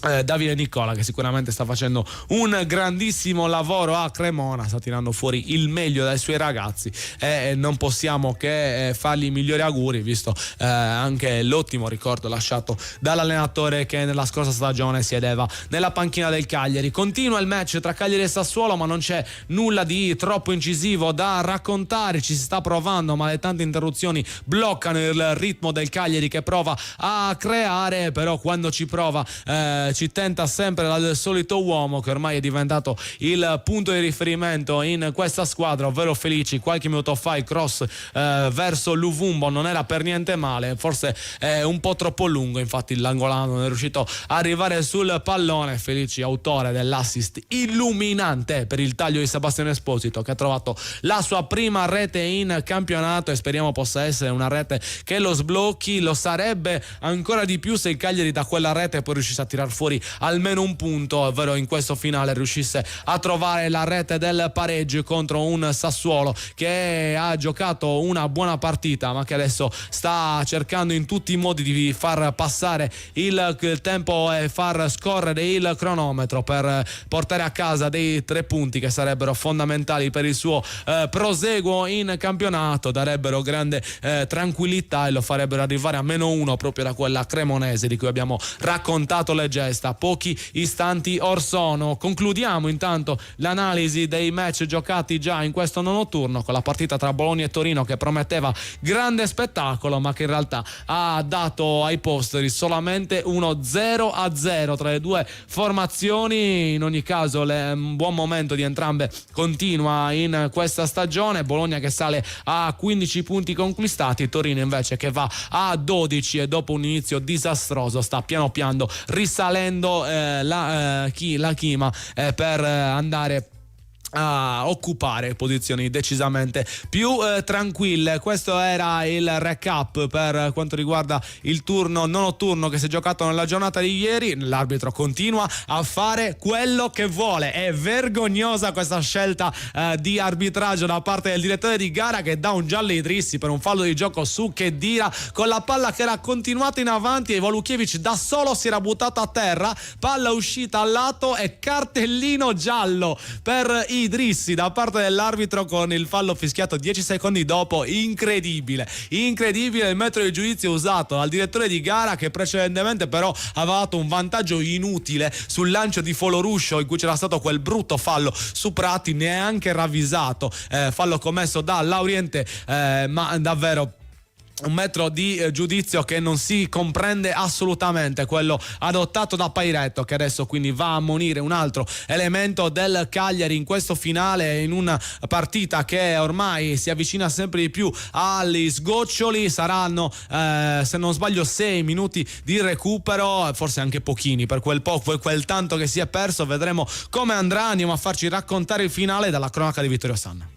Davide Nicola, che sicuramente sta facendo un grandissimo lavoro a Cremona, sta tirando fuori il meglio dai suoi ragazzi e non possiamo che fargli i migliori auguri, visto anche l'ottimo ricordo lasciato dall'allenatore che nella scorsa stagione siedeva nella panchina del Cagliari. Continua il match tra Cagliari e Sassuolo, ma non c'è nulla di troppo incisivo da raccontare, ci si sta provando, ma le tante interruzioni bloccano il ritmo del Cagliari che prova a creare, però quando ci prova ci tenta sempre dal solito uomo che ormai è diventato il punto di riferimento in questa squadra, ovvero Felici. Qualche minuto fa il cross verso Luvumbo non era per niente male, forse è un po' troppo lungo, infatti l'angolano non è riuscito a arrivare sul pallone. Felici, autore dell'assist illuminante per il taglio di Sebastiano Esposito, che ha trovato la sua prima rete in campionato e speriamo possa essere una rete che lo sblocchi. Lo sarebbe ancora di più se il Cagliari da quella rete poi riuscisse a tirar fuori almeno un punto, ovvero in questo finale riuscisse a trovare la rete del pareggio contro un Sassuolo che ha giocato una buona partita, ma che adesso sta cercando in tutti i modi di far passare il tempo e far scorrere il cronometro per portare a casa dei 3 punti che sarebbero fondamentali per il suo proseguo in campionato, darebbero grande tranquillità e lo farebbero arrivare a -1 proprio da quella cremonese di cui abbiamo raccontato le gesta pochi istanti or sono. Concludiamo intanto l'analisi dei match giocati già in questo nono turno con la partita tra Bologna e Torino, che prometteva grande spettacolo ma che in realtà ha dato ai posteri solamente uno 0-0 tra le due formazioni. In ogni caso un buon momento di entrambe continua in questa stagione. Bologna che sale a 15 punti conquistati, Torino invece che va a 12 e dopo un inizio disastroso sta piano piano risalendo la chima per andare a occupare posizioni decisamente più tranquille. Questo era il recap per quanto riguarda il turno nono turno che si è giocato nella giornata di ieri. L'arbitro continua a fare quello che vuole, è vergognosa questa scelta di arbitraggio da parte del direttore di gara, che dà un giallo ai Idrissi per un fallo di gioco su Khedira con la palla che era continuata in avanti e Voluchievic da solo si era buttato a terra, palla uscita al lato e cartellino giallo per Idrissi da parte dell'arbitro con il fallo fischiato 10 secondi dopo. Incredibile il metodo di giudizio usato dal direttore di gara, che precedentemente però aveva dato un vantaggio inutile sul lancio di Foloruscio in cui c'era stato quel brutto fallo su Prati, neanche ravvisato, fallo commesso da Lauriente, ma davvero un metro di giudizio che non si comprende assolutamente, quello adottato da Pairetto, che adesso quindi va a ammonire un altro elemento del Cagliari in questo finale, in una partita che ormai si avvicina sempre di più agli sgoccioli. Saranno se non sbaglio 6 minuti di recupero, forse anche pochini per quel tanto che si è perso. Vedremo come andrà, andiamo a farci raccontare il finale dalla cronaca di Vittorio Sanna.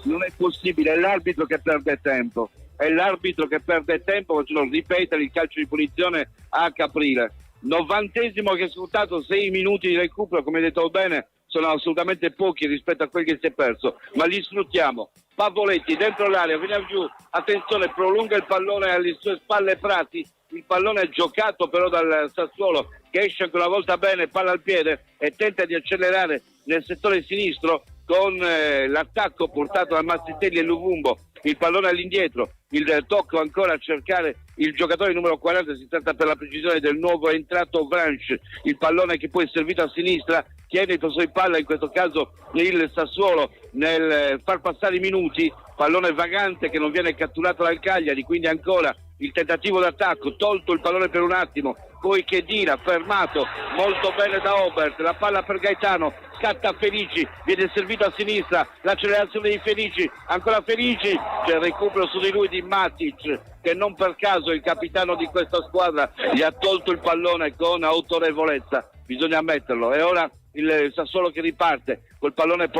Non è possibile, è l'arbitro che perde tempo. È l'arbitro che perde tempo facendo ripetere il calcio di punizione a Caprile. 90esimo che ha sfruttato 6 minuti di recupero, come hai detto bene, sono assolutamente pochi rispetto a quelli che si è perso, ma li sfruttiamo. Pavoletti dentro l'area, viene giù, attenzione, prolunga il pallone alle sue spalle Prati, il pallone è giocato però dal Sassuolo che esce ancora una volta bene, palla al piede e tenta di accelerare nel settore sinistro con l'attacco portato da Mazzitelli e Luvumbo. Il pallone all'indietro, il tocco ancora a cercare il giocatore numero 40, si tratta per la precisione del nuovo entrato Vranch, il pallone che poi è servito a sinistra, tiene il possesso di palla, in questo caso il Sassuolo nel far passare i minuti, pallone vagante che non viene catturato dal Cagliari, quindi ancora il tentativo d'attacco, tolto il pallone per un attimo, poi Khedira fermato molto bene da Obert, la palla per Gaetano, scatta Felici, viene servito a sinistra, l'accelerazione di Felici, ancora Felici, c'è il recupero su di lui di Matic, che non per caso il capitano di questa squadra gli ha tolto il pallone con autorevolezza, bisogna ammetterlo. E ora il Sassuolo che riparte col pallone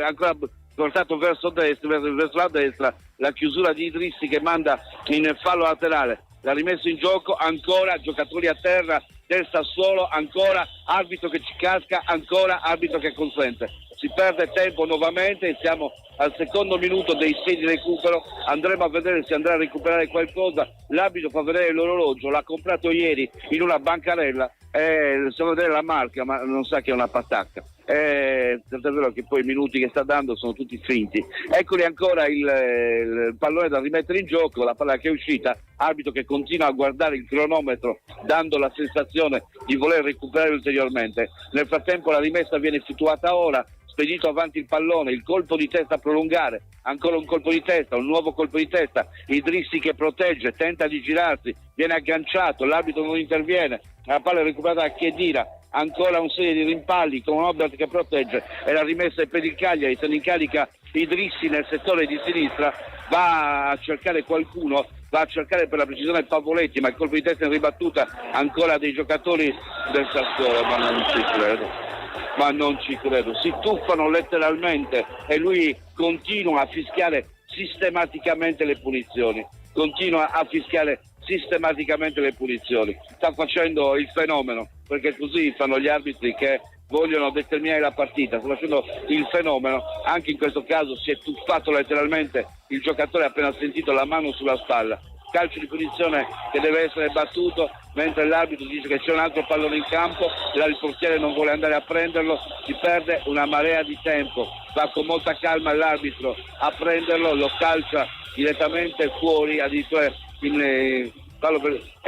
ancora portato verso la destra, la chiusura di Idrissi che manda in fallo laterale, l'ha rimesso in gioco, ancora giocatori a terra del Sassuolo, ancora arbitro che ci casca, ancora arbitro che consente. Si perde tempo nuovamente, siamo al secondo minuto dei 6 di recupero, andremo a vedere se andrà a recuperare qualcosa. L'arbitro fa vedere l'orologio, l'ha comprato ieri in una bancarella Stiamo vedere la marca, ma non sa che è una patacca. Tanto è vero che poi i minuti che sta dando sono tutti finti. Eccoli ancora il pallone da rimettere in gioco, la palla che è uscita, arbitro che continua a guardare il cronometro dando la sensazione di voler recuperare ulteriormente. Nel frattempo la rimessa viene effettuata ora, spedito avanti il pallone, il colpo di testa a prolungare, ancora un colpo di testa, un nuovo colpo di testa, Idrissi che protegge, tenta di girarsi, viene agganciato, l'arbitro non interviene, la palla è recuperata da Khedira, ancora un serie di rimpalli con Obert che protegge e la rimessa è per il Cagliari, se ne incarica Idrissi nel settore di sinistra, va a cercare qualcuno, va a cercare per la precisione Pavoletti, ma il colpo di testa in ribattuta ancora dei giocatori del Sassuolo, ma non ci credo, si tuffano letteralmente e lui continua a fischiare sistematicamente le punizioni, sta facendo il fenomeno, perché così fanno gli arbitri che vogliono determinare la partita, sta facendo il fenomeno, anche in questo caso si è tuffato letteralmente il giocatore appena sentito la mano sulla spalla. Calcio di punizione che deve essere battuto, mentre l'arbitro dice che c'è un altro pallone in campo, il portiere non vuole andare a prenderlo, si perde una marea di tempo, va con molta calma l'arbitro a prenderlo, lo calcia direttamente fuori, addirittura e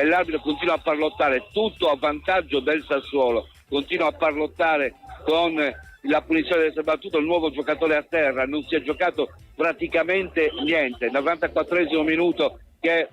l'arbitro continua a parlottare, tutto a vantaggio del Sassuolo, continua a parlottare con la punizione deve essere battuto, il nuovo giocatore a terra, non si è giocato praticamente niente, 94esimo minuto che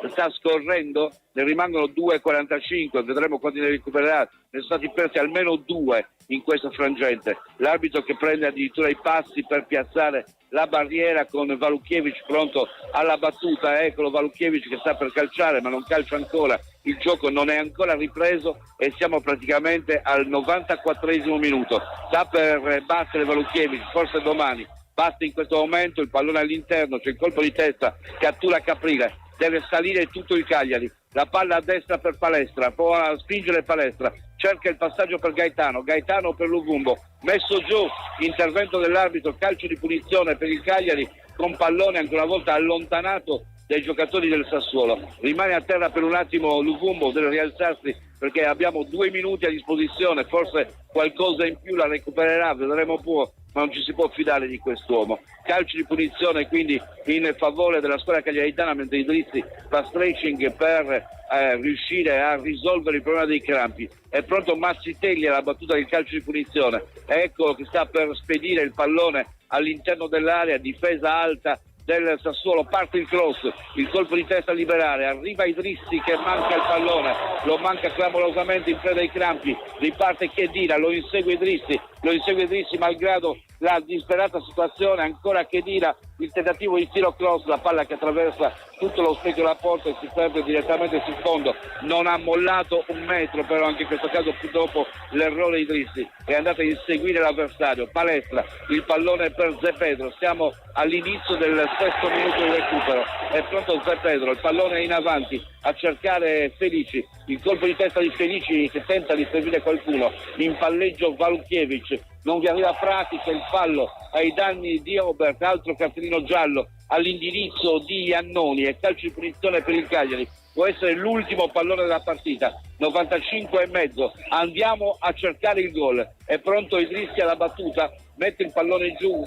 sta scorrendo, ne rimangono 2,45, vedremo quando ne recupererà, ne sono stati persi almeno 2 in questo frangente, l'arbitro che prende addirittura i passi per piazzare la barriera con Valukiewicz pronto alla battuta, eccolo Valukiewicz che sta per calciare ma non calcia ancora, il gioco non è ancora ripreso e siamo praticamente al 94esimo minuto, sta per battere Valukiewicz, forse domani, batte in questo momento, il pallone all'interno, c'è il colpo di testa, cattura Caprile, deve salire tutto il Cagliari, la palla a destra per Palestra, può spingere Palestra, cerca il passaggio per Gaetano per Luvumbo, messo giù, intervento dell'arbitro, calcio di punizione per il Cagliari con pallone ancora una volta allontanato dai giocatori del Sassuolo, rimane a terra per un attimo Luvumbo, deve rialzarsi perché abbiamo 2 minuti a disposizione, forse qualcosa in più la recupererà, vedremo pure, ma non ci si può fidare di quest'uomo. Calcio di punizione quindi in favore della squadra cagliaritana, mentre Idrissi fa stretching per riuscire a risolvere il problema dei crampi. È pronto Mazzitelli alla battuta del calcio di punizione, eccolo che sta per spedire il pallone all'interno dell'area, difesa alta del Sassuolo, parte il cross, il colpo di testa a liberare, arriva Idrissi che manca il pallone, lo manca clamorosamente in preda ai crampi, riparte Khedira, lo insegue Idrissi malgrado la disperata situazione, ancora Khedira, il tentativo di tiro cross, la palla che attraversa tutto lo specchio della porta e si perde direttamente sul fondo, non ha mollato un metro, però anche in questo caso più dopo l'errore di Idrissi è andato a inseguire l'avversario. Palestra, il pallone per Zé Pedro, siamo all'inizio del 6° minuto di recupero, è pronto Zé Pedro, il pallone è in avanti a cercare Felici, il colpo di testa di Felici che tenta di servire qualcuno, in palleggio Valukiewicz, non vi arriva Frati, c'è il fallo ai danni di Obert, altro cartellino giallo all'indirizzo di Iannoni e calcio di punizione per il Cagliari, può essere l'ultimo pallone della partita, 95,5, andiamo a cercare il gol, è pronto Idrissi alla battuta, mette il pallone giù,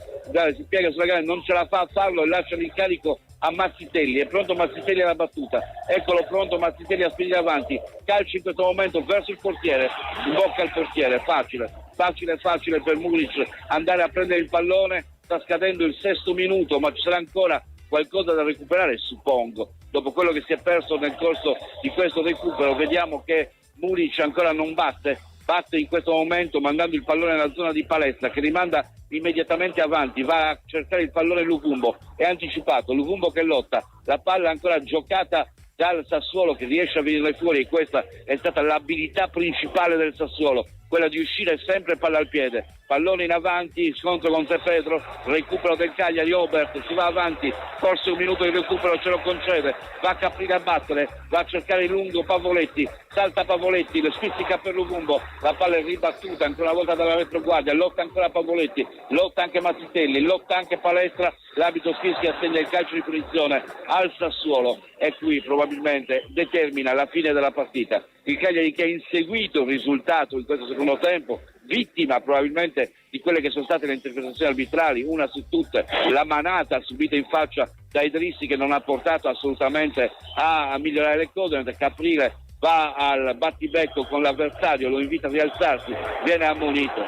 si piega sulla gara, non ce la fa a farlo e lascia l'incarico a Mazzitelli, è pronto Mazzitelli alla battuta, eccolo pronto Mazzitelli a spingere avanti, calcio in questo momento verso il portiere, in bocca al portiere, facile per Muric andare a prendere il pallone, sta scadendo il 6° minuto, ma ci sarà ancora qualcosa da recuperare, suppongo, dopo quello che si è perso nel corso di questo recupero. Vediamo che Muric ancora non batte in questo momento mandando il pallone nella zona di Palestra che rimanda immediatamente avanti, va a cercare il pallone Luvumbo, è anticipato, Luvumbo che lotta, la palla ancora giocata dal Sassuolo che riesce a venire fuori, e questa è stata l'abilità principale del Sassuolo, quella di uscire sempre palla al piede, pallone in avanti, scontro con Zé Pedro, recupero del Cagliari, Obert si va avanti, forse un minuto di recupero ce lo concede, va a Caprile a battere, va a cercare il lungo Pavoletti, salta Pavoletti, lo spizzica per Luvumbo, la palla è ribattuta ancora una volta dalla retroguardia, lotta ancora Pavoletti, lotta anche Mazzitelli, lotta anche Palestra, l'arbitro fischia, assegna il calcio di punizione al Sassuolo e qui probabilmente determina la fine della partita. il Cagliari che ha inseguito il risultato in questo secondo tempo, vittima probabilmente di quelle che sono state le interpretazioni arbitrali, una su tutte la manata subita in faccia da Idrissi, che non ha portato assolutamente a migliorare le cose, mentre Caprile va al battibecco con l'avversario, lo invita a rialzarsi, viene ammonito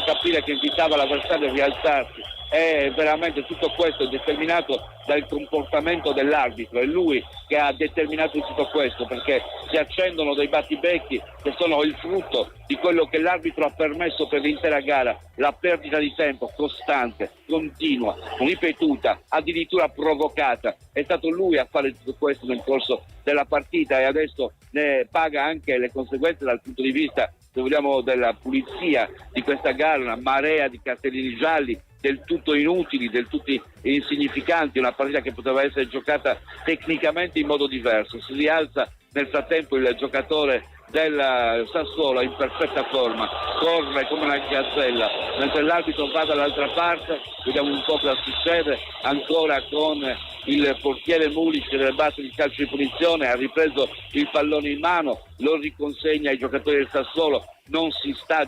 Caprile, che invitava l'avversario a rialzarsi. E veramente tutto questo è determinato dal comportamento dell'arbitro, è lui che ha determinato tutto questo, perché si accendono dei battibecchi che sono il frutto di quello che l'arbitro ha permesso per l'intera gara, la perdita di tempo costante, continua, ripetuta, addirittura provocata. È stato lui a fare tutto questo nel corso della partita, e adesso ne paga anche le conseguenze dal punto di vista, se vogliamo, della pulizia di questa gara. Una marea di cartellini gialli del tutto inutili, del tutto insignificanti, una partita che poteva essere giocata tecnicamente in modo diverso. Si rialza nel frattempo il giocatore del Sassuolo in perfetta forma, corre come una gazzella, mentre l'arbitro va dall'altra parte. Vediamo un po' cosa succede ancora con il portiere Mulic che deve battere il calcio di punizione, ha ripreso il pallone in mano, lo riconsegna ai giocatori del Sassuolo. Non si sta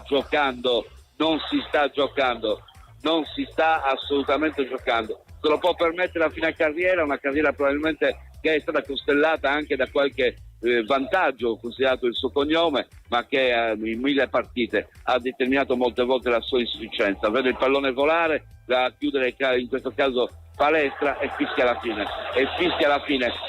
assolutamente giocando. Se lo può permettere a fine carriera, una carriera probabilmente che è stata costellata anche da qualche vantaggio, considerato il suo cognome, ma che in 1000 partite ha determinato molte volte la sua insufficienza. Vede il pallone volare, va a chiudere in questo caso palestra e fischia alla fine.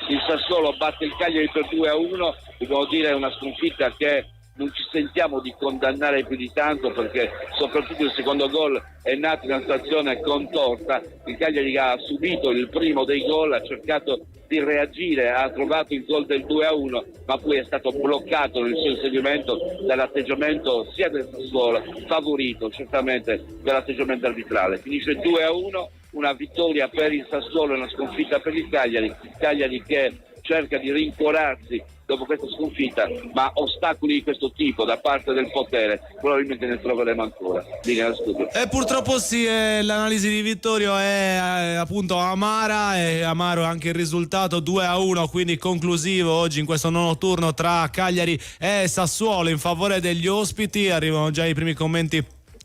Il Sassuolo batte il Cagliari per 2-1, dobbiamo dire una sconfitta che non ci sentiamo di condannare più di tanto, perché soprattutto il secondo gol è nato in una situazione contorta. Il Cagliari ha subito il primo dei gol, ha cercato di reagire, ha trovato il gol del 2-1, ma poi è stato bloccato nel suo inseguimento dall'atteggiamento sia del Sassuolo, favorito certamente dall'atteggiamento arbitrale. Finisce 2-1, una vittoria per il Sassuolo e una sconfitta per il Cagliari che cerca di rincuorarsi dopo questa sconfitta, ma ostacoli di questo tipo da parte del potere probabilmente ne troveremo ancora. E purtroppo sì, l'analisi di Vittorio è appunto amara, e amaro anche il risultato 2-1, quindi conclusivo oggi in questo nono turno tra Cagliari e Sassuolo in favore degli ospiti. Arrivano già i primi commenti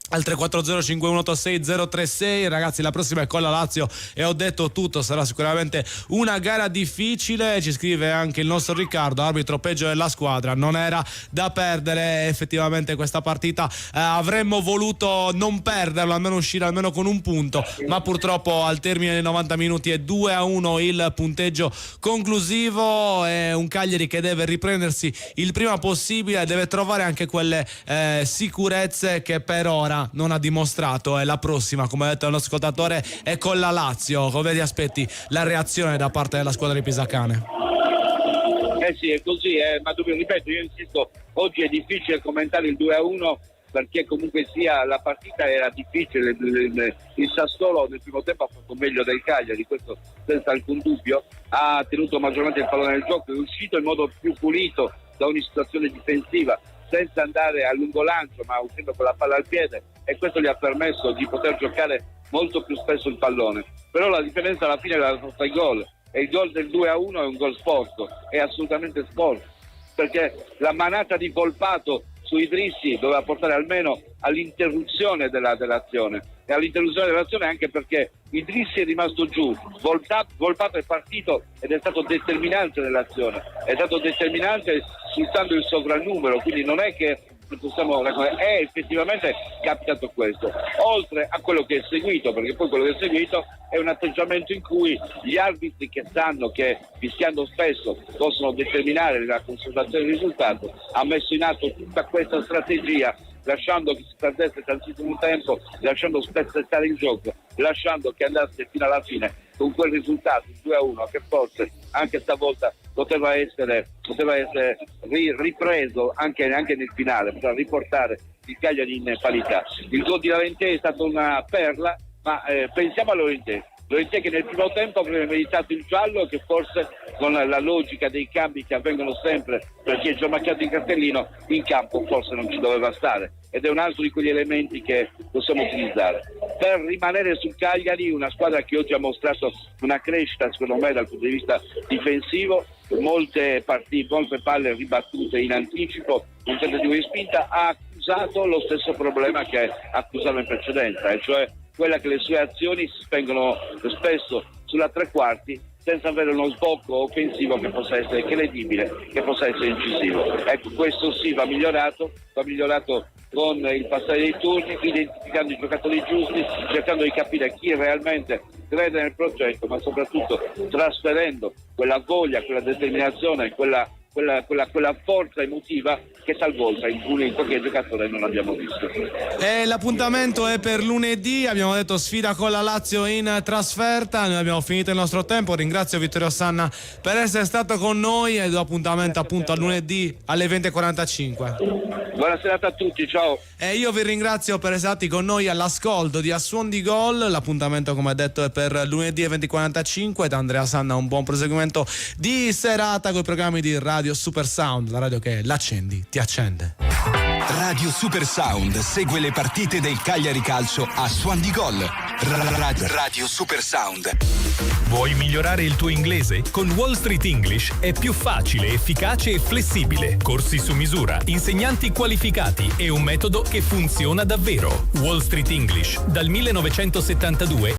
al 340-5186036. Ragazzi, la prossima è con la Lazio e ho detto tutto, sarà sicuramente una gara difficile. Ci scrive anche il nostro Riccardo: arbitro peggio della squadra, non era da perdere effettivamente questa partita, avremmo voluto non perderlo, almeno uscire almeno con un punto, ma purtroppo al termine dei 90 minuti è 2-1 il punteggio conclusivo. È un Cagliari che deve riprendersi il prima possibile, deve trovare anche quelle sicurezze che per ora non ha dimostrato, e la prossima, come ha detto il nostro ascoltatore, è con la Lazio. Come ti aspetti la reazione da parte della squadra di Pisacane? Sì, è così, ma ripeto, io insisto, oggi è difficile commentare il 2-1 perché comunque sia la partita era difficile. Il Sassuolo nel primo tempo ha fatto meglio del Cagliari, questo senza alcun dubbio, ha tenuto maggiormente il pallone nel gioco, è uscito in modo più pulito da ogni situazione difensiva, senza andare a lungo lancio ma uscendo con la palla al piede, e questo gli ha permesso di poter giocare molto più spesso il pallone. Però la differenza alla fine l'ha fatta il gol, e il gol del 2-1 è un gol sporco, è assolutamente sporco, perché la manata di Volpato su Idrissi doveva portare almeno all'interruzione dell'azione, e all'interruzione dell'azione anche perché Idrissi è rimasto giù, Volpato è partito ed è stato determinante nell'azione, è stato determinante sfruttando il sovrannumero, quindi non è che possiamo raccontare, è effettivamente capitato questo, oltre a quello che è seguito, perché poi quello che è seguito è un atteggiamento in cui gli arbitri, che sanno che fischiando spesso possono determinare la conservazione del risultato, ha messo in atto tutta questa strategia, lasciando che si perdesse tantissimo tempo, lasciando spezzettare il gioco, lasciando che andasse fino alla fine con quel risultato 2-1 che forse anche stavolta poteva essere ripreso anche nel finale, poteva riportare il Cagliari in parità. Il gol di Laurentè è stata una perla, ma pensiamo a Laurentè che nel primo tempo avrebbe meritato il giallo, che forse con la logica dei cambi che avvengono sempre per chi è già macchiato in cartellino in campo forse non ci doveva stare, ed è un altro di quegli elementi che possiamo utilizzare per rimanere sul Cagliari, una squadra che oggi ha mostrato una crescita secondo me dal punto di vista difensivo, molte palle ribattute in anticipo, un tentativo di spinta, ha accusato lo stesso problema che accusava in precedenza, e cioè quella che le sue azioni si spengono spesso sulla tre quarti senza avere uno sbocco offensivo che possa essere credibile, che possa essere incisivo. Ecco, questo sì va migliorato con il passare dei turni, identificando i giocatori giusti, cercando di capire chi realmente crede nel progetto, ma soprattutto trasferendo quella voglia, quella determinazione, quella forza emotiva che talvolta in qualche giocatore non abbiamo visto. E l'appuntamento è per lunedì, abbiamo detto sfida con la Lazio in trasferta. Noi abbiamo finito il nostro tempo, ringrazio Vittorio Sanna per essere stato con noi e do appuntamento appunto a lunedì alle 20:45. Buona serata a tutti, ciao. E io vi ringrazio per essere stati con noi all'ascolto di A Suon di Gol. L'appuntamento, come detto, è per lunedì alle 20:45. Da Andrea Sanna un buon proseguimento di serata con i programmi di Radio Super Sound, la radio che l'accendi ti accende. Radio Super Sound segue le partite del Cagliari Calcio a Suon di Gol. Radio Super Sound. Vuoi migliorare il tuo inglese? Con Wall Street English è più facile, efficace e flessibile. Corsi su misura, insegnanti qualificati e un metodo che funziona davvero. Wall Street English, dal 1972